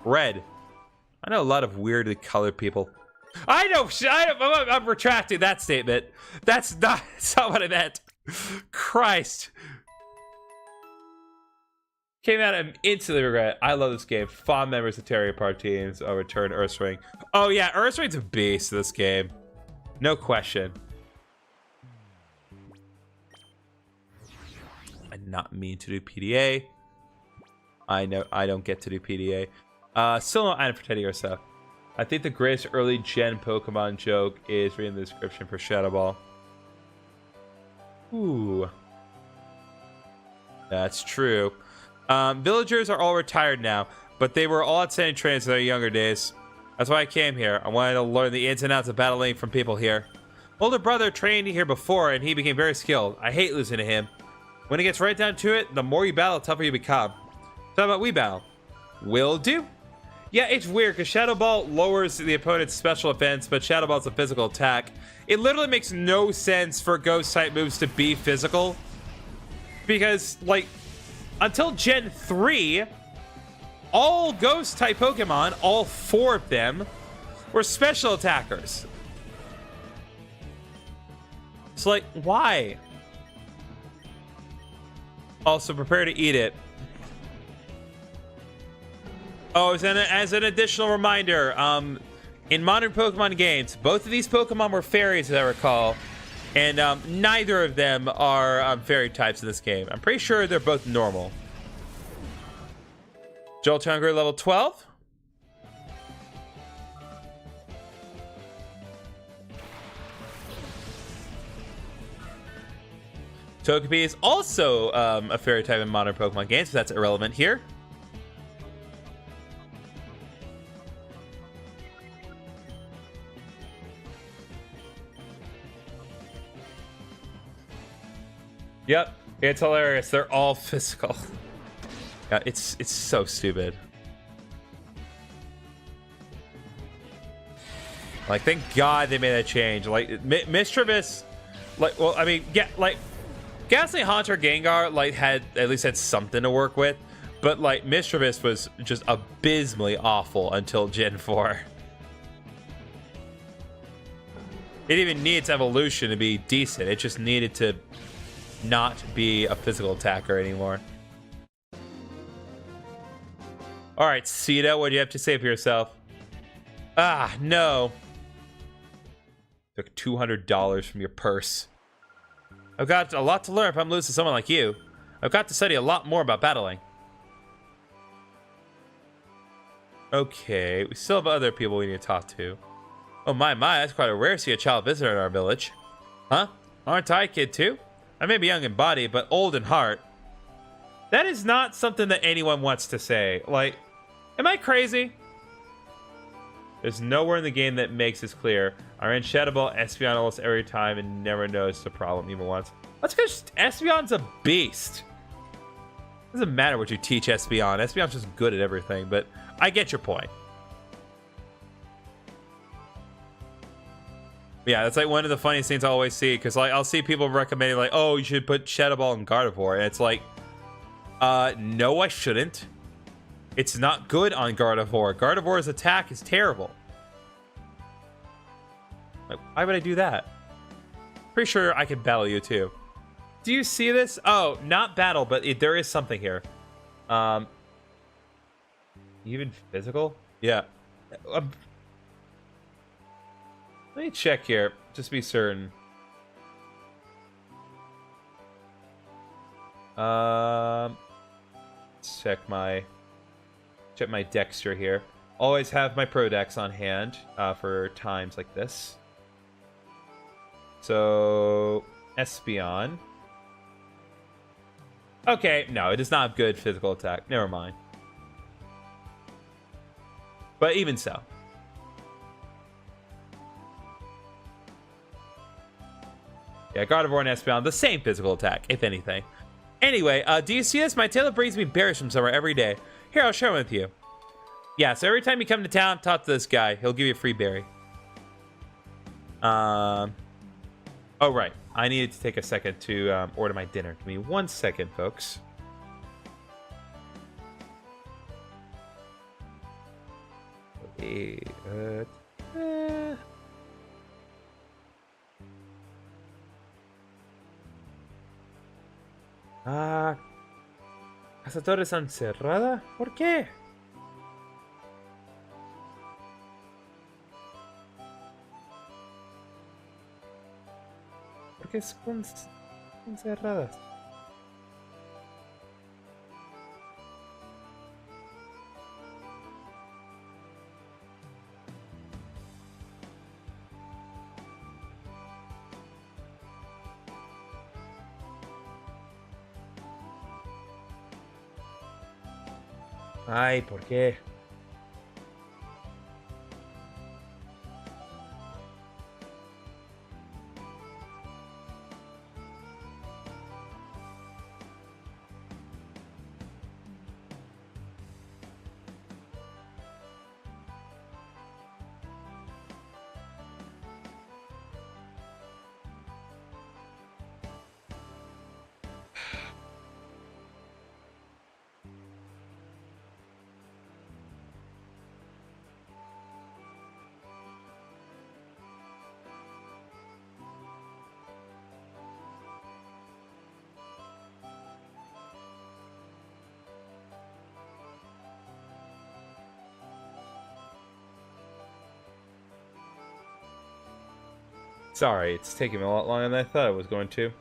red. I know a lot of weirdly colored people. I'm retracting that statement. That's not what I meant. Christ. Came out and instantly regret. I love this game. Fond members of Terry apart teams. I'll return Earthring. Oh yeah, Earthring's a beast in this game. No question. I did not mean to do PDA. I know I don't get to do PDA. Still no item for Teddiursa. I think the greatest early gen Pokemon joke is reading the description for Shadow Ball. Ooh. That's true. Villagers are all retired now, but they were all outstanding trainers in their younger days. That's why I came here. I wanted to learn the ins and outs of battling from people here. Older brother trained here before, and he became very skilled. I hate losing to him. When it gets right down to it, the more you battle, the tougher you become. So how about we battle? Will do. Yeah, it's weird, because Shadow Ball lowers the opponent's special defense, but Shadow Ball's a physical attack. It literally makes no sense for Ghost-type moves to be physical. Because, like, until Gen 3, all Ghost-type Pokemon, all 4 of them, were special attackers. It's like, why? Also, prepare to eat it. Oh, as an additional reminder, in modern Pokemon games, both of these Pokemon were fairies, as I recall. And neither of them are fairy types in this game. I'm pretty sure they're both normal. Jolteon grew level 12. Togepi is also a fairy type in modern Pokemon games, but that's irrelevant here. Yep, it's hilarious. They're all physical. Yeah, it's so stupid. Like, thank God they made that change. Like, Mischievous, like, well, I mean, yeah, like, Ghastly Haunter Gengar, like, had at least had something to work with. But like Mischievous was just abysmally awful until Gen 4. It didn't even need its evolution to be decent. It just needed to not be a physical attacker anymore. All right, Sita, what do you have to say for yourself? Ah, no. Took $200 from your purse. I've got a lot to learn if I'm losing someone like you. I've got to study a lot more about battling. Okay, we still have other people we need to talk to. Oh my, that's quite a rare to see a child visitor in our village. Huh? Aren't I a kid too? I may be young in body, but old in heart. That is not something that anyone wants to say. Like, am I crazy? There's nowhere in the game that makes this clear. I ran Shadow Ball Espeon almost every time and never noticed the problem even once. That's because Espeon's a beast. Doesn't matter what you teach Espeon. Espeon's just good at everything, but I get your point. Yeah, that's like one of the funniest things I always see, because like I'll see people recommending like, oh, you should put Shadow Ball in Gardevoir, and it's like, no, I shouldn't. It's not good on Gardevoir. Gardevoir's attack is terrible. Like, why would I do that? Pretty sure I can battle you too. Do you see this? Oh, not battle, but there is something here. Even physical? Yeah. Let me check here, just to be certain. Check my Dexter here. Always have my Pro Dex on hand for times like this. So Espeon. Okay, no, it does not have good physical attack. Never mind. But even so. Yeah, Gardevoir and Espeon, the same physical attack, if anything. Anyway, do you see this? My tailor brings me berries from somewhere every day. Here, I'll share them with you. Yeah, so every time you come to town, talk to this guy. He'll give you a free berry. Oh, right. I needed to take a second to order my dinner. Give me 1 second, folks. Okay, ¿Casa Torre está cerrada? ¿Por qué? ¿Por qué están cerradas? Ay, ¿por qué? Sorry, it's taking me a lot longer than I thought it was going to.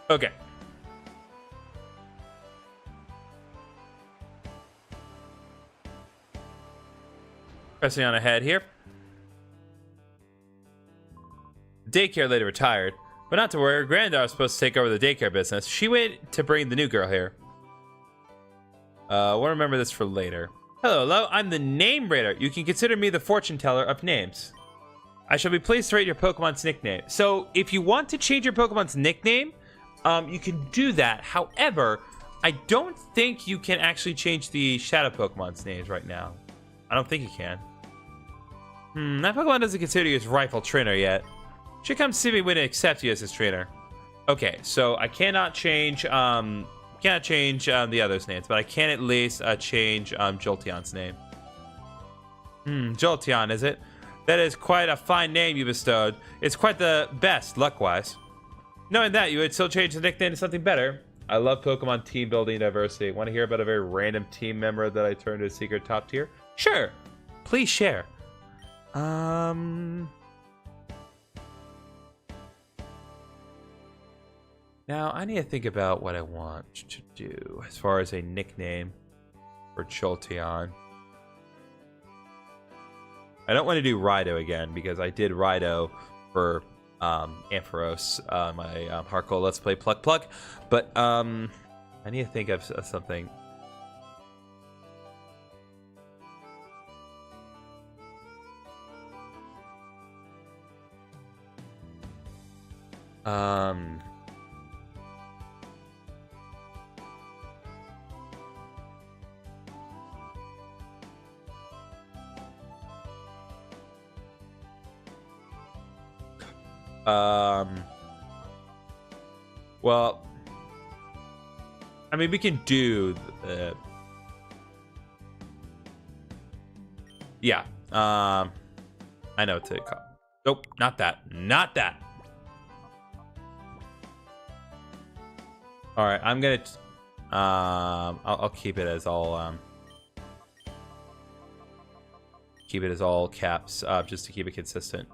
Okay. Pressing on ahead here. Daycare lady retired, but not to worry, her granddaughter was supposed to take over the daycare business. She waited to bring the new girl here. We'll remember this for later. Hello, I'm the Name Raider. You can consider me the fortune teller of names. I shall be pleased to rate your Pokemon's nickname. So, if you want to change your Pokemon's nickname, you can do that. However, I don't think you can actually change the Shadow Pokemon's names right now. I don't think you can. That Pokemon doesn't consider you his rightful trainer yet. Should come see me when it accepts you as his trainer. Okay, so I cannot change the others' names, but I can at least change Jolteon's name. Jolteon, is it? That is quite a fine name you bestowed. It's quite the best, luck-wise. Knowing that, you would still change the nickname to something better. I love Pokemon team building diversity. Want to hear about a very random team member that I turned to a secret top tier? Sure. Please share. Now, I need to think about what I want to do as far as a nickname for Jolteon. I don't want to do Raido again because I did Raido for Ampharos, my hardcore Let's Play Pluck. But I need to think of something. Well, I mean, we can do yeah. I know what to call. Nope, not that. All right, I'm gonna. I'll keep it as all. Keep it as all caps, just to keep it consistent.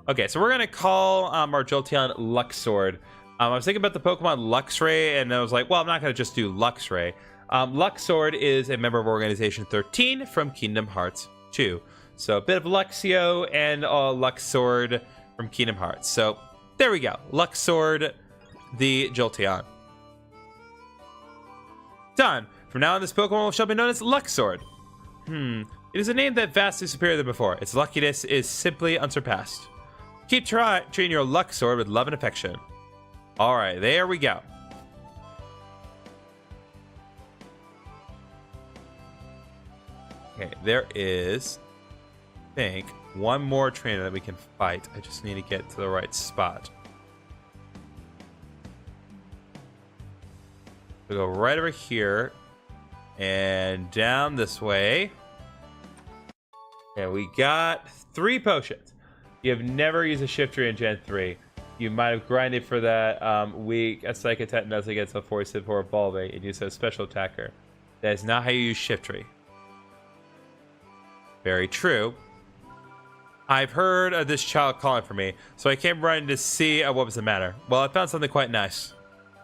Okay, so we're gonna call our Jolteon Luxord. I was thinking about the Pokemon Luxray, and I was like, well, I'm not gonna just do Luxray. Luxord is a member of Organization 13 from Kingdom Hearts 2. So a bit of Luxio and Luxord from Kingdom Hearts. So there we go, Luxord, the Jolteon. Done. From now on, this Pokemon shall be known as Luxord. It is a name that vastly superior than before. Its luckiness is simply unsurpassed. Keep treating your Luxord with love and affection. All right, there we go. Okay, there is, I think, one more trainer that we can fight. I just need to get to the right spot. We go right over here and down this way. And we got 3 potions. You have never used a Shiftry in Gen 3. You might have grinded for that weak a Psych Attack Nuzz against a 4-4 Volbate and used a special attacker. That is not how you use Shiftry. Very true. I've heard of this child calling for me, so I came running to see what was the matter. Well, I found something quite nice.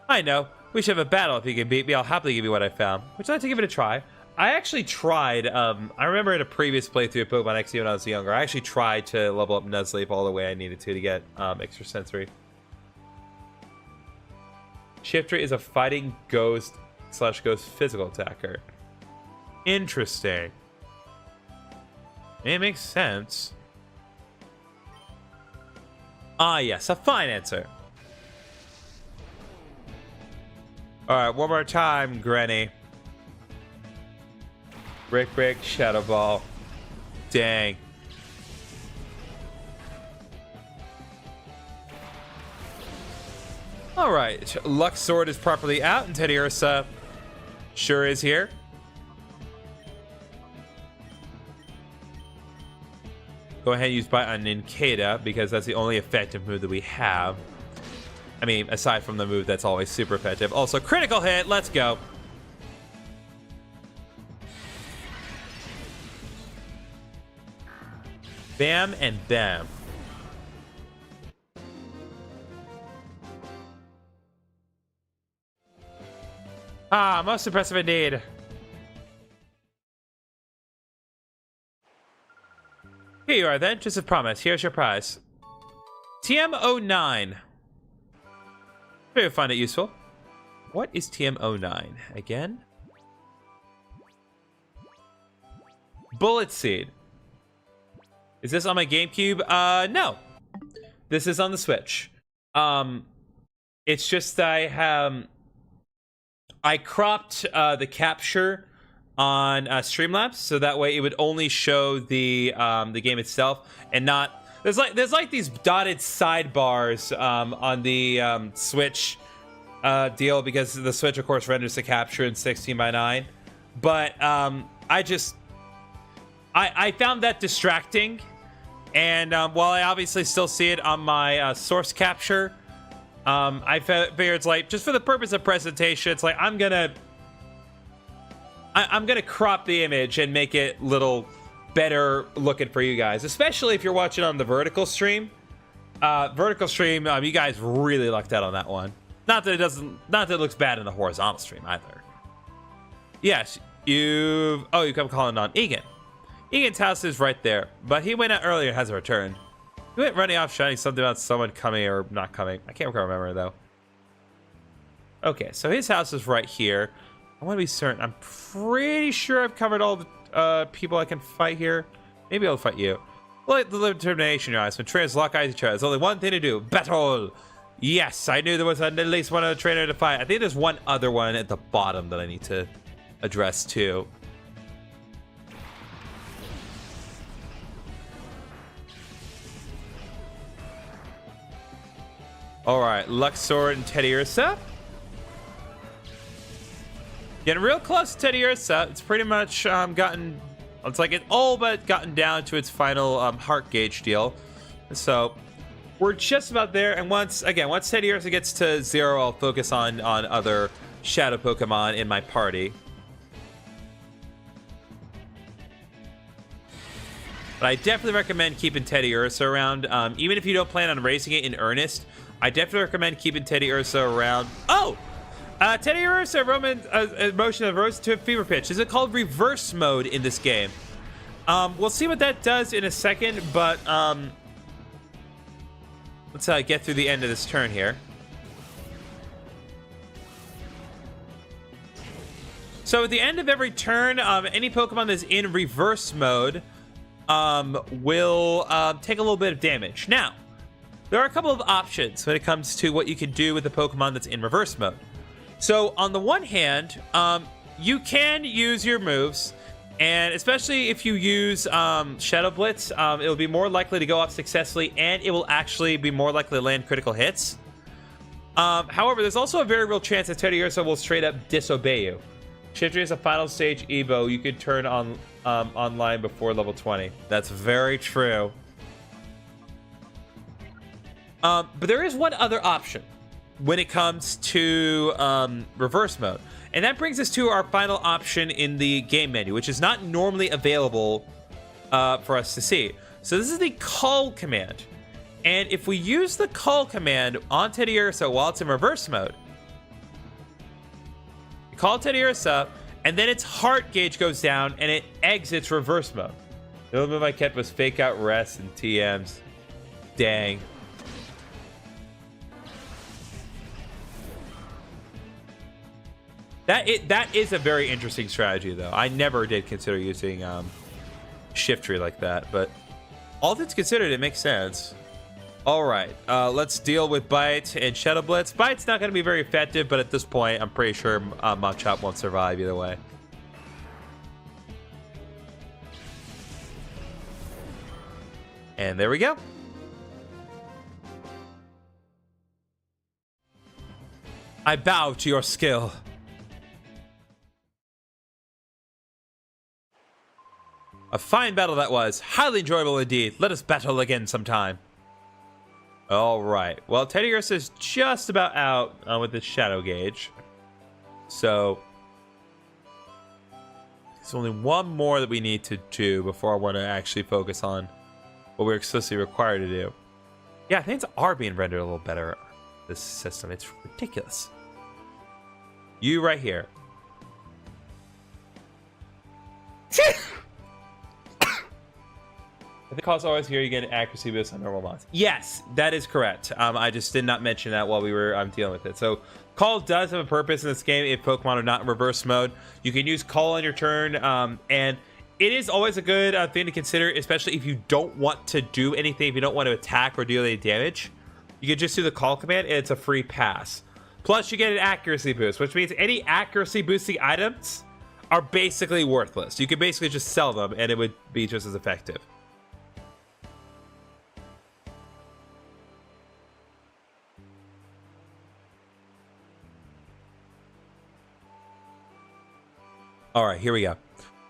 I know. We should have a battle. If you can beat me, I'll happily give you what I found. Would you like to give it a try? I actually tried, I remember in a previous playthrough of Pokemon XD when I was younger, I actually tried to level up Nuzleaf all the way I needed to get extra sensory. Shiftry is a fighting ghost / ghost physical attacker. Interesting. It makes sense. Ah, yes, a fine answer. Alright, one more time, Granny. Brick, Shadow Ball. Dang. Alright, Luxord is properly out, and Teddiursa sure is here. Go ahead and use Bite on Nincada, because that's the only effective move that we have. I mean, aside from the move that's always super effective. Also, critical hit, let's go. Bam and bam. Ah, most impressive indeed. Here you are then, just as promised. Here's your prize. TM09. Sure you'll find it useful. What is TM09? Again? Bullet Seed. Is this on my GameCube? No. This is on the Switch. It's just I cropped the capture on Streamlabs, so that way it would only show the game itself and not there's like these dotted sidebars on the Switch deal, because the Switch of course renders the capture in 16:9, but I found that distracting, and while I obviously still see it on my source capture, I figured it's like, just for the purpose of presentation, it's like I'm gonna crop the image and make it little better looking for you guys, especially if you're watching on the vertical stream. You guys really lucked out on that one. Not that it looks bad in the horizontal stream either. Yes, you come calling on Egan. Egan's house is right there, but he went out earlier and hasn't returned. He went running off shouting something about someone coming or not coming. I can't remember though. Okay, so his house is right here. I want to be certain. I'm pretty sure I've covered all the people I can fight here. Maybe I'll fight you. Like the determination, your eyes. When trainers lock eyes with each other, there's only one thing to do: battle. Yes, I knew there was at least one other trainer to fight. I think there's one other one at the bottom that I need to address too. All right, Luxord and Teddy Ursa. Getting real close to Teddy Ursa. It's pretty much it's like it all but gotten down to its final heart gauge deal. So we're just about there. And once Teddy Ursa gets to 0, I'll focus on other Shadow Pokemon in my party. But I definitely recommend keeping Teddy Ursa around. Even if you don't plan on racing it in earnest, I definitely recommend keeping Teddy Ursa around. Oh! Teddy Ursa motion of rose to a fever pitch. Is it called reverse mode in this game? We'll see what that does in a second, but let's get through the end of this turn here. So at the end of every turn, any Pokemon that's in reverse mode will take a little bit of damage. Now, there are a couple of options when it comes to what you can do with the Pokemon that's in reverse mode. So on the one hand, you can use your moves, and especially if you use Shadow Blitz, it'll be more likely to go off successfully, and it will actually be more likely to land critical hits. However, there's also a very real chance that Teddy Ursa will straight up disobey you. Shifting is a final stage Evo, you could turn on online before level 20. That's very true. But there is one other option when it comes to reverse mode, and that brings us to our final option in the game menu, which is not normally available for us to see. So this is the call command, and if we use the call command on Teddy Ursa while it's in reverse mode, you call Teddy Ursa, and then its heart gauge goes down and it exits reverse mode. The only move I kept was fake out rest and TMs. Dang. That is a very interesting strategy, though. I never did consider using Shift Tree like that, but all things considered, it makes sense. All right, let's deal with Bite and Shadow Blitz. Bite's not going to be very effective, but at this point, I'm pretty sure Machop won't survive either way. And there we go. I bow to your skill. A fine battle that was. Highly enjoyable indeed. Let us battle again sometime. Alright. Well, Teddy Ursa is just about out with the Shadow Gauge. So, there's only one more that we need to do before I want to actually focus on what we're explicitly required to do. Yeah, things are being rendered a little better, this system. It's ridiculous. You right here. I think also always here you get an accuracy boost on normal mons. Yes, that is correct. I just did not mention that while we were dealing with it. So Call does have a purpose in this game if Pokemon are not in reverse mode. You can use Call on your turn, and it is always a good thing to consider, especially if you don't want to do anything, if you don't want to attack or deal any damage. You can just do the call command, and it's a free pass. Plus, you get an accuracy boost, which means any accuracy boosting items are basically worthless. You could basically just sell them, and it would be just as effective. All right, here we go.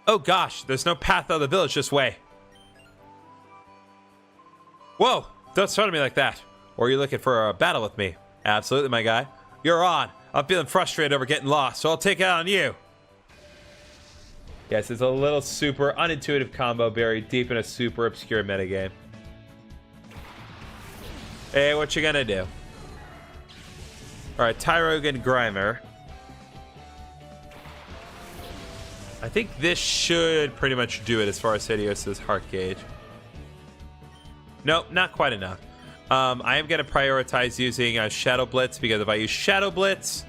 Oh gosh, there's no path out of the village this way. Whoa, don't start me like that. Or are you looking for a battle with me? Absolutely, my guy. You're on. I'm feeling frustrated over getting lost, so I'll take it out on you. Yes, it's a little super unintuitive combo buried deep in a super obscure metagame. Hey, what you gonna do? Alright, Tyrogue and Grimer. I think this should pretty much do it as far as Helios's heart gauge. Nope, not quite enough. I am going to prioritize using Shadow Blitz, because if I use Shadow Blitz,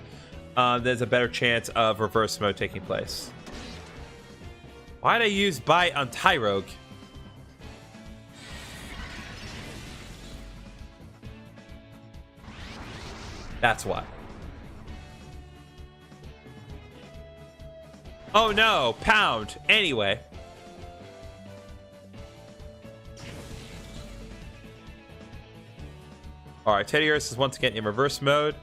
there's a better chance of reverse mode taking place. Why'd I use Bite on Tyrogue? That's why. Oh no, Pound. Anyway. Alright, Teddiursa is once again in reverse mode.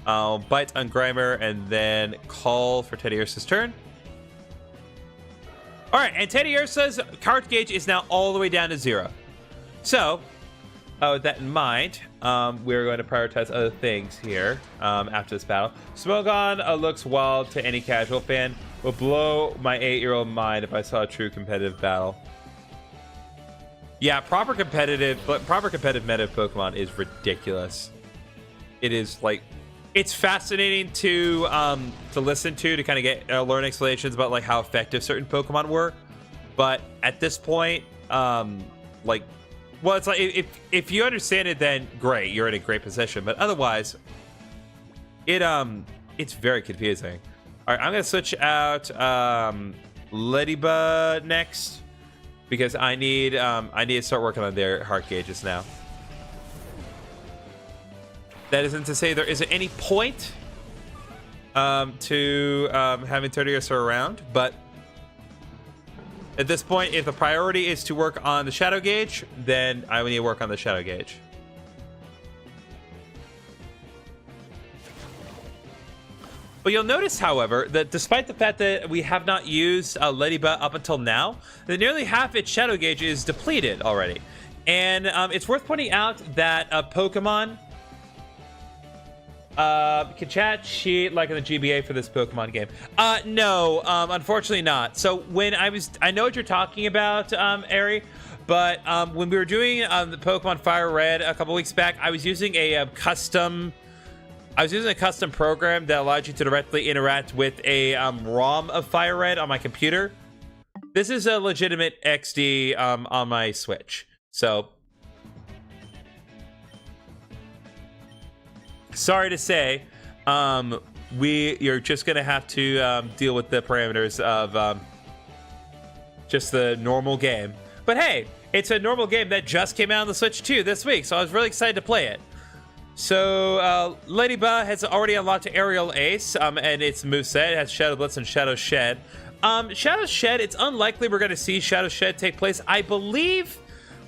I'll Bite on Grimer and then call for Teddiursa's turn. Alright, and Teddiursa's card gauge is now all the way down to 0. So, with that in mind, we're going to prioritize other things here after this battle. Smogon looks wild to any casual fan. Would blow my 8-year-old mind if I saw a true competitive battle. Yeah, proper competitive meta of Pokemon is ridiculous. It is like, it's fascinating to listen to kind of get learn explanations about like how effective certain Pokemon were, but at this point, like, well, it's like if you understand it, then great, you're in a great position. But otherwise, it's very confusing. All right, I'm gonna switch out Ladybug next, because I need to start working on their heart gauges now. That isn't to say there isn't any point to having Teddiursa around, but at this point, if the priority is to work on the Shadow gauge, then I will need to work on the Shadow gauge. But you'll notice, however, that despite the fact that we have not used Ladybug up until now, that nearly half its Shadow gauge is depleted already. And it's worth pointing out that Pokemon can chat sheet like in the GBA for this Pokemon game. No, unfortunately not. So when I know what you're talking about, Ari, but when we were doing the Pokemon Fire Red a couple weeks back, I was using a custom program that allowed you to directly interact with a ROM of Fire Red on my computer. This is a legitimate XD on my Switch. So, sorry to say, you're just gonna have to deal with the parameters of just the normal game. But hey, it's a normal game that just came out on the Switch too this week, so I was really excited to play it. So, Ladybug has already unlocked Aerial Ace, and its moveset. It has Shadow Blitz and Shadow Shed. Shadow Shed, it's unlikely we're going to see Shadow Shed take place. I believe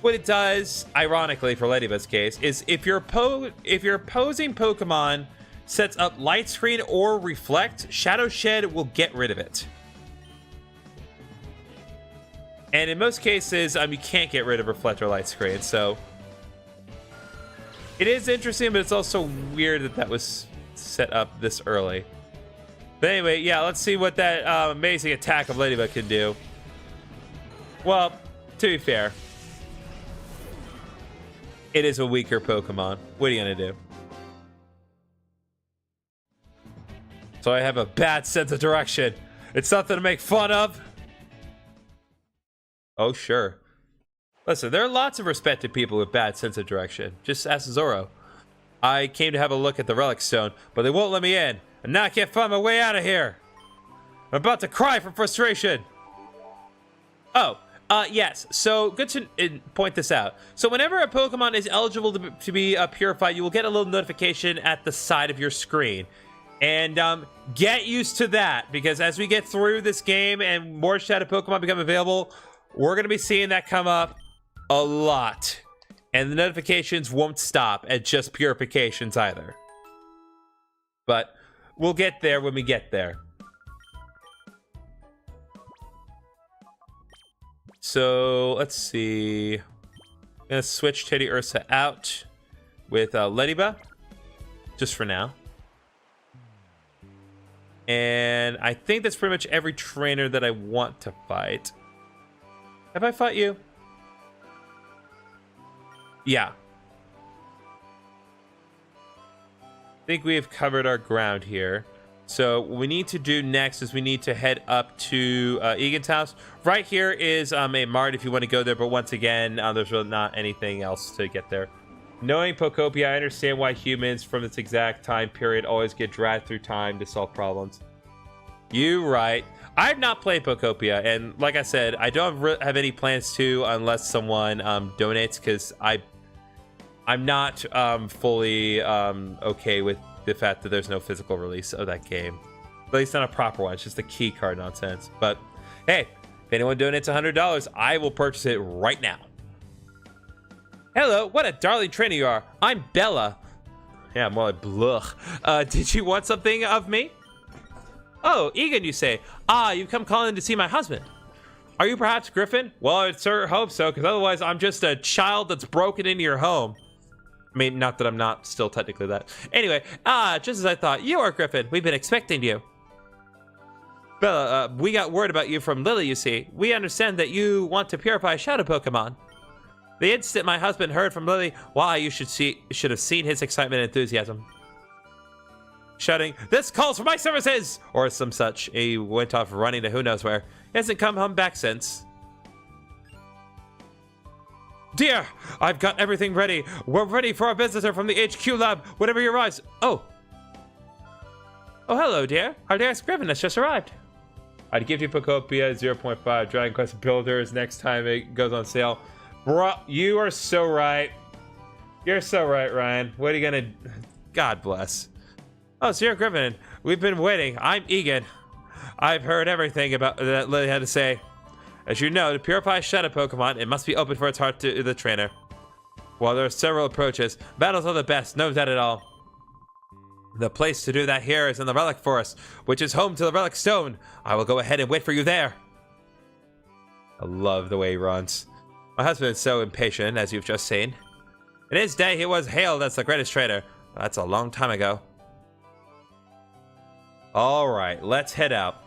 what it does, ironically for Ladybug's case, is if your opposing Pokemon sets up Light Screen or Reflect, Shadow Shed will get rid of it. And in most cases, you can't get rid of Reflect or Light Screen, so it is interesting, but it's also weird that that was set up this early. But anyway, yeah, let's see what that amazing attack of Ladybug can do. Well, to be fair, it is a weaker Pokemon. What are you gonna do? So I have a bad sense of direction. It's something to make fun of. Oh, sure. Listen, there are lots of respected people with bad sense of direction. Just ask Zoro. I came to have a look at the Relic Stone, but they won't let me in. And now I can't find my way out of here. I'm about to cry from frustration. Oh, yes. So good to point this out. So whenever a Pokemon is eligible to be purified, you will get a little notification at the side of your screen. And get used to that, because as we get through this game and more Shadow Pokemon become available, we're going to be seeing that come up a lot. And the notifications won't stop at just purifications either. But we'll get there when we get there. So let's see. I'm going to switch Teddy Ursa out with Ladybug, just for now. And I think that's pretty much every trainer that I want to fight. Have I fought you? Yeah. I think we have covered our ground here. So what we need to do next is we need to head up to Egan's house. Right here is a mart if you want to go there, but once again, there's really not anything else to get there. Knowing Pokopia, I understand why humans from this exact time period always get dragged through time to solve problems. You right. I've not played Pokopia, and like I said, I don't have any plans to unless someone donates, because I'm not fully okay with the fact that there's no physical release of that game. At least not a proper one. It's just a key card nonsense. But hey, if anyone donates $100, I will purchase it right now. Hello, what a darling trainer you are. I'm Bella. Yeah, more like blech. Did you want something of me? Oh, Egan, you say. Ah, you've come calling to see my husband. Are you perhaps Griffin? Well, I sure hope so, because otherwise I'm just a child that's broken into your home. I mean, not that I'm not still technically that. Anyway, just as I thought, you are Griffin. We've been expecting you. Bella, we got word about you from Lily, you see. We understand that you want to purify Shadow Pokemon. The instant my husband heard from Lily, why, you should have seen his excitement and enthusiasm. Shouting, "This calls for my services!" Or some such. He went off running to who knows where. He hasn't come home back since. Dear, I've got everything ready. We're ready for our visitor from the HQ lab whenever he arrives. Oh, hello, dear. Our dearest Griffin has just arrived. I'd give you Pokopia 0.5 Dragon Quest Builders next time it goes on sale. Bro, you are so right. You're so right, Ryan. What are you gonna... God bless. Oh, so you're Griffin. We've been waiting. I'm Egan. I've heard everything about that Lily had to say. As you know, to purify Shadow Pokemon, it must be open for its heart to the trainer. While there are several approaches, battles are the best, no doubt at all. The place to do that here is in the Relic Forest, which is home to the Relic Stone. I will go ahead and wait for you there. I love the way he runs. My husband is so impatient, as you've just seen. In his day, he was hailed as the greatest trainer. That's a long time ago. All right, let's head out.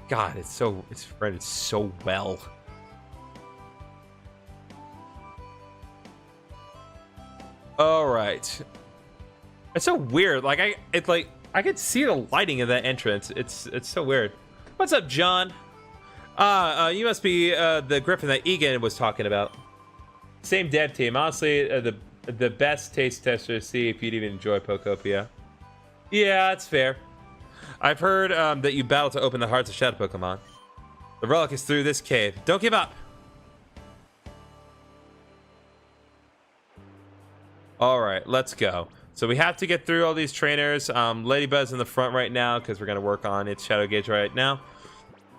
God, it's rendered so well. All right. It's so weird. Like I could see the lighting of that entrance. It's so weird. What's up, John? You must be the Griffin that Egan was talking about. Same dev team. Honestly, the best taste tester to see if you'd even enjoy Pokopia. Yeah, that's fair. I've heard that you battle to open the hearts of Shadow Pokemon. The relic is through this cave. Don't give up. All right, let's go. So we have to get through all these trainers. Ladybug's in the front right now because we're going to work on its Shadow Gauge right now.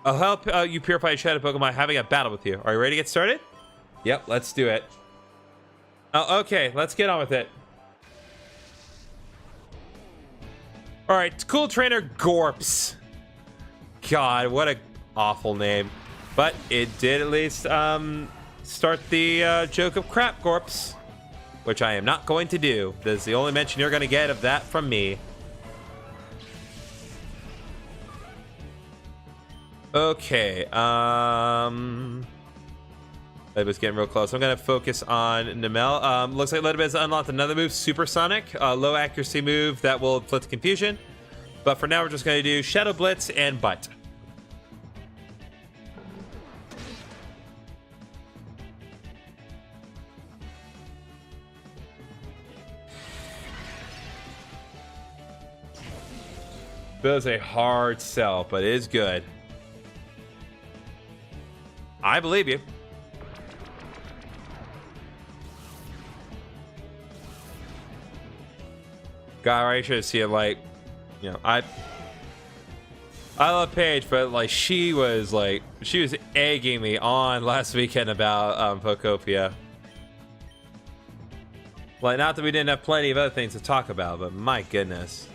I'll help you purify your Shadow Pokemon having a battle with you. Are you ready to get started? Yep, let's do it. Oh, okay, let's get on with it. All right, cool trainer Gorps. God, what a awful name. But it did at least start the joke of crap, Gorps. Which I am not going to do. This is the only mention you're going to get of that from me. Okay, Ladybug's getting real close. I'm going to focus on Namel. Looks like Ladybug's unlocked another move, Supersonic. Low accuracy move that will inflict confusion. But for now, we're just going to do Shadow Blitz and Bite. Bill's a hard sell, but it is good. I believe you. God, I should see it. Like, you know, I love Paige, but like she was egging me on last weekend about Pokopia. Like, not that we didn't have plenty of other things to talk about, but my goodness.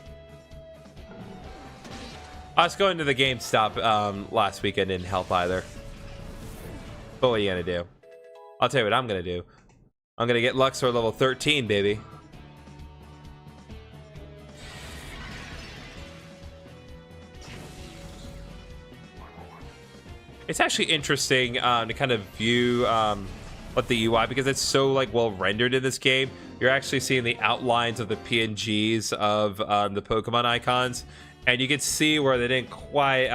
Us going to the GameStop last weekend didn't help either. But what are you gonna do? I'll tell you what I'm gonna do. I'm gonna get Luxor level 13, baby. It's actually interesting to kind of view what the UI, because it's so like well rendered in this game. You're actually seeing the outlines of the PNGs of the Pokemon icons, and you can see where they didn't quite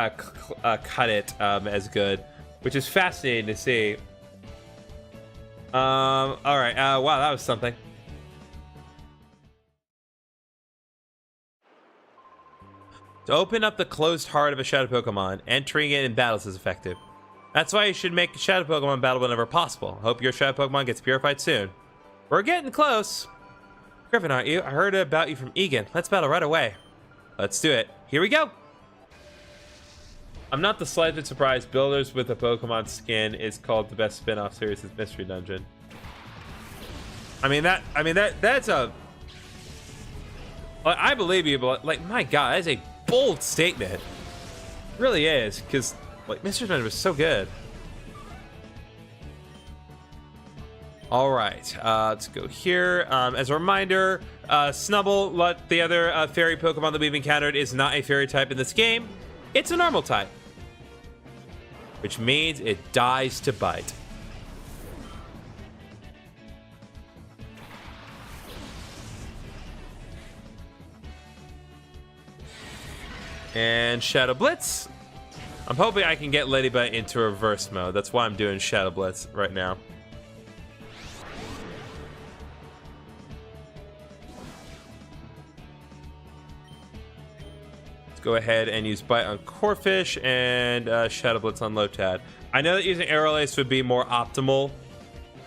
cut it as good, which is fascinating to see. All right, wow, that was something. To open up the closed heart of a Shadow Pokemon, entering it in battles is effective. That's why you should make a Shadow Pokemon battle whenever possible. Hope your Shadow Pokemon gets purified soon. We're getting close. Griffin, aren't you? I heard about you from Egan. Let's battle right away. Let's do it. Here we go. I'm not the slightest surprised Builders with a Pokemon skin is called the best spin-off series is Mystery Dungeon. That's a... I believe you, but like, my God, that is a bold statement. It really is, because like Mystery Dungeon was so good. All right, let's go here. As a reminder, Snubble, the other fairy Pokemon that we've encountered, is not a fairy type in this game. It's a normal type, which means it dies to bite. And Shadow Blitz. I'm hoping I can get Ladybug into reverse mode. That's why I'm doing Shadow Blitz right now. Let's go ahead and use Bite on Corphish and Shadow Blitz on Lotad. I know that using Aerial Ace would be more optimal,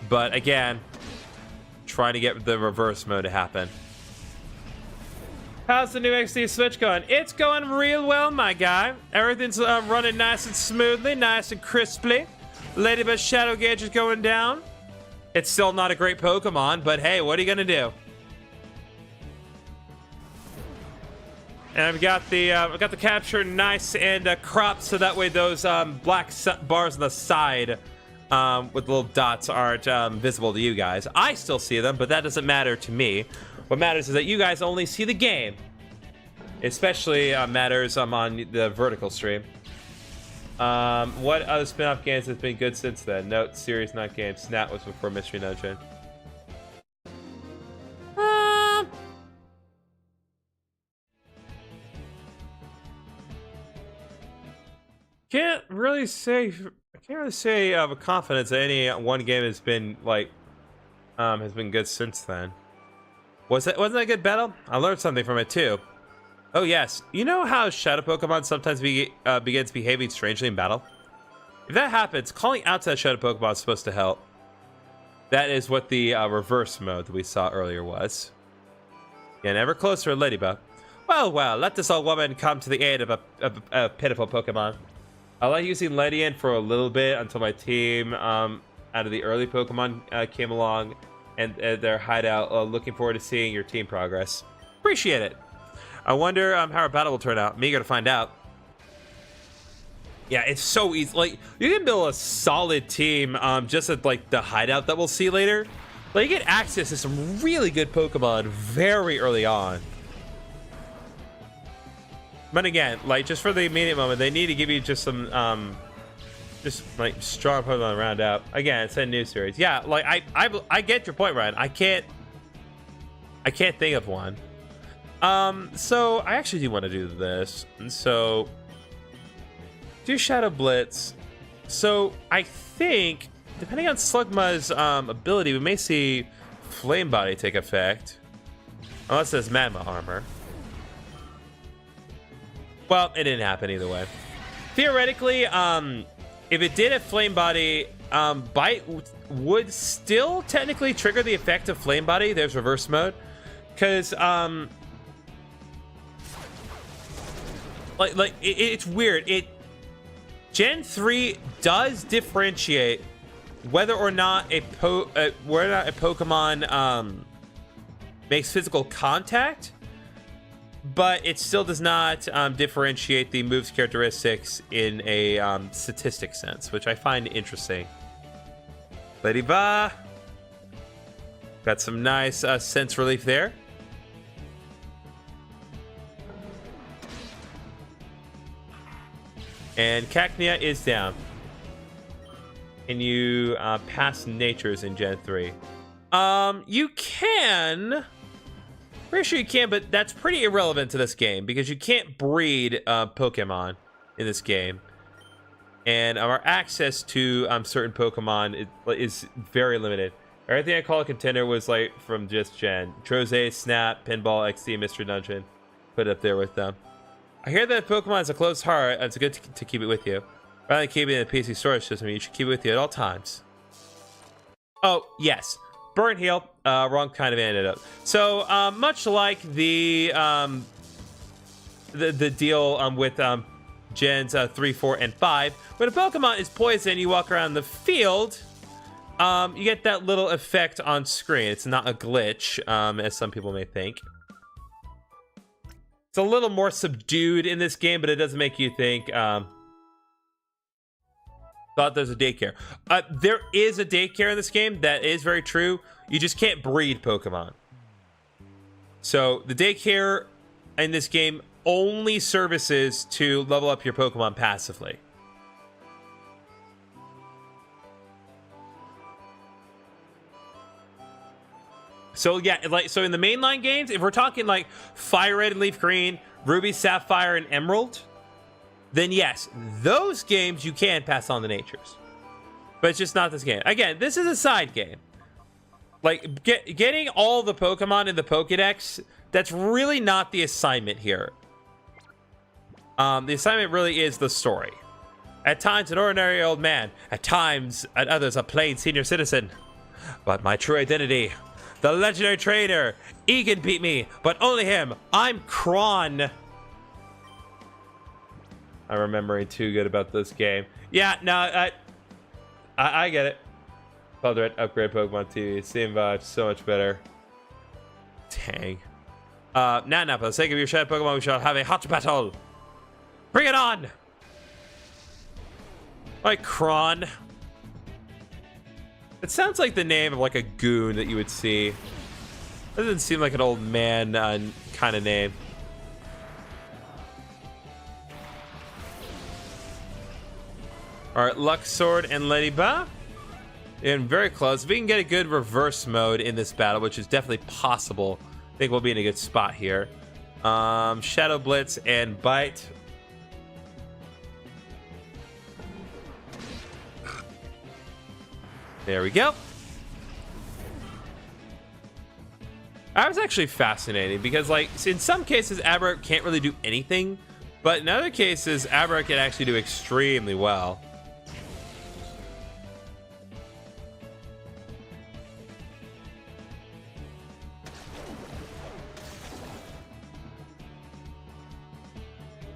but again, trying to get the reverse mode to happen. How's the new XD Switch going? It's going real well, my guy. Everything's running nice and smoothly, nice and crisply. Ladybug Shadow Gauge is going down. It's still not a great Pokemon, but hey, what are you gonna do? And I've got the capture nice and cropped, so that way those black bars on the side with little dots aren't visible to you guys. I still see them, but that doesn't matter to me. What matters is that you guys only see the game. Especially matters on the vertical stream. What other spin-off games has been good since then? Note, series, not games. Snap was before Mystery Dungeon. Can't really say with confidence that any one game has been like has been good since then. Wasn't that a good battle? I learned something from it too. Oh yes, you know how Shadow Pokemon sometimes begins behaving strangely in battle? If that happens, calling out to that Shadow Pokemon is supposed to help. That is what the reverse mode that we saw earlier was. Yeah, ever closer, Ladybug. Well, let this old woman come to the aid of a pitiful Pokemon. I like using Ledian for a little bit until my team out of the early Pokemon came along and their hideout. Looking forward to seeing your team progress. Appreciate it. I wonder how our battle will turn out. I'm eager to find out. Yeah, it's so easy. Like, you can build a solid team just at like the hideout that we'll see later. Like, you get access to some really good Pokemon very early on. But again, like, just for the immediate moment, they need to give you just some just like strong Pokemon to round out. Again, it's a new series. Yeah, like I get your point, Ryan. I can't think of one. So I actually do want to do this, and so do Shadow Blitz. So I think, depending on Slugma's ability, we may see Flame Body take effect, unless there's Magma Armor. Well, it didn't happen either way. Theoretically, if it did have Flame Body, Bite would still technically trigger the effect of Flame Body. There's reverse mode. Because, it's weird. Gen 3 does differentiate whether or not a Pokemon makes physical contact, but it still does not differentiate the move's characteristics in a statistic sense, which I find interesting. Lady Ba got some nice sense relief there. And Cacnea is down. Can you pass natures in Gen 3? You can. Pretty sure you can, but that's pretty irrelevant to this game because you can't breed Pokemon in this game. And our access to certain Pokemon is very limited. Everything I call a contender was like from just Gen. Troze, Snap, Pinball, XD, Mystery Dungeon. Put it up there with them. I hear that Pokemon has a close heart, and it's good to keep it with you. Rather than keeping it in the PC storage system, you should keep it with you at all times. Oh, yes. Burn heal. Wrong kind of antidote. So, much like the deal with Gens 3, 4, and 5, when a Pokemon is poisoned, you walk around the field, you get that little effect on screen. It's not a glitch, as some people may think. It's a little more subdued in this game, but it doesn't make you think, thought there's a daycare. There is a daycare in this game. That is very true. You just can't breed Pokemon. So the daycare in this game only services to level up your Pokemon passively. So yeah, so in the mainline games, if we're talking like Fire Red and Leaf Green, Ruby, Sapphire, and Emerald, then yes, those games you can pass on the natures. But it's just not this game. Again, this is a side game. Like, getting all the Pokemon in the Pokedex, that's really not the assignment here. The assignment really is the story. At times, an ordinary old man. At times, at others, a plain senior citizen. But my true identity... The legendary trainer. Egan beat me, but only him. I'm Kron. I'm remembering too good about this game. Yeah, no, I get it. Called Red upgrade Pokemon TV. Same vibe, so much better. Dang. Now, for the sake of your shadow Pokemon, we shall have a hot battle. Bring it on. Like Kron. It sounds like the name of like a goon that you would see. Doesn't seem like an old man kind of name. All right, Luxord and Ladybug. And very close. If we can get a good reverse mode in this battle, which is definitely possible, I think we'll be in a good spot here. Shadow Blitz and Bite. There we go. That was actually fascinating because, like, in some cases, Abra can't really do anything, but in other cases, Abra can actually do extremely well.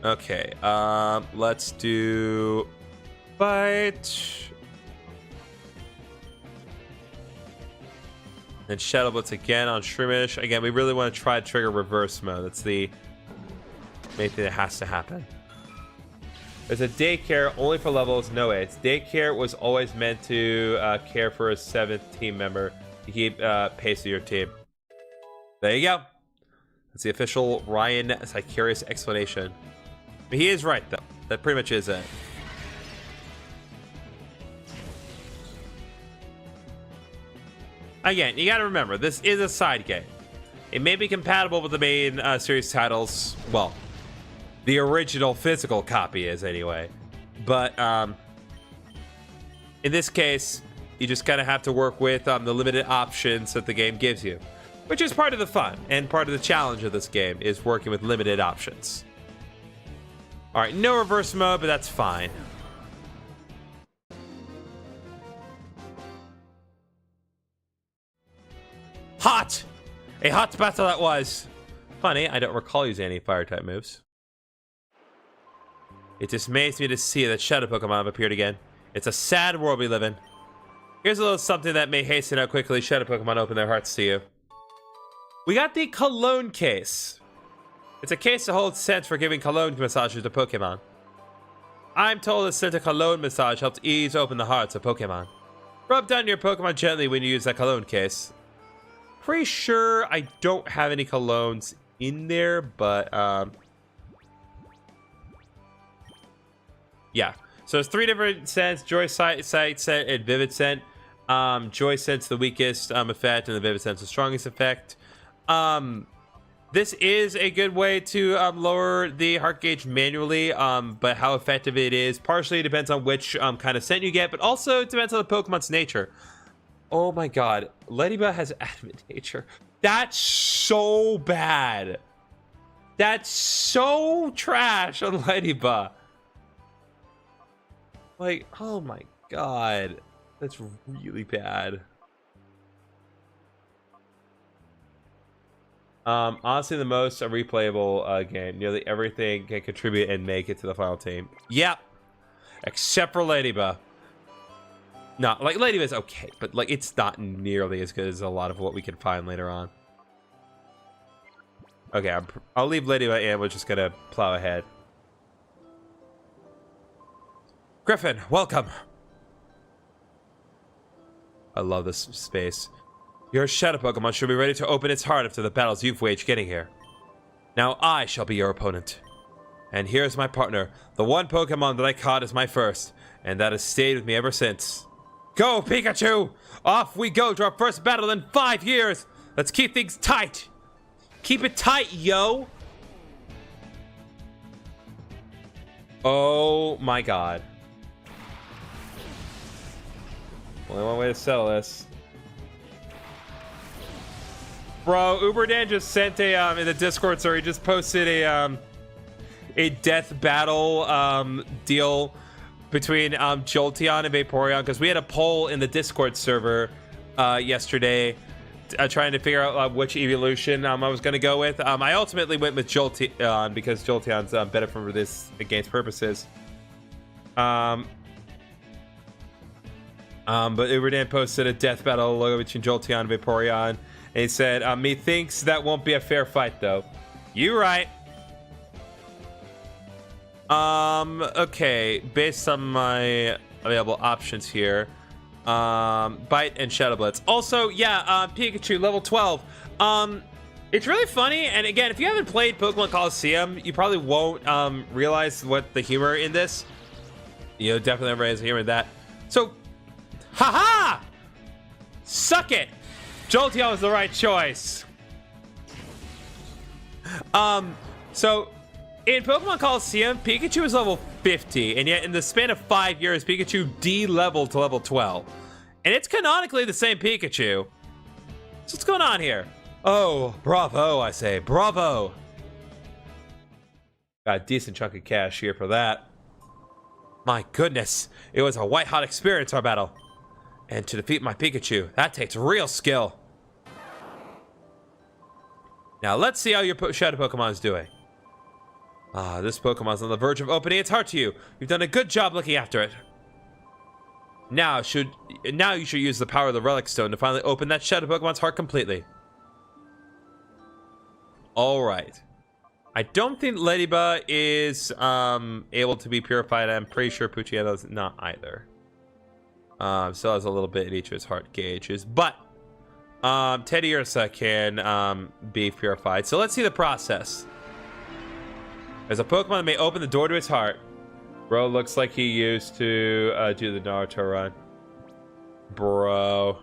Okay, let's do Bite. And Shadow Blitz again on Shroomish. Again, we really want to try to trigger reverse mode. That's the main thing that has to happen. There's a daycare only for levels. No way. It's daycare was always meant to care for a 7th team member to keep pace of your team. There you go. That's the official Ryan Sicarius explanation. But he is right, though. That pretty much is it. Again, you gotta remember, this is a side game. It may be compatible with the main series titles. Well, the original physical copy is anyway. But in this case, you just kind of have to work with the limited options that the game gives you. Which is part of the fun and part of the challenge of this game is working with limited options. All right, no reverse mode, but that's fine. Hot! A hot battle that was. Funny, I don't recall using any fire type moves. It dismays me to see that Shadow Pokemon have appeared again. It's a sad world we live in. Here's a little something that may hasten how quickly Shadow Pokemon open their hearts to you. We got the Cologne case. It's a case that holds scents for giving cologne massages to Pokemon. I'm told the scent of cologne massage helps ease open the hearts of Pokemon. Rub down your Pokemon gently when you use that cologne case. Pretty sure I don't have any colognes in there, but yeah. So it's 3 different scents: Joy Sight scent and Vivid scent. Joy scent's the weakest effect, and the Vivid scent's the strongest effect. This is a good way to lower the heart gauge manually, but how effective it is partially depends on which kind of scent you get, but also it depends on the Pokemon's nature. Oh my god, Ladybug has adamant nature. That's so bad. That's so trash on Ladybug. Like, oh my god, that's really bad. Honestly, the most replayable game. Nearly everything can contribute and make it to the final team. Yep, except for Ladybug. No, like Ladybug's okay, but like it's not nearly as good as a lot of what we can find later on. Okay, I'll leave Ladybug in. We're just gonna plow ahead. Griffin, welcome. I love this space. Your Shadow Pokemon should be ready to open its heart after the battles you've waged getting here. Now I shall be your opponent. And here's my partner, the one Pokemon that I caught as my first, and that has stayed with me ever since. Go, Pikachu! Off we go to our first battle in 5 years! Let's keep things tight! Keep it tight, yo! Oh my god. Only one way to settle this. Bro, Uberdan just sent a in the Discord, sorry, he just posted a death battle deal between Jolteon and Vaporeon, because we had a poll in the Discord server yesterday trying to figure out which evolution I was going to go with. I ultimately went with Jolteon because Jolteon's better for this against purposes. But Uberdan posted a death battle logo between Jolteon and Vaporeon, and he said, methinks that won't be a fair fight, though. You right. Okay, based on my available options here, Bite and Shadow Blitz. Also, yeah, Pikachu, level 12. It's really funny, and again, if you haven't played Pokemon Coliseum, you probably won't realize what the humor in this. You know, definitely everybody has humor in that. So, haha! Suck it! Jolteon was the right choice. So in Pokemon Coliseum, Pikachu is level 50, and yet in the span of 5 years, Pikachu de-leveled to level 12. And it's canonically the same Pikachu. So what's going on here? Oh, bravo, I say, bravo. Got a decent chunk of cash here for that. My goodness, it was a white-hot experience, our battle. And to defeat my Pikachu, that takes real skill. Now, let's see how your Shadow Pokemon is doing. This Pokemon's on the verge of opening its heart to you. You've done a good job looking after it. Now you should use the power of the Relic Stone to finally open that Shadow Pokemon's heart completely. Alright. I don't think Ladybug is able to be purified. I'm pretty sure Poochyeno's not either. Still has a little bit in each of his heart gauges. But Teddiursa can be purified. So let's see the process. There's a Pokemon that may open the door to its heart. Bro looks like he used to do the Naruto run. Bro.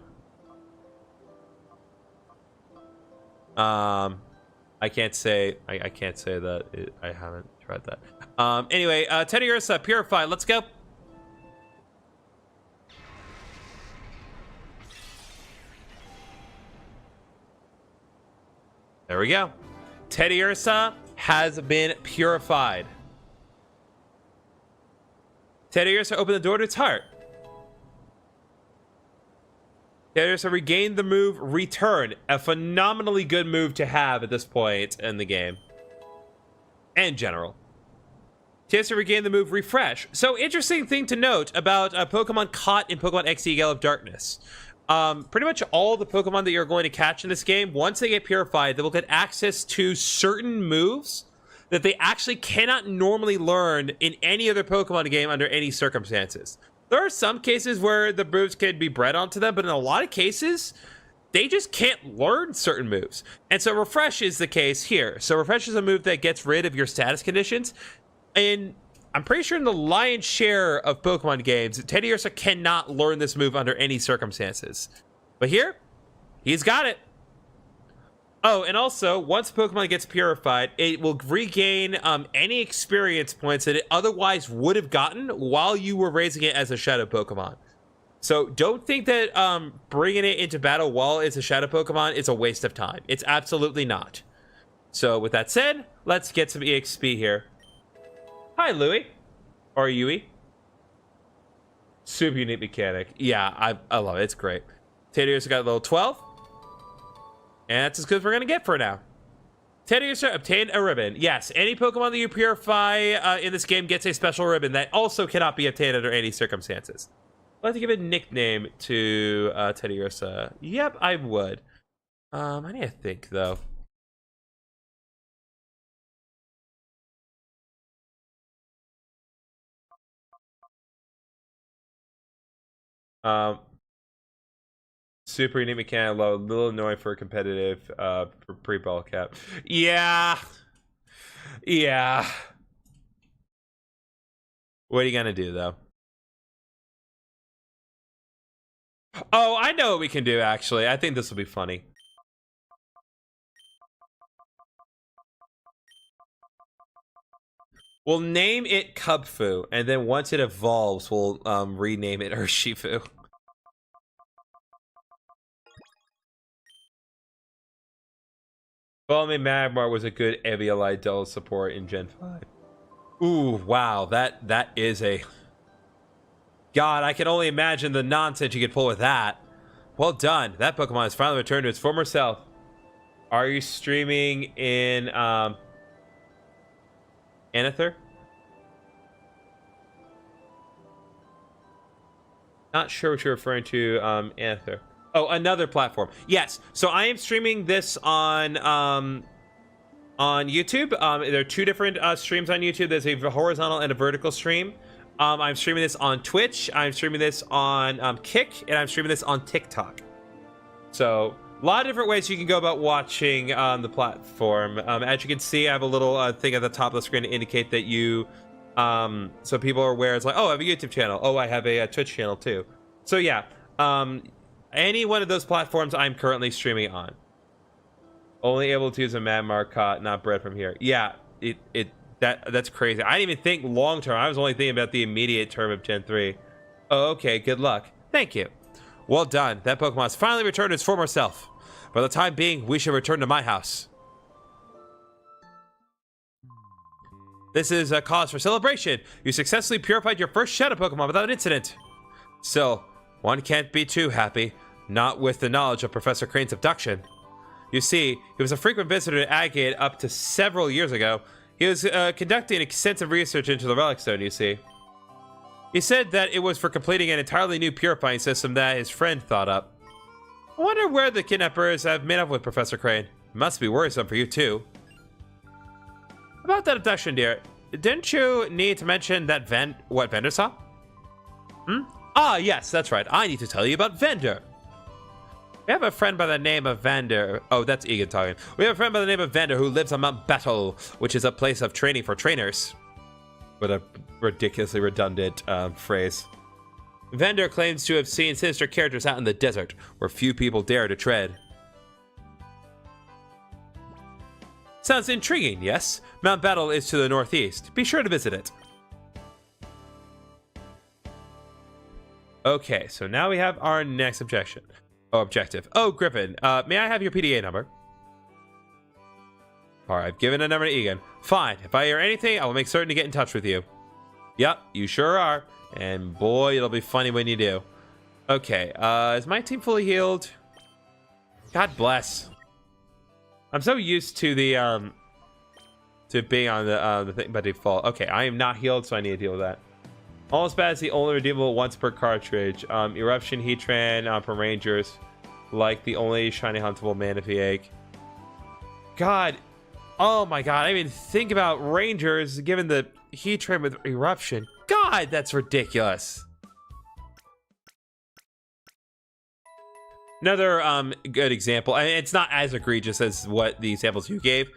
I can't say that I haven't tried that. Anyway, Teddiursa, purify. Let's go. There we go. Teddiursa has been purified. Teddiursa opened the door to its heart. Teddiursa regained the move Return, a phenomenally good move to have at this point in the game. And general. Teddiursa regained the move Refresh. So, interesting thing to note about Pokemon caught in Pokemon XD Gale of Darkness. Pretty much all the Pokemon that you're going to catch in this game, once they get purified, they will get access to certain moves that they actually cannot normally learn in any other Pokemon game under any circumstances. There are some cases where the moves can be bred onto them, but in a lot of cases, they just can't learn certain moves. And so Refresh is the case here. So Refresh is a move that gets rid of your status conditions. And I'm pretty sure in the lion's share of Pokemon games, Teddiursa cannot learn this move under any circumstances. But here, he's got it. Oh, and also, once Pokemon gets purified, it will regain any experience points that it otherwise would have gotten while you were raising it as a Shadow Pokemon. So don't think that bringing it into battle while it's a Shadow Pokemon is a waste of time. It's absolutely not. So with that said, let's get some EXP here. Hi, Louie. Or Yui. Super unique mechanic. Yeah, I love it. It's great. Teddiursa got level 12. And that's as good as we're going to get for now. Teddiursa obtained a ribbon. Yes, any Pokemon that you purify in this game gets a special ribbon that also cannot be obtained under any circumstances. I'd like to give a nickname to Teddiursa. Yep, I would. I need to think, though. Super unique mechanic, low, a little annoying for a competitive for pre-ball cap. Yeah. What are you gonna do though? Oh, I know what we can do actually. I think this will be funny. We'll name it Cubfu, and then once it evolves, we'll rename it Urshifu. Follow Me Magmar was a good Eviolite Dull support in Gen 5. Ooh, wow, that is a... God, I can only imagine the nonsense you could pull with that. Well done. That Pokemon has finally returned to its former self. Are you streaming in Anather? Not sure what you're referring to, Anather. Oh, another platform. Yes. So I am streaming this on YouTube. There are two different streams on YouTube. There's a horizontal and a vertical stream. I'm streaming this on Twitch. I'm streaming this on Kick, and I'm streaming this on TikTok. So a lot of different ways you can go about watching the platform. As you can see, I have a little thing at the top of the screen to indicate that you, so people are aware. It's like, oh, I have a YouTube channel. Oh, I have a Twitch channel too. So yeah, any one of those platforms I'm currently streaming on. Only able to use a Magmar caught, not bred from here. Yeah, that's crazy. I didn't even think long term. I was only thinking about the immediate term of Gen 3. Oh, okay, good luck. Thank you. Well done. That Pokemon has finally returned to its former self. For the time being, we should return to my house. This is a cause for celebration. You successfully purified your first Shadow Pokemon without incident. Still, one can't be too happy, not with the knowledge of Professor Crane's abduction. You see, he was a frequent visitor to Agate up to several years ago. He was conducting extensive research into the Relic Stone, you see. He said that it was for completing an entirely new purifying system that his friend thought up. I wonder where the kidnappers have made up with Professor Crane. It must be worrisome for you, too. About that abduction, dear, didn't you need to mention that what Vendor saw? Ah, yes, that's right. I need to tell you about Vendor. We have a friend by the name of Vendor. Oh, that's Egan talking. We have a friend by the name of Vendor who lives on Mount Battle, which is a place of training for trainers. What a ridiculously redundant phrase. Vendor claims to have seen sinister characters out in the desert, where few people dare to tread. Sounds intriguing, yes? Mount Battle is to the northeast. Be sure to visit it. Okay, so now we have our next objective. Oh, Griffin, may I have your PDA number? Alright, I've given a number to Egan. Fine, if I hear anything, I will make certain to get in touch with you. Yep, you sure are. And boy, it'll be funny when you do. Okay, is my team fully healed? God bless. I'm so used to the to being on the thing by default. Okay, I am not healed, so I need to deal with that. Almost bad is the only redeemable once per cartridge. Eruption, Heatran from Rangers, like the only shiny huntable Manaphy egg. God, oh my God! I mean, think about Rangers given the Heatran with Eruption. God, that's ridiculous. Another good example, and it's not as egregious as what the examples you gave.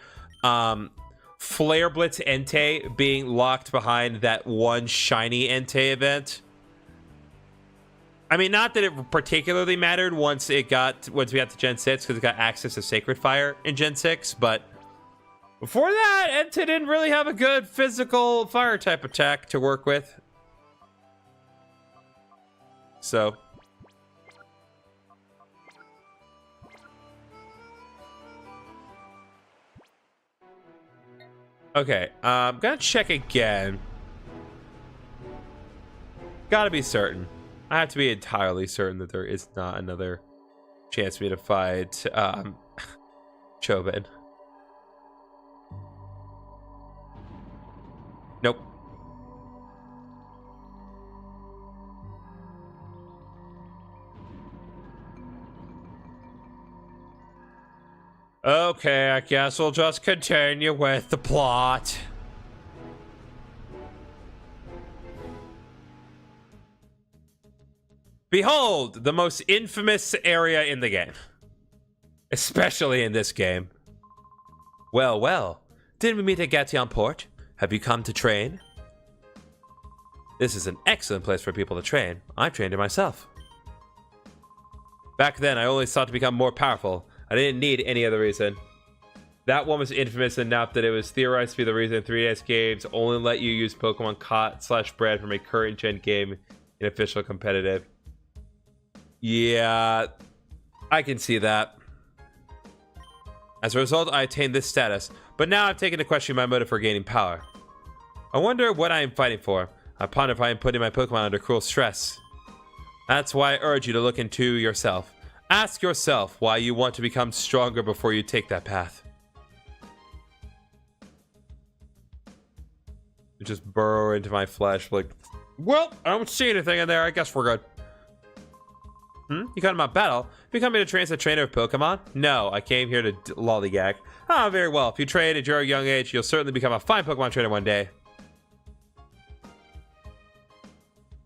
Flare Blitz Entei being locked behind that one shiny Entei event. I mean, not that it particularly mattered once we got to Gen 6 because it got access to Sacred Fire in Gen 6, but before that, Entei didn't really have a good physical fire type attack to work with. So okay, I'm gonna check again. Gotta be certain. I have to be entirely certain that there is not another chance for me to fight Chobin. Nope. Okay, I guess we'll just continue with the plot. Behold, the most infamous area in the game. Especially in this game. Well, well. Didn't we meet at Gation Port? Have you come to train? This is an excellent place for people to train. I trained it myself. Back then, I only sought to become more powerful. I didn't need any other reason. That one was infamous enough that it was theorized to be the reason 3DS games only let you use Pokemon caught/bred from a current gen game in official competitive. Yeah, I can see that. As a result, I attained this status, but now I've taken to question my motive for gaining power. I wonder what I am fighting for. I ponder if I am putting my Pokemon under cruel stress. That's why I urge you to look into yourself. Ask yourself why you want to become stronger before you take that path. Just burrow into my flesh like, well, I don't see anything in there. I guess we're good. You got him out battle? Becoming a transit trainer of Pokemon? No, I came here to lollygag. Ah, very well. If you train at your young age, you'll certainly become a fine Pokemon trainer one day.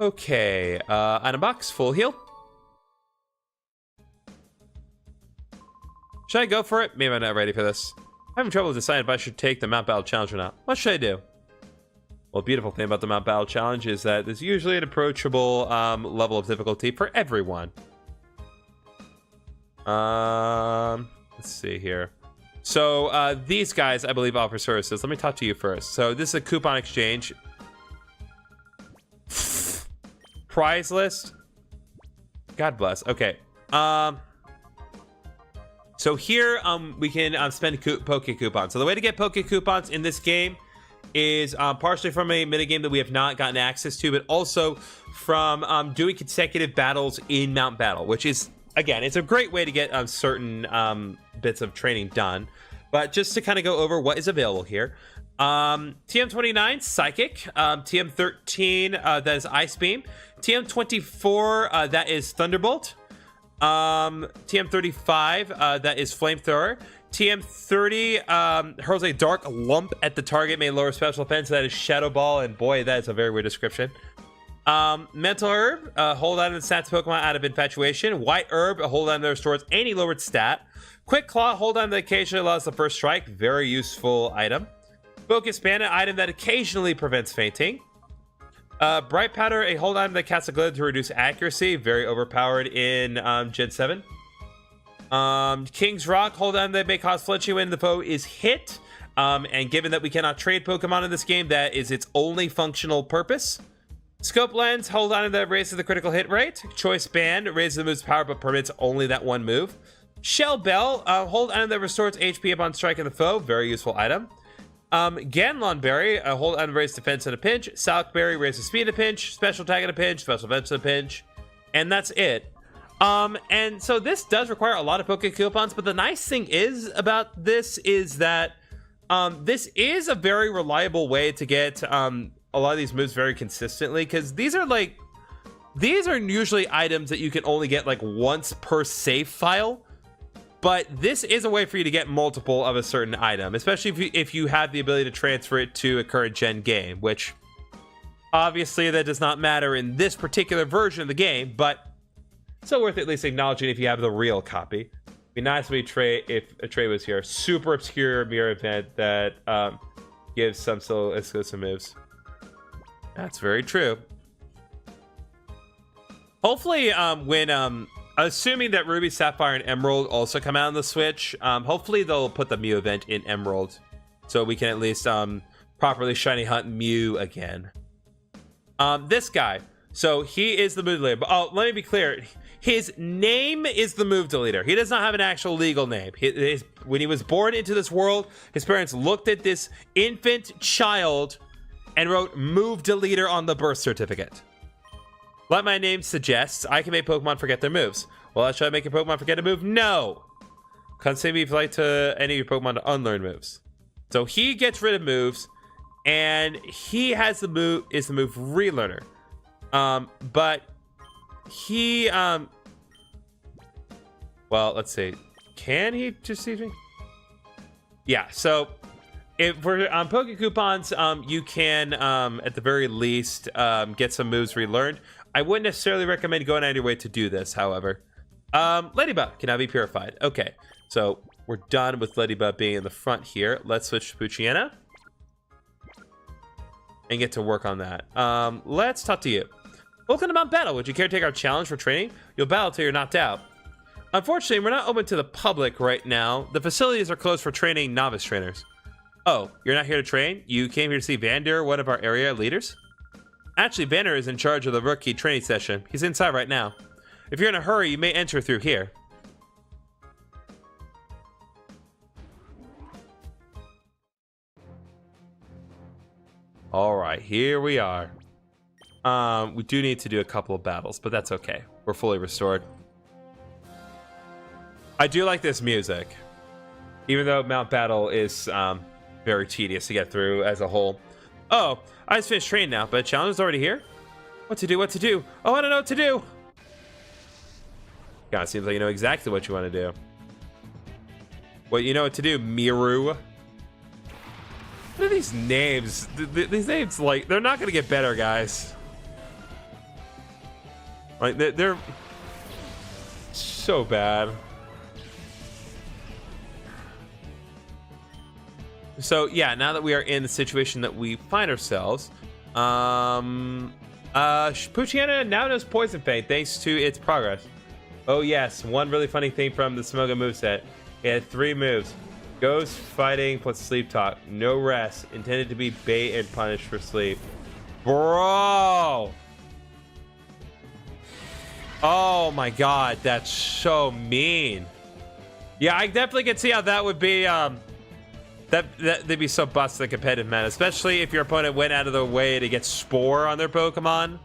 Okay, item box, full heal. Should I go for it? Maybe I'm not ready for this. I'm having trouble deciding if I should take the Mount Battle Challenge or not. What should I do? Well, the beautiful thing about the Mount Battle Challenge is that there's usually an approachable level of difficulty for everyone. Let's see here. So these guys, I believe, offer services. Let me talk to you first. So this is a coupon exchange. Prize list. God bless. Okay. So here we can spend Poke coupons. So the way to get Poke coupons in this game is partially from a minigame that we have not gotten access to, but also from doing consecutive battles in Mount Battle, which is, again, it's a great way to get certain bits of training done. But just to kind of go over what is available here. TM29, Psychic. TM13, that is Ice Beam. TM24, that is Thunderbolt. TM35, that is Flamethrower. TM30 hurls a dark lump at the target, may lower special defense. That is Shadow Ball, and boy, that is a very weird description. Mental Herb, hold on to the stats Pokemon out of Infatuation. White Herb, hold on to restores any lowered stat. Quick Claw, hold on to occasionally allows the first strike. Very useful item. Focus Bandit, item that occasionally prevents fainting. Bright Powder, a hold on to the casts a glitter to reduce accuracy. Very overpowered in Gen 7. King's Rock, hold on that may cause flinching when the foe is hit. And given that we cannot trade Pokemon in this game, that is its only functional purpose. Scope Lens, hold on to that raises the critical hit rate. Choice Band, raises the move's power but permits only that one move. Shell Bell, hold on that restores HP upon striking the foe. Very useful item. Ganlon Berry, hold on, raise defense in a pinch. Salk Berry, raises speed in a pinch. Special attack in a pinch. Special defense in a pinch. And that's it. And so this does require a lot of Poke Coupons, but the nice thing is about this is that this is a very reliable way to get a lot of these moves very consistently, because these are usually items that you can only get like once per save file. But this is a way for you to get multiple of a certain item, especially if you have the ability to transfer it to a current gen game, which obviously that does not matter in this particular version of the game, but still worth at least acknowledging if you have the real copy. It'd be nice if a Trey was here. Super obscure mirror event that gives some still exclusive moves. That's very true. Hopefully, when assuming that Ruby, Sapphire, and Emerald also come out on the Switch, hopefully they'll put the Mew event in Emerald, so we can at least properly shiny hunt Mew again. This guy, so he is the move deleter. But oh, let me be clear. His name is the move deleter. He does not have an actual legal name. When he was born into this world, his parents looked at this infant child and wrote move deleter on the birth certificate. Like my name suggests, I can make Pokemon forget their moves. Well, should I make your Pokemon forget a move? No! Consider me if you'd like to any of your Pokemon to unlearn moves. So he gets rid of moves, and he has the move Relearner. But he well, let's see. Can he just see me? Yeah, so if we're on Poke Coupons, you can at the very least get some moves relearned. I wouldn't necessarily recommend going out of your way to do this, however. Ladybug can now be purified. Okay, so we're done with Ladybug being in the front here. Let's switch to Poochyena and get to work on that. Let's talk to you. Welcome to Mount Battle. Would you care to take our challenge for training? You'll battle till you're knocked out. Unfortunately, we're not open to the public right now. The facilities are closed for training novice trainers. Oh, you're not here to train? You came here to see Vander, one of our area leaders? Actually, Vander is in charge of the rookie training session. He's inside right now. If you're in a hurry, you may enter through here. All right, here we are. We do need to do a couple of battles, but that's okay. We're fully restored. I do like this music, even though Mount Battle is very tedious to get through as a whole. Oh, I just finished training now, but challenge is already here? What to do, what to do? Oh, I don't know what to do! God, it seems like you know exactly what you want to do. Well, you know what to do, Miru. What are these names? These names, like, they're not going to get better, guys. Like, they're so bad. So yeah, now that we are in the situation that we find ourselves, Poochyena now knows Poison Fang thanks to its progress. Oh yes, one really funny thing from the Smogon moveset. It had 3 moves. Ghost, Fighting, plus Sleep Talk. No rest. Intended to be bait and punish for sleep. Bro! Oh my god, that's so mean. Yeah, I definitely can see how that would be, they'd be so busted in competitive, man. Especially if your opponent went out of their way to get Spore on their Pokemon.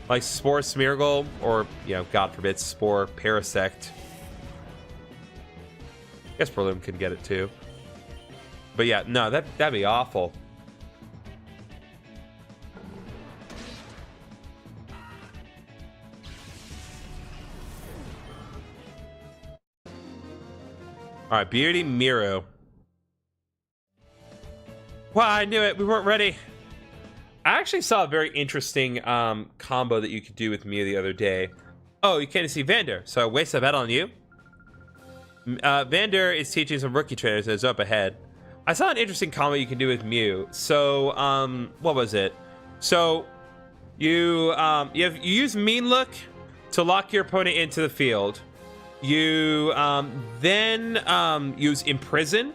Like Spore Smeargle, or, you know, God forbid, Spore Parasect. I guess Breloom could get it too. But yeah, no, that'd be awful. Alright, Beauty Miru. Wow, I knew it. We weren't ready. I actually saw a very interesting combo that you could do with Mew the other day. Oh, you can't see Vander, so I waste a bet on you. Vander is teaching some rookie trainers and is up ahead. I saw an interesting combo you can do with Mew. So, what was it? So, you use Mean Look to lock your opponent into the field. You then use Imprison.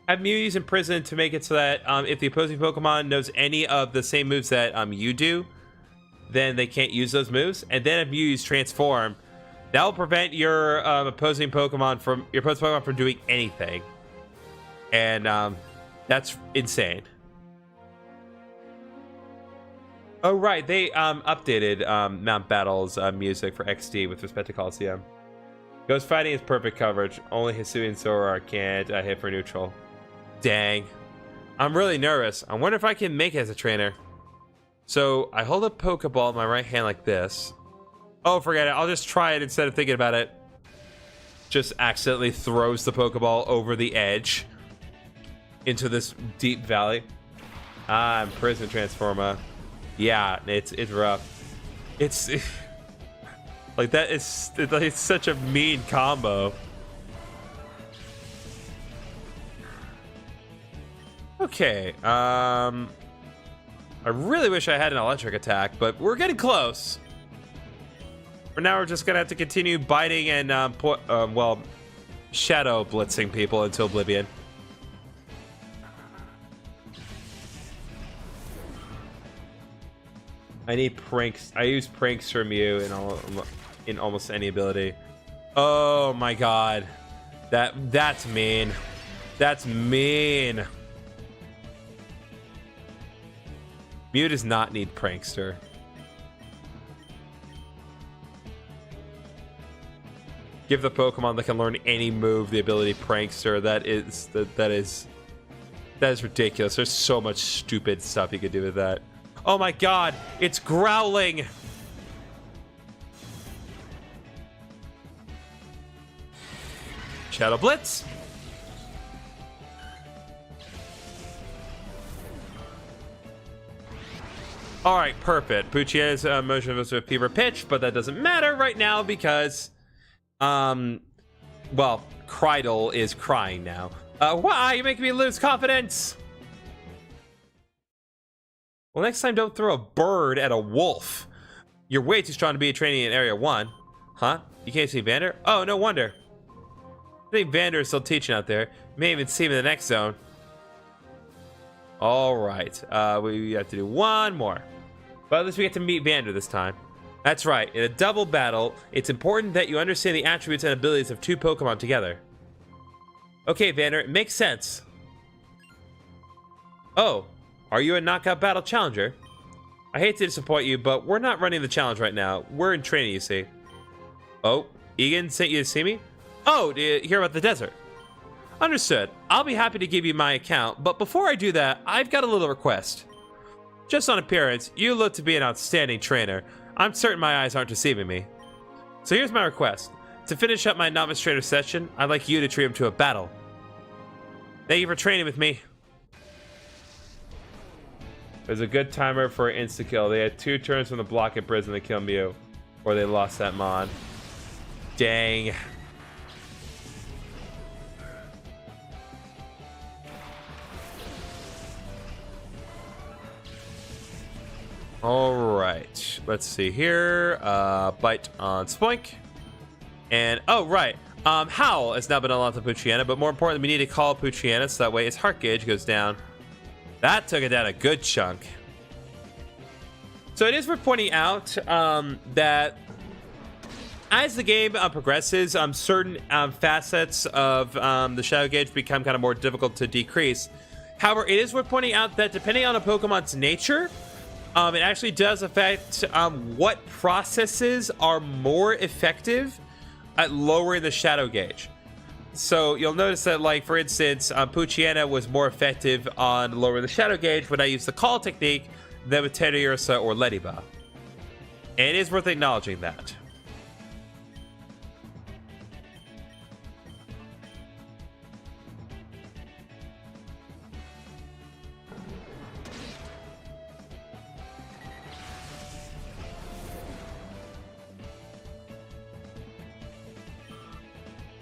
Have Mew use Imprison to make it so that if the opposing Pokemon knows any of the same moves that you do, then they can't use those moves. And then if Mew use Transform, that will prevent your opposing Pokemon from doing anything. And That's insane. Oh, right. They updated Mount Battle's music for XD with respect to Coliseum. Ghost fighting is perfect coverage. Only Hisui and Sora can't hit for neutral. Dang. I'm really nervous. I wonder if I can make it as a trainer. So I hold a Pokeball in my right hand like this. Oh, forget it. I'll just try it instead of thinking about it. Just accidentally throws the Pokeball over the edge into this deep valley. I'm Prison Transformer. Yeah, it's rough. It's like that is it's such a mean combo. Okay, I really wish I had an electric attack, but we're getting close. For now, we're just gonna have to continue biting and well, shadow blitzing people into oblivion. I need pranks. I use pranks from you in almost any ability. Oh my god, that's mean. That's mean. Mew does not need prankster. Give the Pokemon that can learn any move the ability prankster. That is ridiculous. There's so much stupid stuff you could do with that. Oh my god, it's growling! Shadow Blitz! Alright, perfect. Puchia's motion was a fever pitch, but that doesn't matter right now because, well, Krydle is crying now. Why? You're making me lose confidence! Well, next time, don't throw a bird at a wolf. You're way too strong to be training in Area 1. Huh? You can't see Vander? Oh, no wonder. I think Vander is still teaching out there. You may even see him in the next zone. Alright. We have to do one more. But at least we get to meet Vander this time. That's right. In a double battle, it's important that you understand the attributes and abilities of two Pokemon together. Okay, Vander, it makes sense. Oh. Are you a knockout battle challenger? I hate to disappoint you, but we're not running the challenge right now. We're in training, you see. Oh, Egan sent you to see me? Oh, did you hear about the desert? Understood. I'll be happy to give you my account, but before I do that, I've got a little request. Just on appearance, you look to be an outstanding trainer. I'm certain my eyes aren't deceiving me. So here's my request. To finish up my novice trainer session, I'd like you to treat him to a battle. Thank you for training with me. There's a good timer for an insta-kill. They had 2 turns from the block at prison to kill Mew, or they lost that mon. Dang. Alright, let's see here. Bite on Spoink. And, oh, right. Howl has now been unlocked to Poochyena, but more importantly, we need to call Poochyena so that way its heart gauge goes down. That took it down a good chunk. So it is worth pointing out that as the game progresses, certain facets of the Shadow Gauge become kind of more difficult to decrease. However, it is worth pointing out that depending on a Pokemon's nature, it actually does affect what processes are more effective at lowering the Shadow Gauge. So you'll notice that, like, for instance, Poochyena was more effective on lowering the Shadow Gauge when I used the call technique than with Teddiursa or Lediba. And it is worth acknowledging that.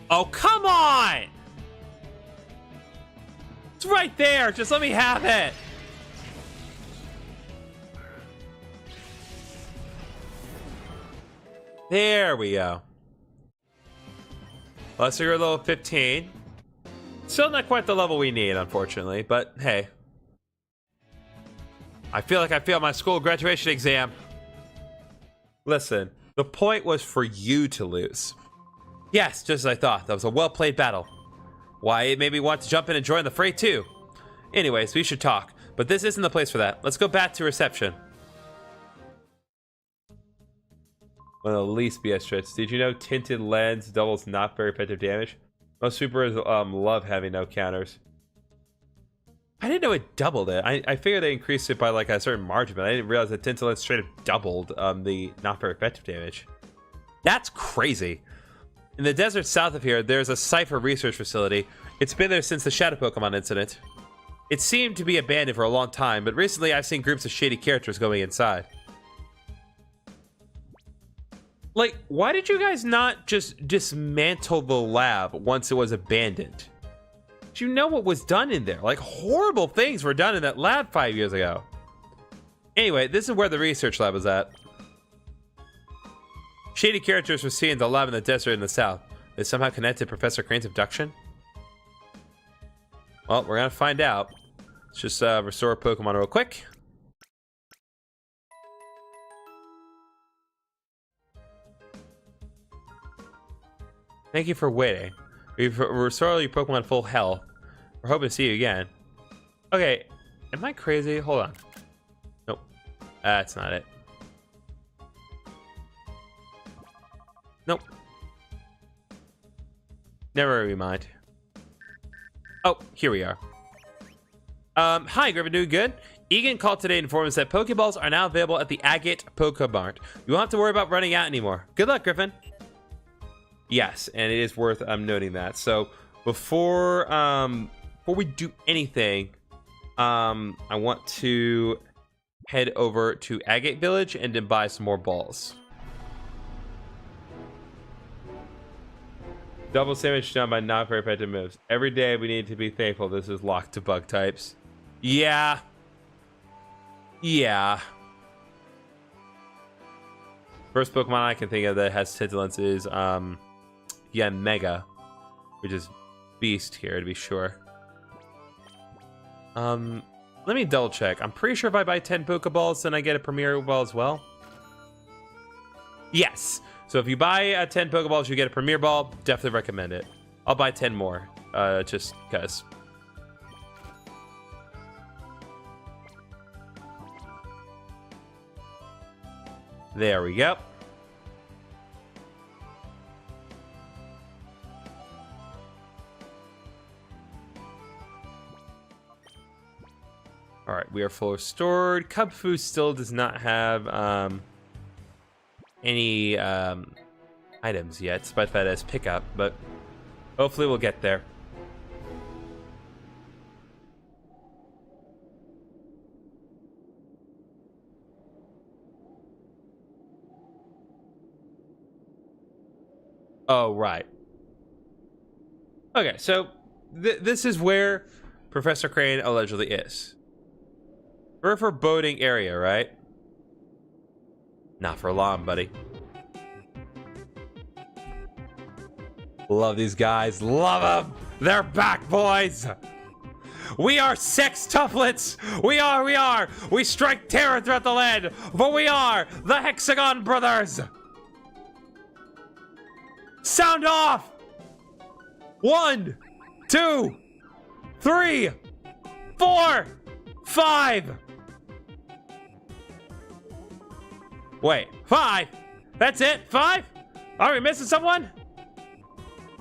Oh, come on! It's right there. Just let me have it. There we go. Let's figure level 15. Still not quite the level we need, unfortunately, but hey. I feel like I failed my school graduation exam. Listen, the point was for you to lose. Yes, just as I thought. That was a well-played battle. Why, it made me want to jump in and join the fray, too. Anyways, we should talk, but this isn't the place for that. Let's go back to reception. One of the least BS tricks. Did you know tinted lens doubles not very effective damage? Most supers love having no counters. I didn't know it doubled it. I figured they increased it by like a certain margin, but I didn't realize that tinted lens straight up doubled the not very effective damage. That's crazy. In the desert south of here, there's a Cipher research facility. It's been there since the Shadow Pokémon incident. It seemed to be abandoned for a long time, but recently I've seen groups of shady characters going inside. Like, why did you guys not just dismantle the lab once it was abandoned? Do you know what was done in there? Like, horrible things were done in that lab 5 years ago. Anyway, this is where the research lab was at. Shady characters were seen in the lab in the desert in the south. They somehow connected to Professor Crane's abduction? Well, we're gonna find out. Let's just restore a Pokemon real quick. Thank you for waiting. We've restored your Pokemon full health. We're hoping to see you again. Okay, am I crazy? Hold on. Nope, that's not it. Nope. Never mind. Oh, here we are. Hi, GriffinOni, good? Egan called today and informed us that Pokeballs are now available at the Agate Pokemart. You won't have to worry about running out anymore. Good luck, Griffin. Yes, and it is worth noting that. So before we do anything, I want to head over to Agate Village and then buy some more balls. Double damage done by not very effective moves. Every day we need to be thankful this is locked to bug types. Yeah. Yeah. First Pokemon I can think of that has Tintilance is yeah, Mega, which is Beast here to be sure. Let me double check. I'm pretty sure if I buy 10 Pokeballs, then I get a Premier Ball as well. Yes. So if you buy 10 Pokeballs, you get a Premier Ball. Definitely recommend it. I'll buy 10 more, just because. There we go. All right, we are full restored. Cubfu still does not have any items yet, despite that as pickup, but hopefully we'll get there. Oh, right. Okay, so this is where Professor Crane allegedly is. We're a foreboding area, right? Not for long, buddy. Love these guys. Love them. They're back, boys. We are sextuplets. We are. We strike terror throughout the land. For we are the Hexagon Brothers. Sound off. 1, 2, 3, 4, 5. Wait, 5? That's it? 5? Are we missing someone?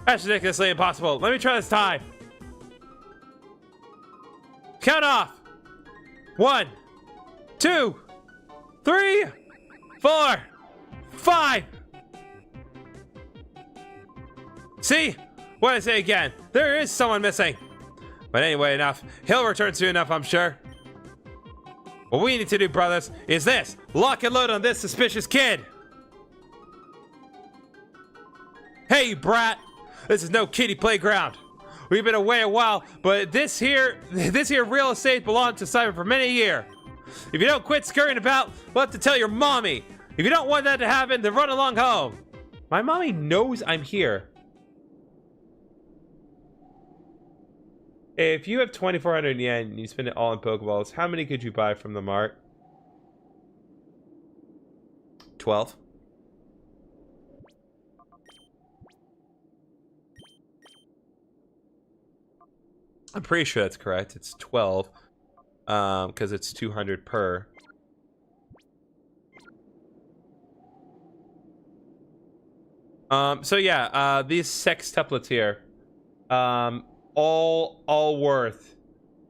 That's ridiculously impossible. Let me try this time. Count off. 1, 2, 3, 4, 5. See? What did I say again? There is someone missing. But anyway, enough. He'll return soon enough, I'm sure. What we need to do, brothers, is this. Lock and load on this suspicious kid. Hey, you brat. This is no kiddie playground. We've been away a while, but this here real estate belonged to Cipher for many a year. If you don't quit scurrying about, we'll have to tell your mommy. If you don't want that to happen, then run along home. My mommy knows I'm here. If you have 2,400 yen and you spend it all in Pokeballs, how many could you buy from the mart? 12. I'm pretty sure that's correct. It's 12. Because it's 200 per. So yeah, these sextuplets here, all worth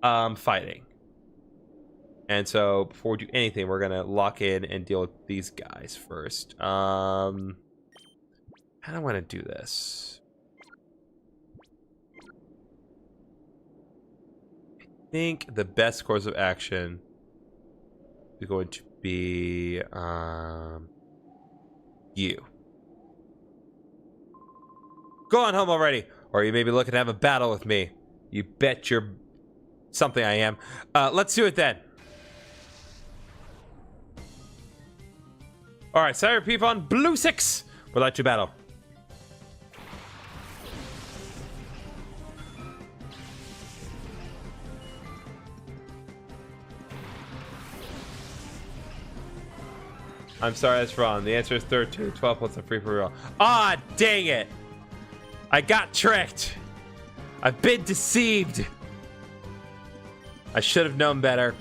fighting. And so before we do anything, we're gonna lock in and deal with these guys first. How do I want to do this? I think the best course of action is going to be you. Go on home already, or you may be looking to have a battle with me. You bet you're something I am. Let's do it then. All right, Cipher Pokémon Blue 6. We'd like to battle. I'm sorry, that's wrong. The answer is 13. 12 plus a free for real. Ah, dang it. I got tricked. I've been deceived. I should have known better.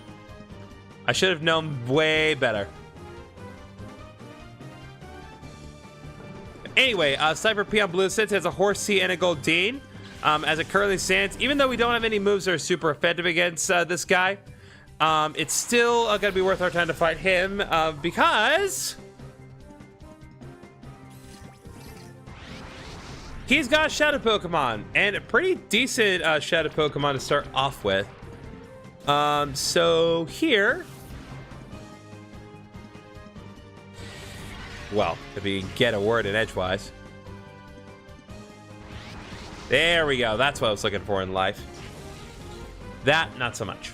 I should have known way better. Anyway, Cipher Pokémon Blue 6 has a Horsey and a Goldeen. As it currently stands, even though we don't have any moves that are super effective against this guy, it's still gonna be worth our time to fight him because he's got a Shadow Pokemon and a pretty decent Shadow Pokemon to start off with. So here, well, if you can get a word in edgewise. There we go. That's what I was looking for in life. That, not so much.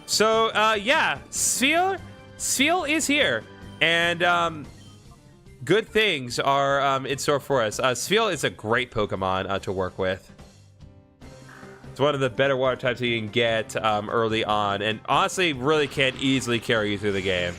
So, yeah, Sphere is here, and good things are in store for us. Sphere is a great Pokemon to work with. It's one of the better water types that you can get early on, and honestly, really can easily carry you through the game.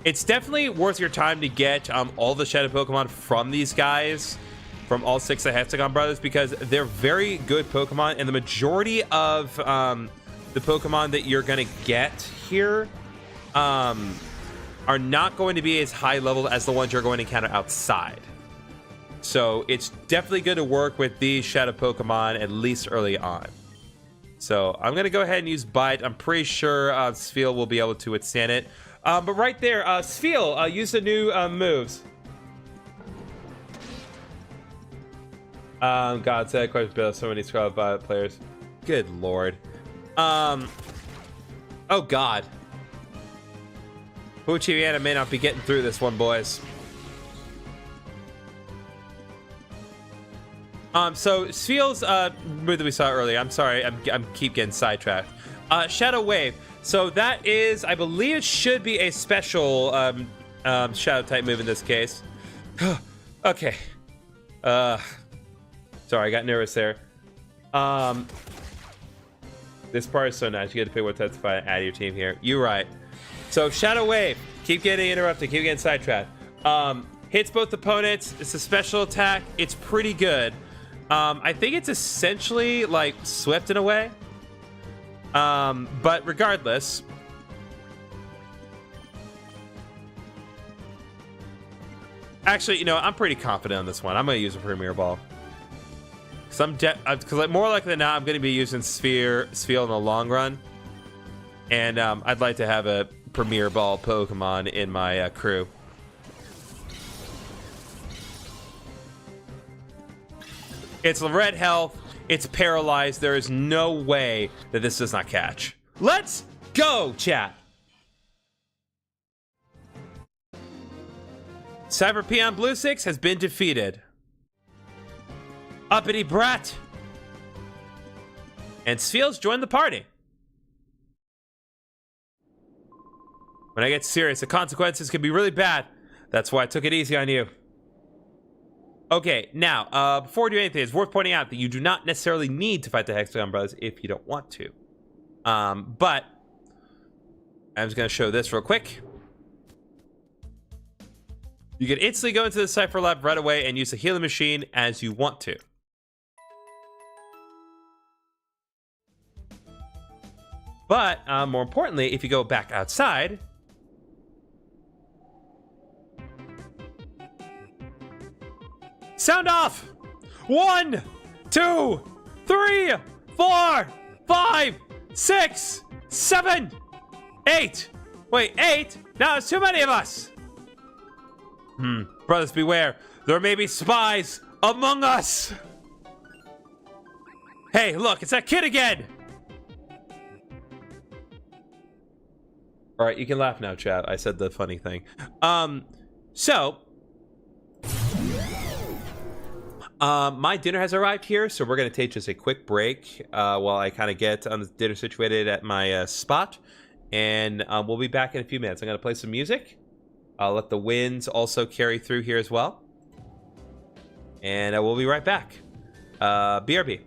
It's definitely worth your time to get all the Shadow Pokemon from these guys, from all 6 of the Hexagon Brothers, because they're very good Pokemon, and the majority of the Pokemon that you're going to get here are not going to be as high level as the ones you're going to encounter outside. So it's definitely good to work with these Shadow Pokemon, at least early on. So I'm going to go ahead and use Bite. I'm pretty sure Sphere will be able to withstand it. But right there, Sphere, use the new moves. God, said quite a bit. So many Scarlet Violet players. Good lord. Oh god. Puchiviana may not be getting through this one, boys. So Sphere's move that we saw earlier. I'm sorry, I'm keep getting sidetracked. Shadow Wave. So that is, I believe it should be a special Shadow type move in this case. Okay. Sorry, I got nervous there. This part is so nice. You get to pick what type to fight out of your team here. You're right. So Shadow Wave. Keep getting interrupted. Keep getting sidetracked. Hits both opponents. It's a special attack. It's pretty good. I think it's essentially like Swift in a way. But regardless, actually, you know, I'm pretty confident on this one. I'm going to use a Premier Ball. Because more likely than not, I'm going to be using Sphere in the long run. And I'd like to have a Premier Ball Pokemon in my crew. It's red health. It's paralyzed. There is no way that this does not catch. Let's go, chat. Cipher Pokémon Blue 6 has been defeated. Uppity brat. And Sphere's joined the party. When I get serious, the consequences can be really bad. That's why I took it easy on you. Okay, now, before we do anything, it's worth pointing out that you do not necessarily need to fight the Hexagon Brothers if you don't want to. But I'm just going to show this real quick. You can instantly go into the Cipher Lab right away and use the healing machine as you want to. But more importantly, if you go back outside, sound off! 1, 2, 3, 4, 5, 6, 7, 8. Wait, 8? No, it's too many of us. Brothers, beware. There may be spies among us. Hey, look, it's that kid again. All right, you can laugh now, chat. I said the funny thing. My dinner has arrived here, so we're going to take just a quick break while I kind of get on the dinner situated at my spot. And we'll be back in a few minutes. I'm going to play some music. I'll let the winds also carry through here as well. And we'll be right back. BRB.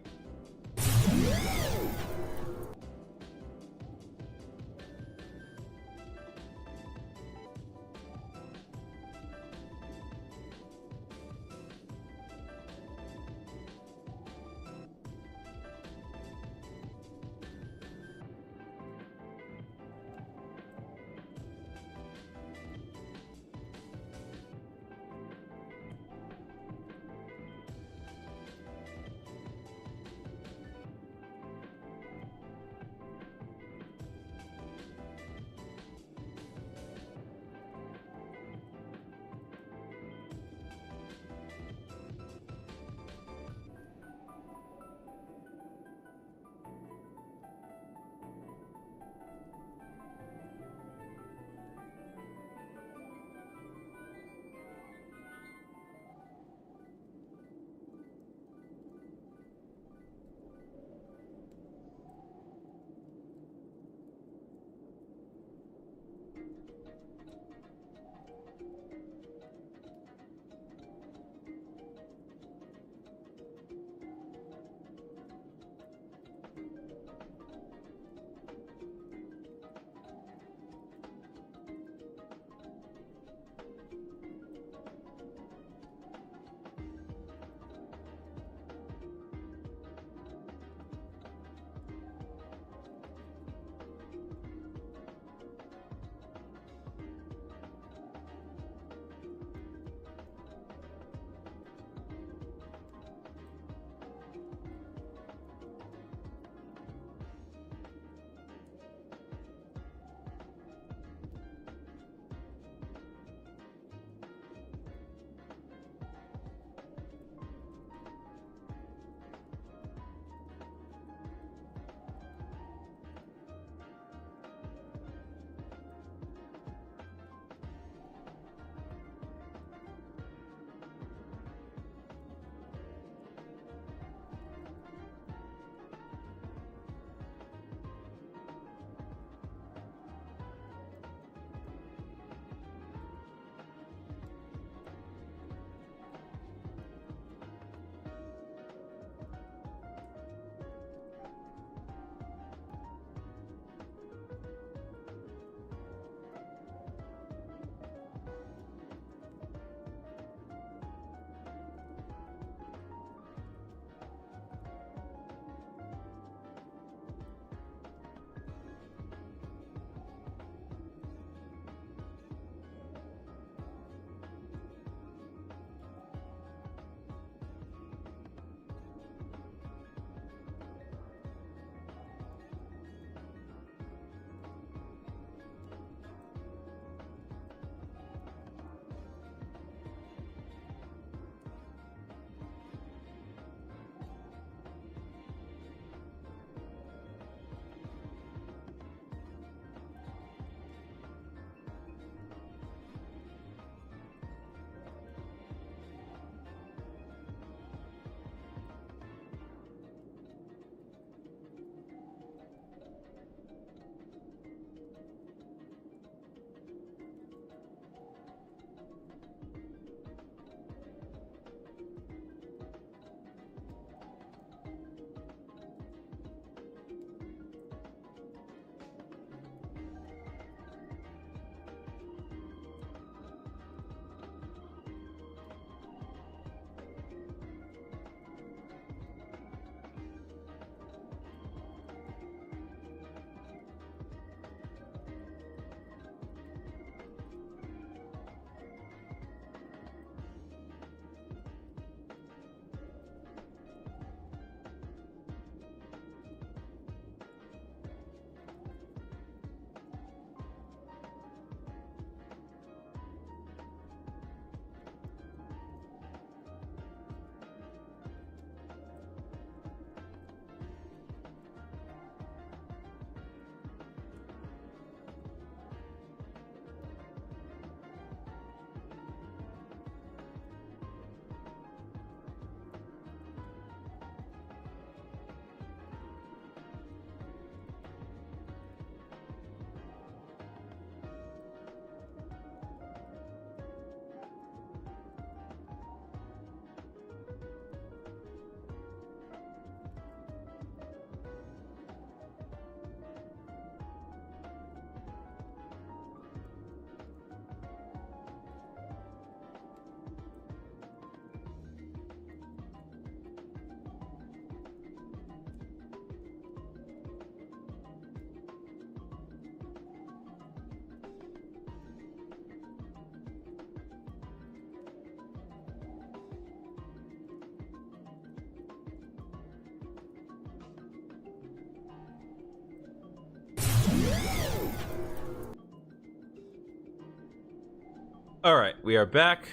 All right, we are back.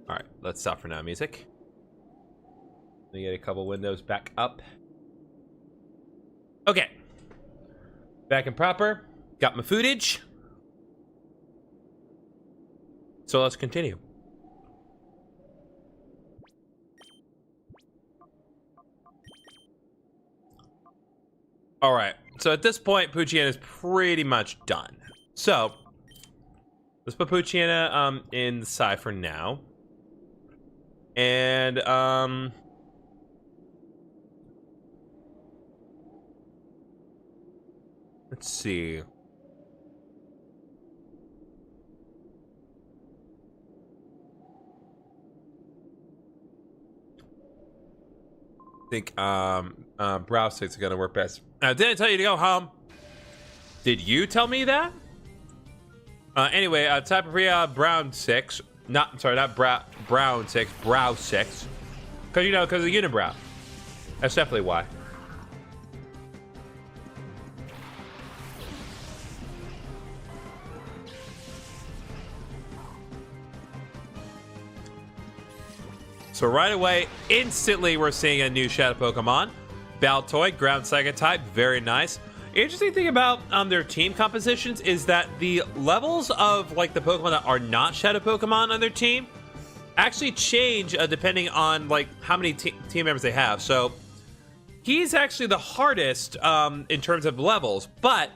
All right, let's stop for now, music. Let me get a couple windows back up. Okay. Back and proper. Got my footage. So let's continue. All right. So at this point, Poochyena is pretty much done. So let's put Poochyena in the Cipher now. And let's see. I think brow sticks are gonna work best. Did I tell you to go home? Did you tell me that? Anyway, type of brown 6. Not brown 6, brow 6. Cause you know, cause of unibrow. That's definitely why. So right away, instantly we're seeing a new Shadow Pokemon. Baltoy, ground psychic type, very nice. Interesting thing about their team compositions is that the levels of like the Pokemon that are not Shadow Pokemon on their team actually change depending on like how many team members they have. So he's actually the hardest in terms of levels, but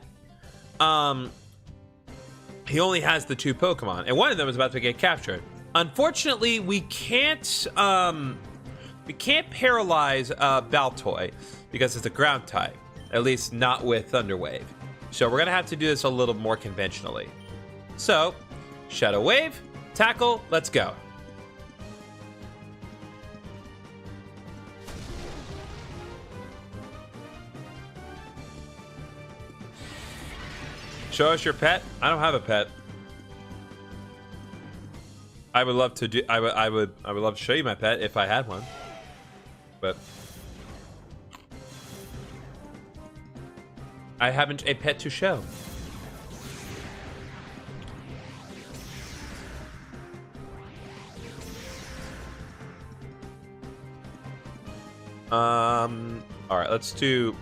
he only has the 2 Pokemon, and one of them is about to get captured. Unfortunately, we can't paralyze Baltoy because it's a ground type, at least not with Thunder Wave. So we're gonna have to do this a little more conventionally. So, Shadow Wave, Tackle, let's go. Show us your pet. I don't have a pet. I would love to do. I would love to show you my pet if I had one, but I haven't a pet to show. All right, let's do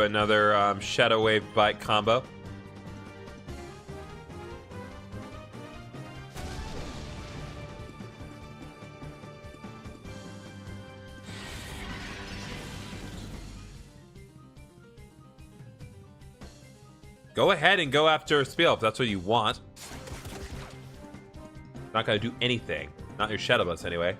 another Shadow Wave Bite combo. Go ahead and go after Spiel if that's what you want. Not gonna do anything. Not your Shadow Bus anyway.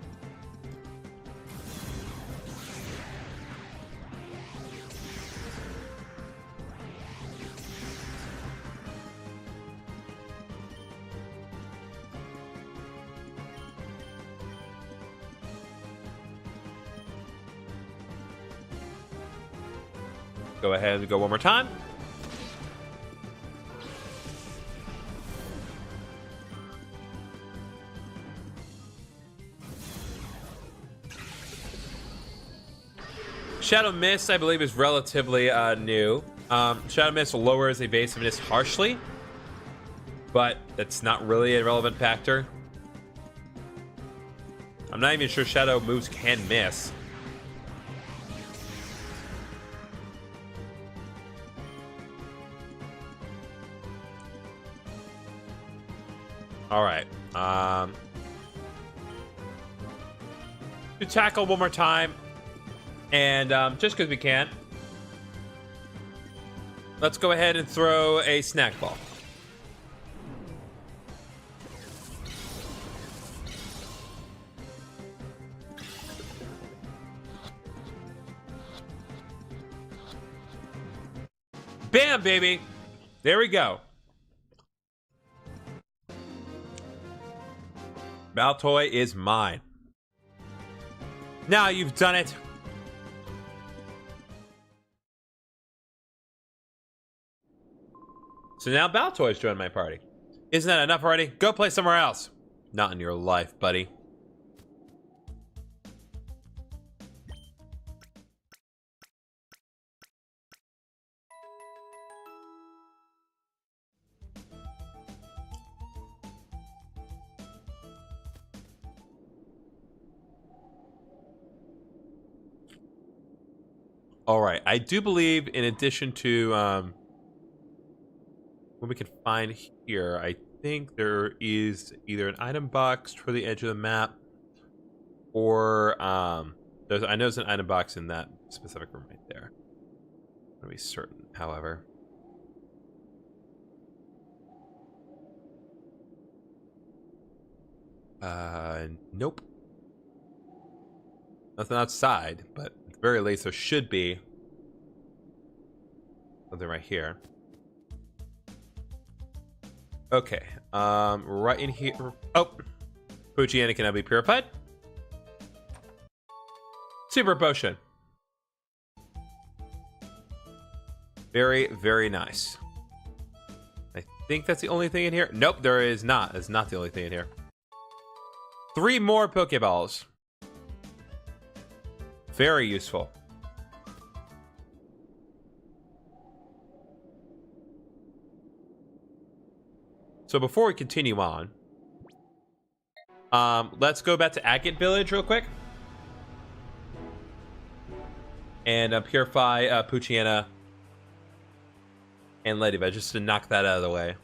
Go ahead and go one more time. Shadow Mist, I believe, is relatively new. Shadow Mist lowers evasiveness harshly, but that's not really a relevant factor. I'm not even sure Shadow moves can miss. All right. To tackle one more time. And just because we can, let's go ahead and throw a snack ball. Bam, baby. There we go. Baltoy is mine. Now you've done it. So now Baltoy's joined my party. Isn't that enough already? Go play somewhere else. Not in your life, buddy. All right, I do believe in addition to what we can find here, I think there is either an item box toward the edge of the map, or I know there's an item box in that specific room right there. I want to be certain, however. Nope. Nothing outside, but at the very least there should be something right here. Okay, right in here. Oh, Poochyena can now be purified. Super potion. Very, very nice. I think that's the only thing in here. Nope, there is not. That's not the only thing in here. 3 more Pokeballs. Very useful. So before we continue on, let's go back to Agate Village real quick. And purify Poochyena and Ladybug, just to knock that out of the way.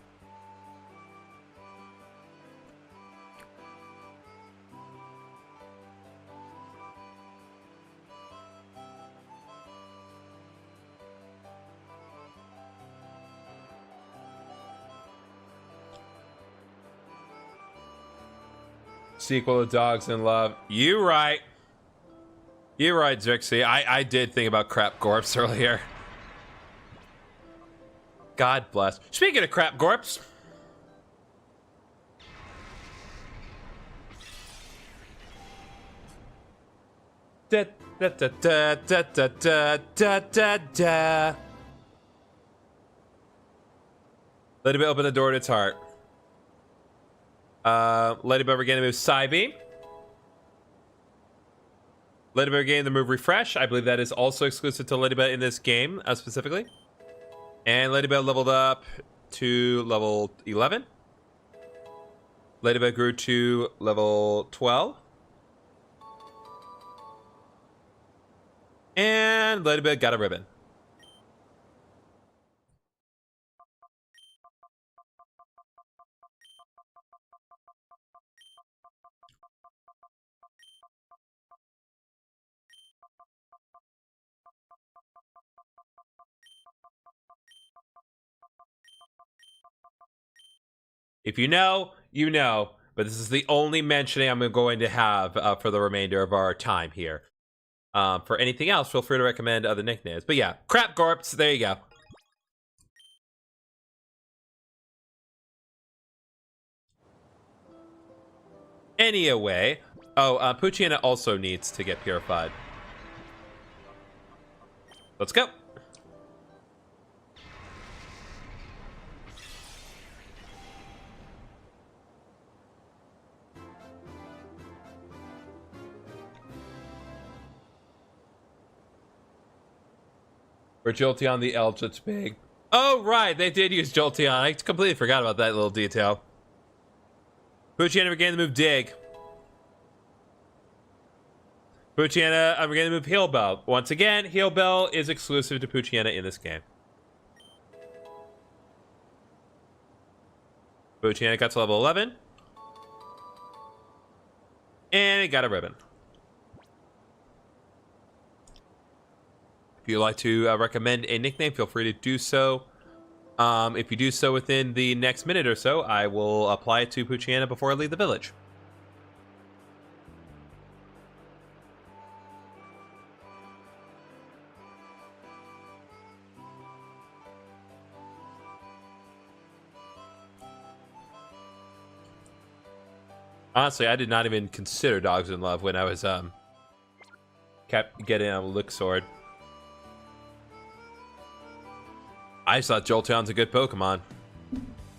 Sequel to Dogs in Love. You right. You're right, Zixie. I did think about Crap Gorps earlier. God bless. Speaking of Crap Gorps. Da da da da da da da da da da. Ladybug open the door to its heart. Ladybug regain the move Psybeam. Ladybug regain the move Refresh. I believe that is also exclusive to Ladybug in this game, specifically. And Ladybug leveled up to level 11. Ladybug grew to level 12. And Ladybug got a ribbon. If you know, you know. But this is the only mentioning I'm going to have for the remainder of our time here. For anything else, feel free to recommend other nicknames. But yeah, Crap Gorps, there you go. Anyway, Poochyena also needs to get purified. Let's go. Or Jolteon the Eldritch Big. Oh, right, they did use Jolteon. I completely forgot about that little detail. Poochyena regained the move Dig. Poochyena regained the move Heal Bell. Once again, Heal Bell is exclusive to Poochyena in this game. Poochyena got to level 11. And it got a ribbon. If you'd like to recommend a nickname, feel free to do so. If you do so within the next minute or so, I will apply it to Poochyena before I leave the village. Honestly, I did not even consider Dogs in Love when I was kept getting a Lick Sword. I just thought Jolteon's a good Pokemon.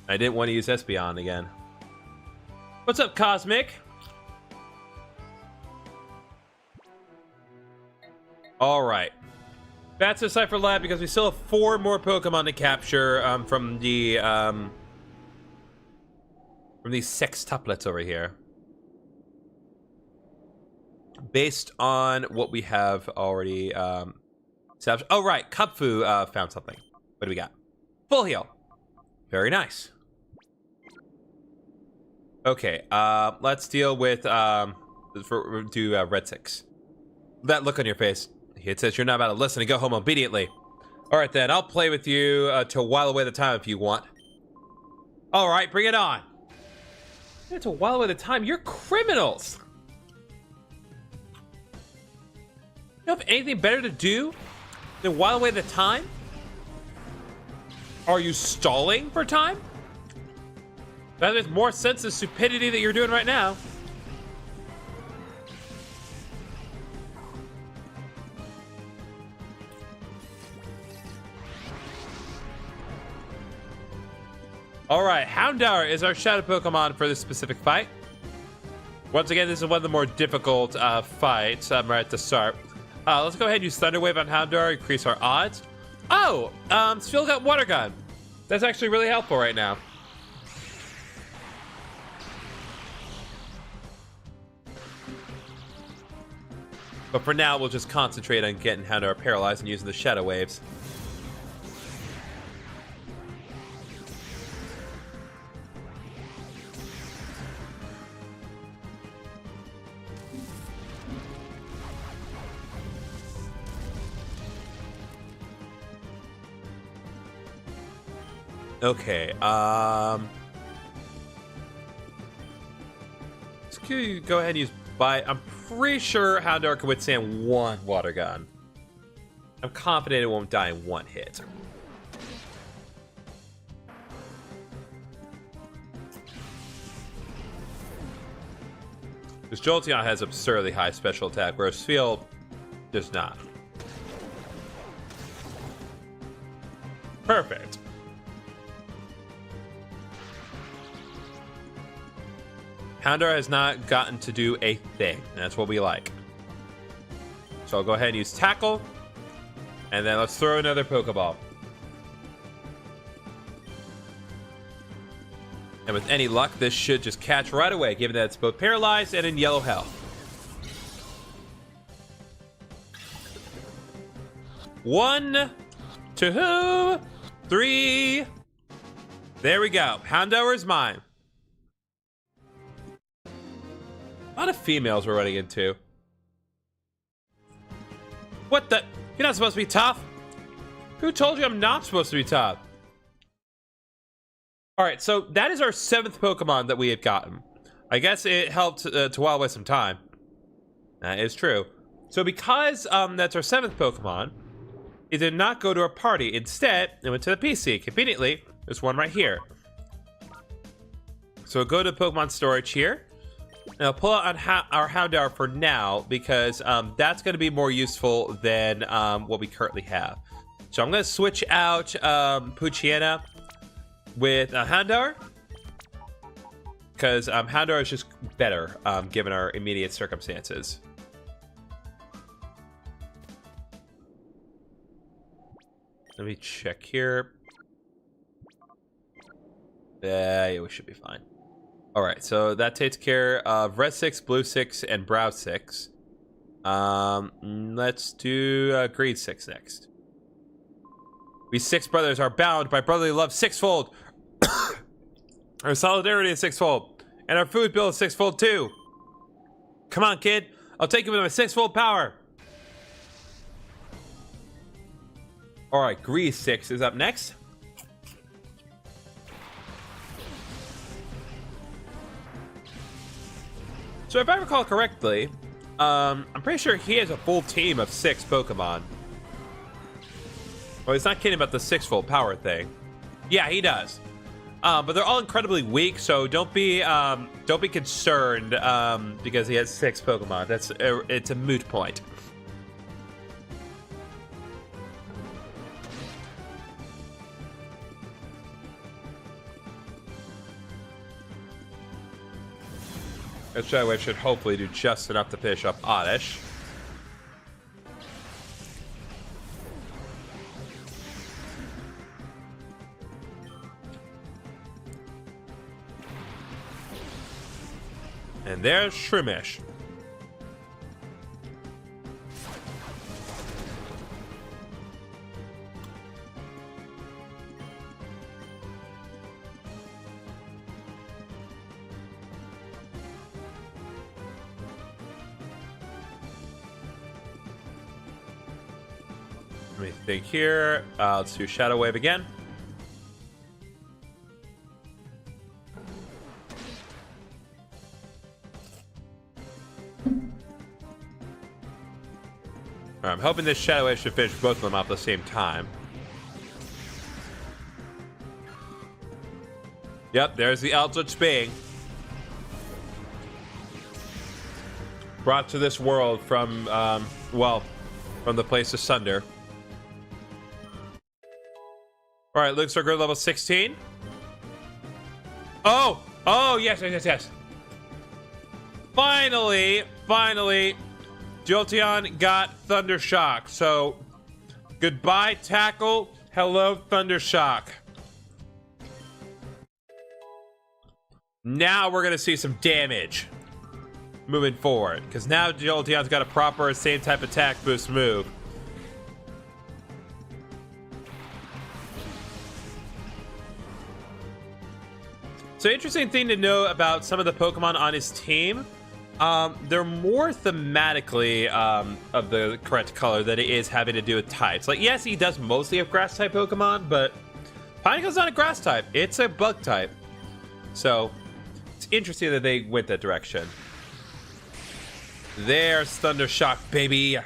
I didn't want to use Espeon again. What's up, Cosmic? Alright. Back to the Cipher Lab because we still have 4 more Pokemon to capture from these sextuplets over here. Based on what we have already Oh, right. Kupfu found something. What do we got? Full heal. Very nice. Okay, let's deal with, Red 6. That look on your face. It says you're not about to listen and go home obediently. All right, then. I'll play with you to while away the time if you want. All right, bring it on. To while away the time? You're criminals. You have anything better to do than while away the time? Are you stalling for time? That makes more sense than stupidity that you're doing right now. Alright, Houndour is our Shadow Pokemon for this specific fight. Once again, this is one of the more difficult fights right at the start. Let's go ahead and use Thunder Wave on Houndour, increase our odds. Oh, still got Water Gun. That's actually really helpful right now. But for now, we'll just concentrate on getting Houndour paralyzed and using the Shadow Waves. Okay, let's go ahead and use I'm pretty sure Houndour can withstand one Water Gun. I'm confident it won't die in one hit. Because Jolteon has absurdly high special attack, whereas Field does not. Perfect. Houndour has not gotten to do a thing. That's what we like. So I'll go ahead and use Tackle. And then let's throw another Pokeball. And with any luck, this should just catch right away, given that it's both paralyzed and in yellow health. 1, 2, 3. There we go. Houndour is mine. A lot of females we're running into. What the? You're not supposed to be tough. Who told you I'm not supposed to be tough? Alright, so that is our 7th Pokemon that we had gotten. I guess it helped to while away some time. That is true. So because that's our 7th Pokemon, it did not go to our party. Instead, it went to the PC. Conveniently, there's one right here. So we'll go to Pokemon storage here. Now, pull out on our Houndour for now, because that's going to be more useful than what we currently have. So I'm going to switch out Poochyena with Houndour, because Houndour is just better given our immediate circumstances. Let me check here. Yeah, we should be fine. Alright, so that takes care of Red 6, Blue 6, and Brown 6. Let's do Green 6 next. We 6 brothers are bound by brotherly love sixfold. Our solidarity is sixfold. And our food bill is sixfold too. Come on, kid. I'll take you with my sixfold power. Alright, Green 6 is up next. So if I recall correctly, I'm pretty sure he has a full team of 6 Pokemon. Well, he's not kidding about the sixfold power thing. Yeah, he does. But they're all incredibly weak, so don't be concerned because he has 6 Pokemon. It's a moot point. That Shadow Wave should hopefully do just enough to finish up Oddish. And there's Shroomish. Let me think here. Let's do Shadow Wave again. I'm hoping this Shadow Wave should finish both of them off at the same time. Yep, there's the Eldritch Being. Brought to this world from, well, from the place of Sunder. Alright, looks are good, level 16. Oh! Oh, yes. Finally, Jolteon got Thunder Shock. So, goodbye, Tackle. Hello, Thunder Shock. Now we're gonna see some damage moving forward, because now Jolteon's got a proper same type attack boost move. So interesting thing to know about some of the Pokemon on his team, they're more thematically of the correct color than it is having to do with types. Like, yes, he does mostly have grass type Pokemon, but Pineco's not a grass type, it's a bug type. So it's interesting that they went that direction. There's Thunder Shock, baby.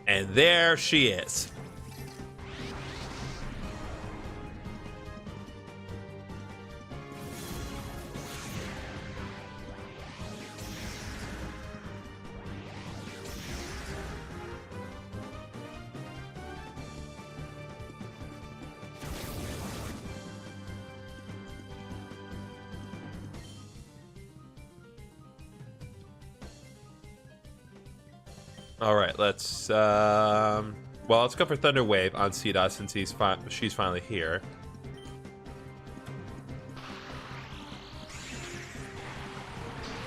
And there she is. All right, let's well, let's go for Thunder Wave on C-Dot since she's finally here.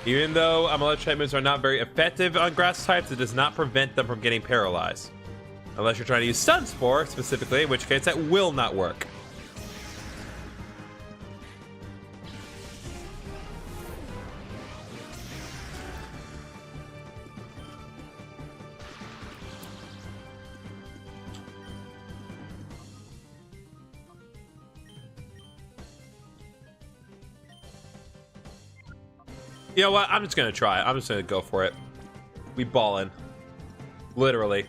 Even though electric moves are not very effective on grass types, it does not prevent them from getting paralyzed. Unless you're trying to use Sun Spore specifically, in which case that will not work. You know what? I'm just gonna try it. I'm just gonna go for it. We ballin'. Literally.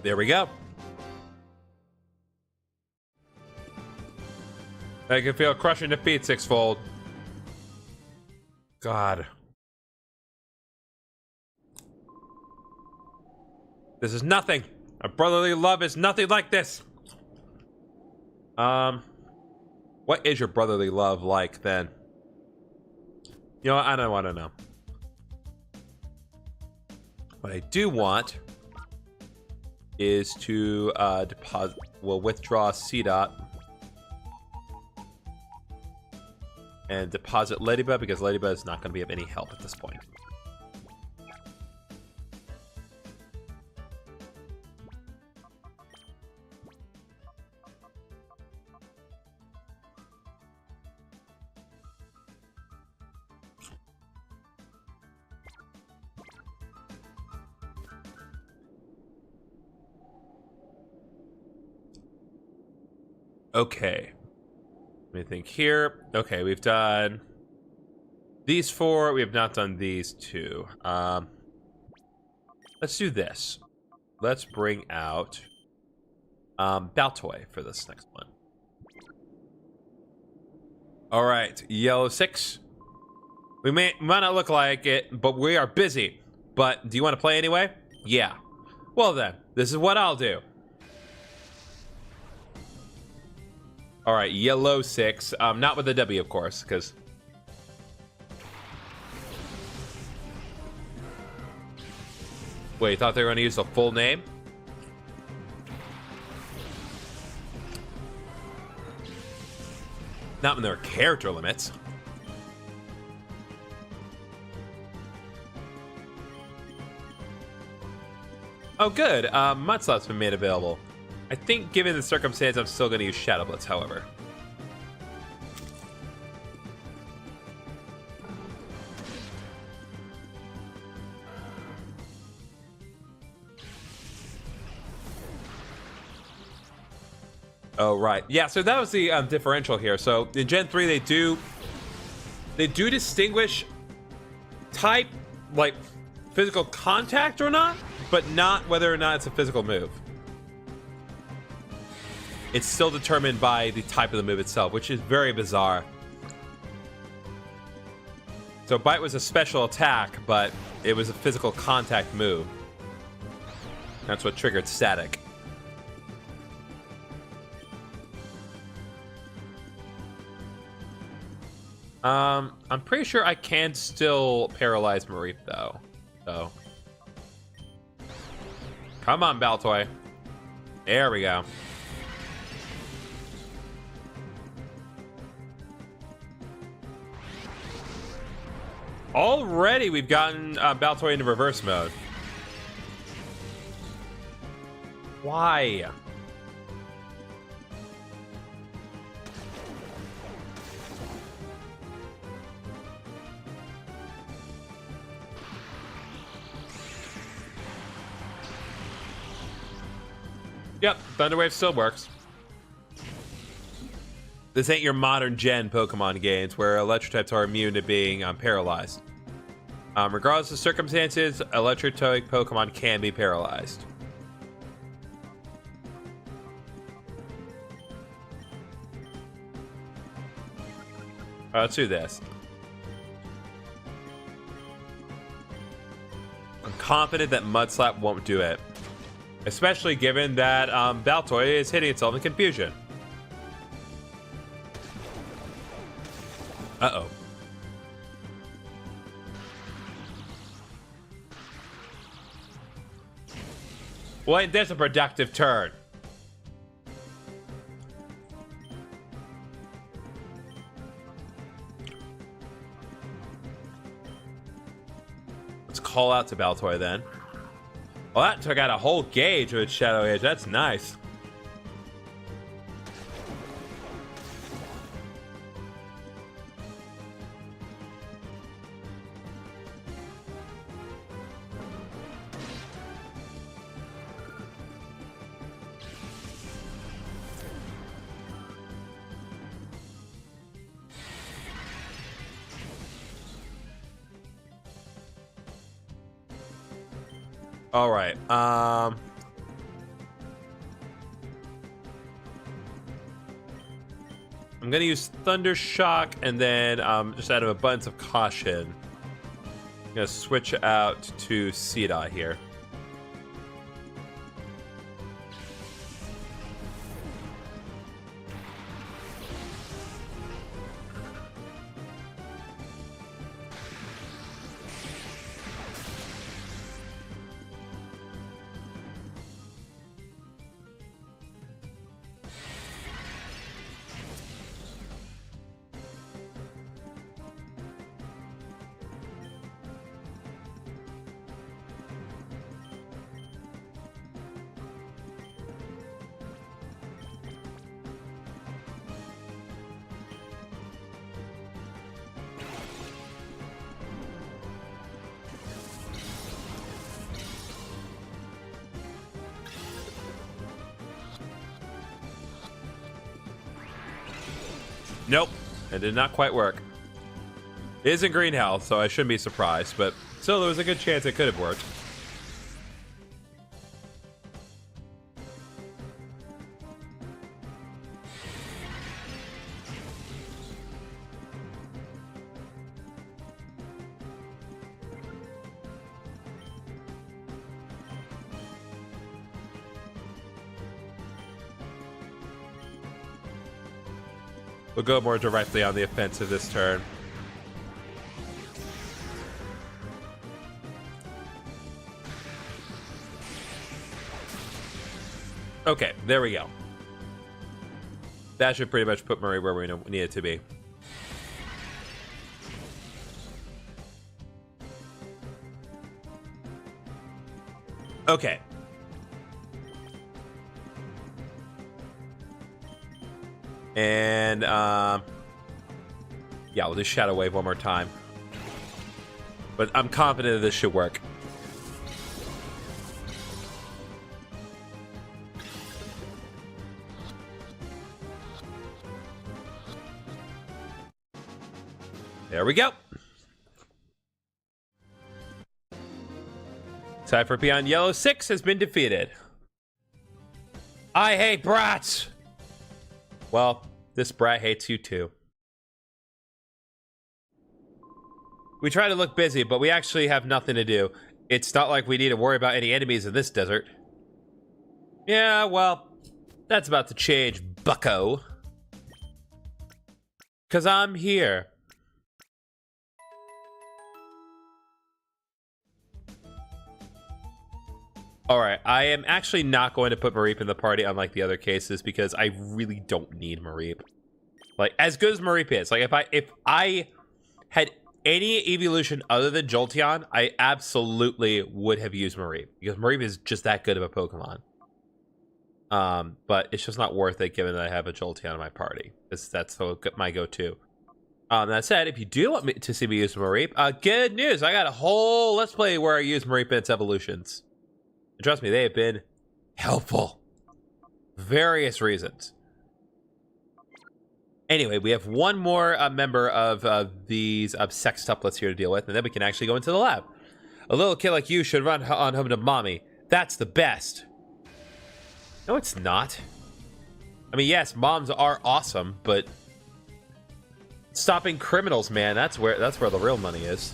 There we go. I can feel crushing defeat sixfold. God. This is nothing. A brotherly love is nothing like this. What is your brotherly love like then? You know what? I don't want to know. What I do want is to deposit. We'll withdraw C-Dot. And deposit Ladybug because Ladybug is not going to be of any help at this point. Okay. Let me think here. Okay, we've done these four. We have not done these two. Let's do this. Let's bring out Baltoy for this next one. All right, Yellow 6. We might not look like it, but we are busy. But do you want to play anyway? Yeah. Well then, this is what I'll do. All right, Yellow 6. Not with the W, of course, because... Wait, you thought they were going to use the full name? Not when there are character limits. Oh, good. Mudslap's been made available. I think, given the circumstance, I'm still going to use Shadow Blitz, however. Oh, right. Yeah, so that was the differential here. So in Gen 3, they do distinguish type, like physical contact or not, but not whether or not it's a physical move. It's still determined by the type of the move itself, which is very bizarre. So Bite was a special attack, but it was a physical contact move. That's what triggered Static. I'm pretty sure I can still paralyze Mareep, though. So. Come on, Baltoy. There we go. Already we've gotten Baltoy into reverse mode. Why? Yep, Thunder Wave still works. This ain't your modern gen Pokemon games where electric types are immune to being paralyzed. Regardless of circumstances, electric type Pokemon can be paralyzed. Let's do this. I'm confident that Mudslap won't do it. Especially given that Baltoy is hitting itself in confusion. Uh-oh. Well, ain't this a productive turn? Let's call out to Baltoy then. Well, that took out a whole gauge with Shadow Edge. That's nice. All right. I'm gonna use Thunder Shock and then just out of abundance of caution, I'm gonna switch out to Seedeye here. Nope, it did not quite work. It is in green health, so I shouldn't be surprised, but still there was a good chance it could have worked. We'll go more directly on the offensive this turn. Okay, there we go. That should pretty much put Marie where we need it to be. Okay. And, yeah, we'll do Shadow Wave one more time. But I'm confident that this should work. There we go. Cipher beyond Yellow 6 has been defeated. I hate brats. Well, this brat hates you too. We try to look busy, but we actually have nothing to do. It's not like we need to worry about any enemies in this desert. Yeah, well, that's about to change, bucko. 'Cause I'm here. Alright, I am actually not going to put Mareep in the party unlike the other cases because I really don't need Mareep. Like, as good as Mareep is, like if I had any evolution other than Jolteon, I absolutely would have used Mareep because Mareep is just that good of a Pokemon. But it's just not worth it given that I have a Jolteon in my party. That's my go-to. That said, if you do want me to see me use Mareep, good news! I got a whole Let's Play where I use Mareep in its evolutions. And trust me, they have been helpful. Various reasons. Anyway, we have one more member of these sextuplets here to deal with, and then we can actually go into the lab. A little kid like you should run on home to mommy. That's the best. No, it's not. I mean, yes, moms are awesome, but stopping criminals, man, that's where the real money is.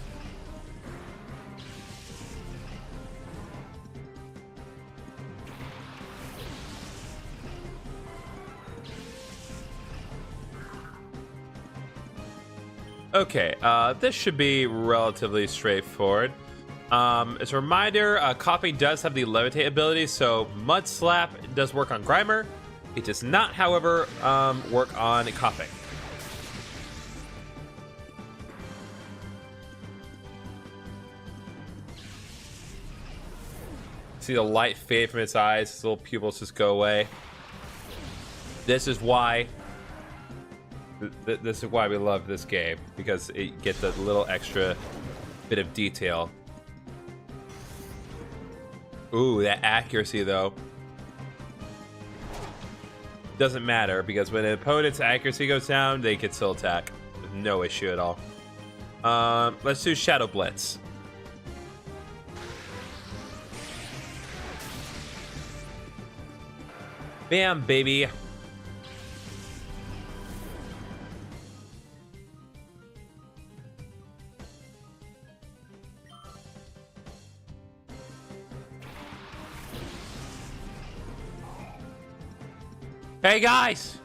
Okay, this should be relatively straightforward. As a reminder, Coughing does have the Levitate ability, so Mud Slap does work on Grimer. It does not, however, work on Coughing. See the light fade from its eyes, its little pupils just go away. This is why we love this game, because it gets a little extra bit of detail. Ooh, that accuracy though. Doesn't matter, because when an opponent's accuracy goes down, they can still attack. No issue at all. Let's do Shadow Blitz. Bam, baby. Hey guys,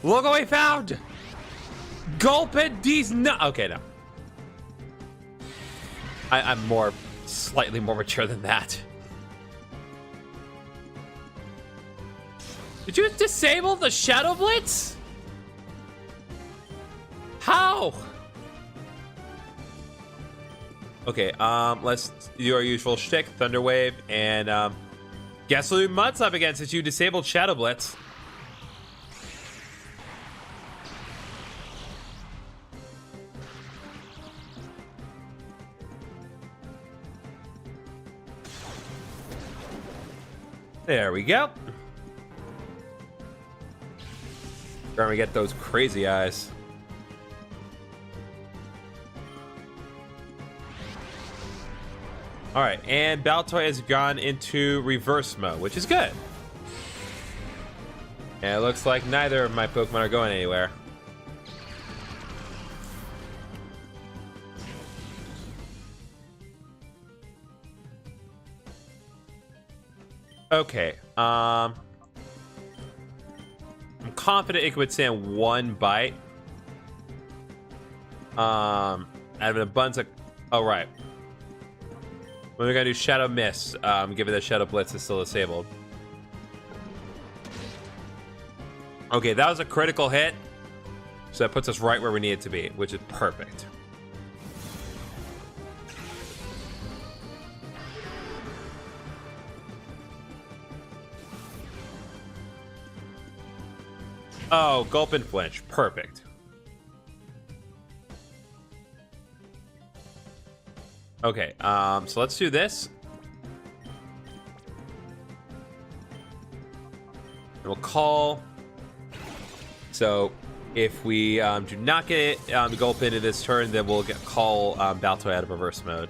look what we found! Gulpin' these okay, no. I'm slightly more mature than that. Did you disable the Shadow Blitz? How? Okay, let's do our usual shtick, Thunder Wave, and guess who Mud's up against since you disabled Shadow Blitz. There we go. Trying to get those crazy eyes. All right, and Baltoy has gone into reverse mode, which is good. And it looks like neither of my Pokemon are going anywhere. Okay, I'm confident it could withstand one bite. Out of an abundance of... Oh, right. We're gonna do Shadow Mist, given that Shadow Blitz is still disabled. Okay, that was a critical hit. So that puts us right where we need it to be, which is perfect. Oh, gulp and flinch. Perfect. Okay, so let's do this. And we'll call. So if we do not get gulp into this turn, then we'll call Baltoy out of reverse mode.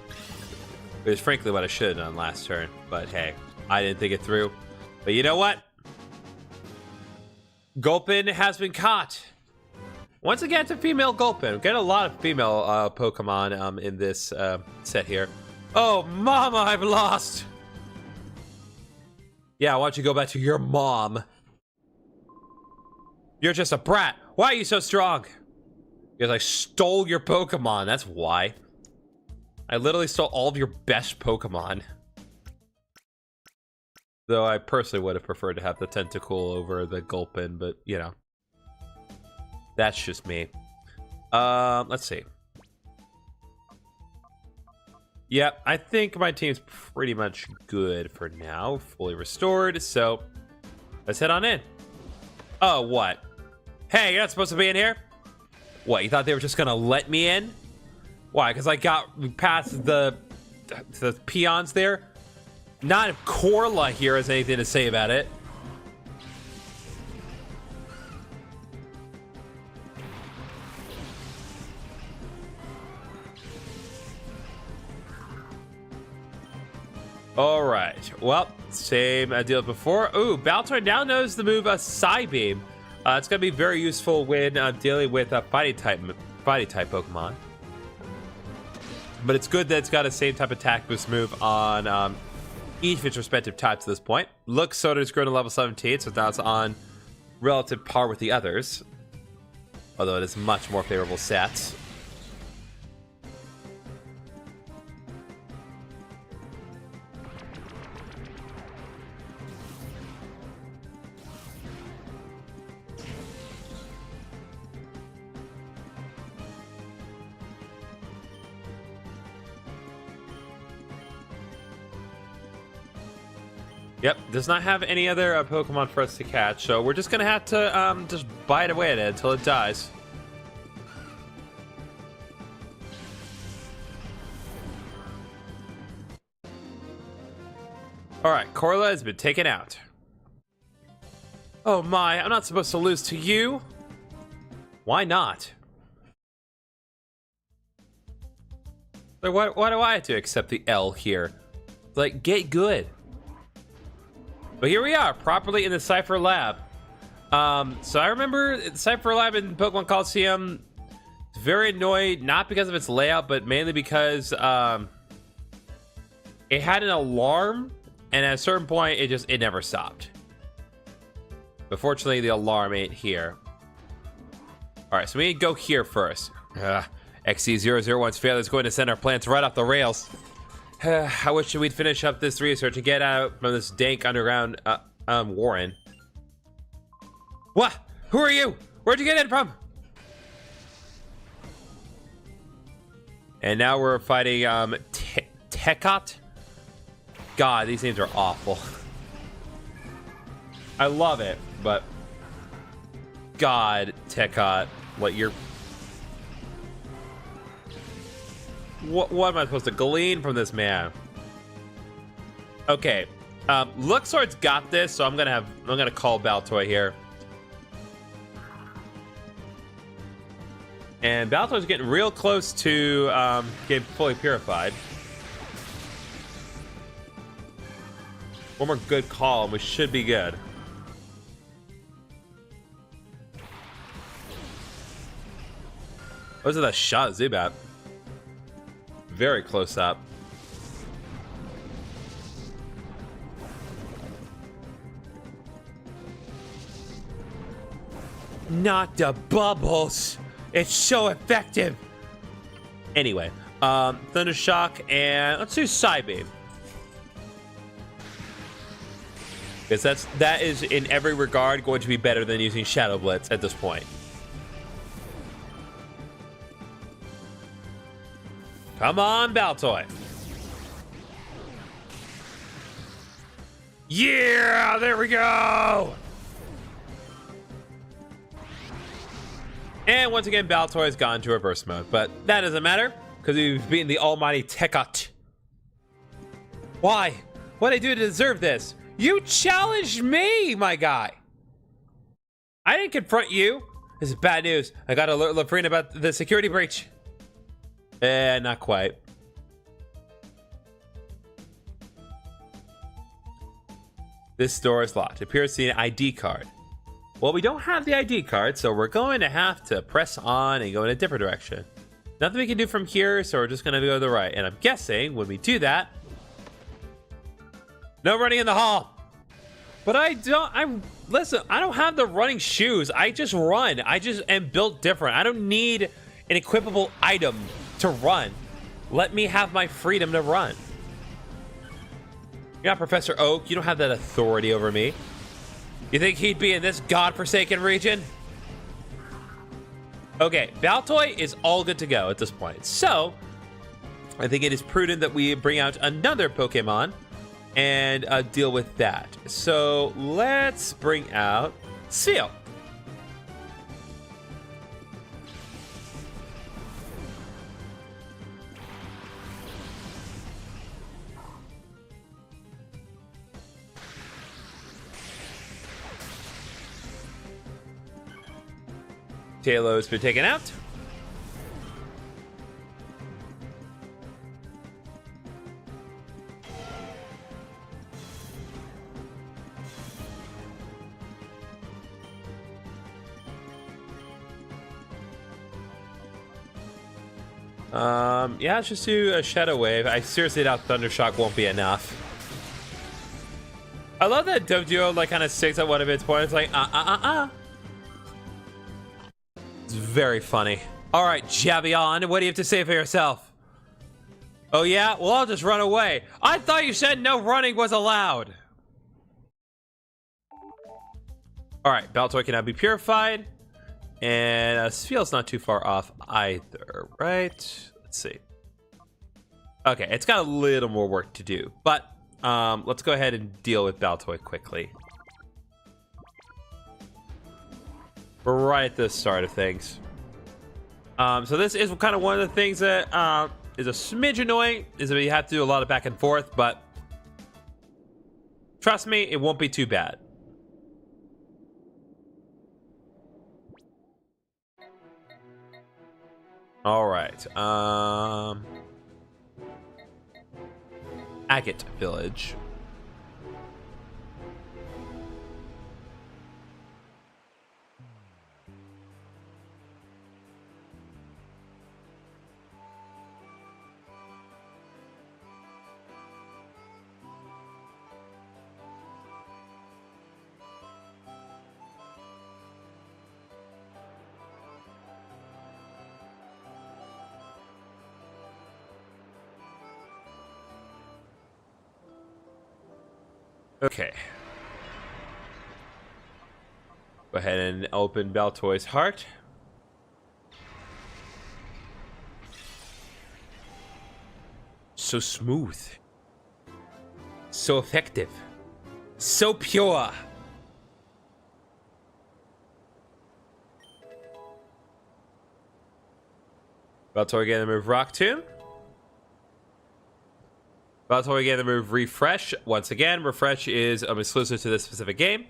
Which is frankly what I should have done last turn. But hey, I didn't think it through. But you know what? Gulpin has been caught. Once again, it's a female Gulpin. We get a lot of female Pokemon in this set here. Oh, Mama, I've lost. Yeah, why don't you go back to your mom? You're just a brat. Why are you so strong? Because I stole your Pokemon. That's why. I literally stole all of your best Pokemon. Though I personally would have preferred to have the Tentacool over the Gulpin, but, you know. That's just me. Let's see. Yep, I think my team's pretty much good for now. Fully restored, so let's head on in. Oh, what? Hey, you're not supposed to be in here? What, you thought they were just gonna let me in? Why, because I got past the peons there? Not if Corla here has anything to say about it. All right. Well, same deal as before. Ooh, Baltoy now knows the move Psybeam. It's going to be very useful when dealing with fighting type Pokemon. But it's good that it's got the same type of attack boost move on each of its respective types at this point. Look, Soda's grown to level 17, so now it's on relative par with the others. Although it is much more favorable stats. Yep, does not have any other Pokemon for us to catch, so we're just gonna have to just bite away at it until it dies. Alright, Corla has been taken out. Oh my, I'm not supposed to lose to you? Why not? Like, why do I have to accept the L here? Like, get good. But here we are, properly in the Cipher lab. So I remember the Cipher lab in Pokemon Coliseum, very annoyed, not because of its layout, but mainly because it had an alarm, and at a certain point, it never stopped. But fortunately, the alarm ain't here. All right, so we need to go here first. XC001's failure is going to send our plans right off the rails. I wish we'd finish up this research and get out from this dank underground Warren. What? Who are you? Where'd you get in from? And now we're fighting Tekot. God, these names are awful. I love it, but God, Tekot, what you're. What am I supposed to glean from this man? Okay, Luxord's got this, so I'm gonna call Baltoy here. And Baltoy's getting real close to getting fully purified. One more good call, and we should be good. Those are the shot Zubat. Very close up. Not the bubbles. It's so effective. Anyway, Thunder Shock, and let's do Psybeam. Because that is in every regard going to be better than using Shadow Blitz at this point. Come on, Baltoy. Yeah, there we go. And once again, Baltoy has gone to reverse mode, but that doesn't matter because we've beaten the almighty Tekot. Why? What did I do to deserve this? You challenged me, my guy. I didn't confront you. This is bad news. I got to alert Lafrine about the security breach. Not quite. This door is locked. It appears to be an ID card. Well, we don't have the ID card, so we're going to have to press on and go in a different direction. Nothing we can do from here, so we're just going to go to the right. And I'm guessing when we do that, no running in the hall. But listen, I don't have the running shoes. I just run. I just am built different. I don't need an equipable item to run. Let me have my freedom to run. You're not Professor Oak. You don't have that authority over me. You think he'd be in this godforsaken region? Okay, Baltoy is all good to go at this point. So, I think it is prudent that we bring out another Pokemon and deal with that. So, let's bring out Seal. Tailow's been taken out. Yeah, let's just do a Shadow Wave. I seriously doubt Thundershock won't be enough. I love that Doduo like kind of sticks at one of its points, like It's very funny. All right, Javion, what do you have to say for yourself? Oh yeah? Well, I'll just run away. I thought you said no running was allowed. All right, Baltoy can now be purified. And Spheal's not too far off either, right? Let's see. Okay, it's got a little more work to do. But let's go ahead and deal with Baltoy quickly. We're right at the start of things. So this is kind of one of the things that is a smidge annoying, is that you have to do a lot of back and forth, but trust me, it won't be too bad. All right. Agate Village. Okay. Go ahead and open Baltoy's heart. So smooth. So effective. So pure. Baltoy again, the move Rock Tomb. Baltoy again, the move Refresh. Once again, Refresh is exclusive to this specific game.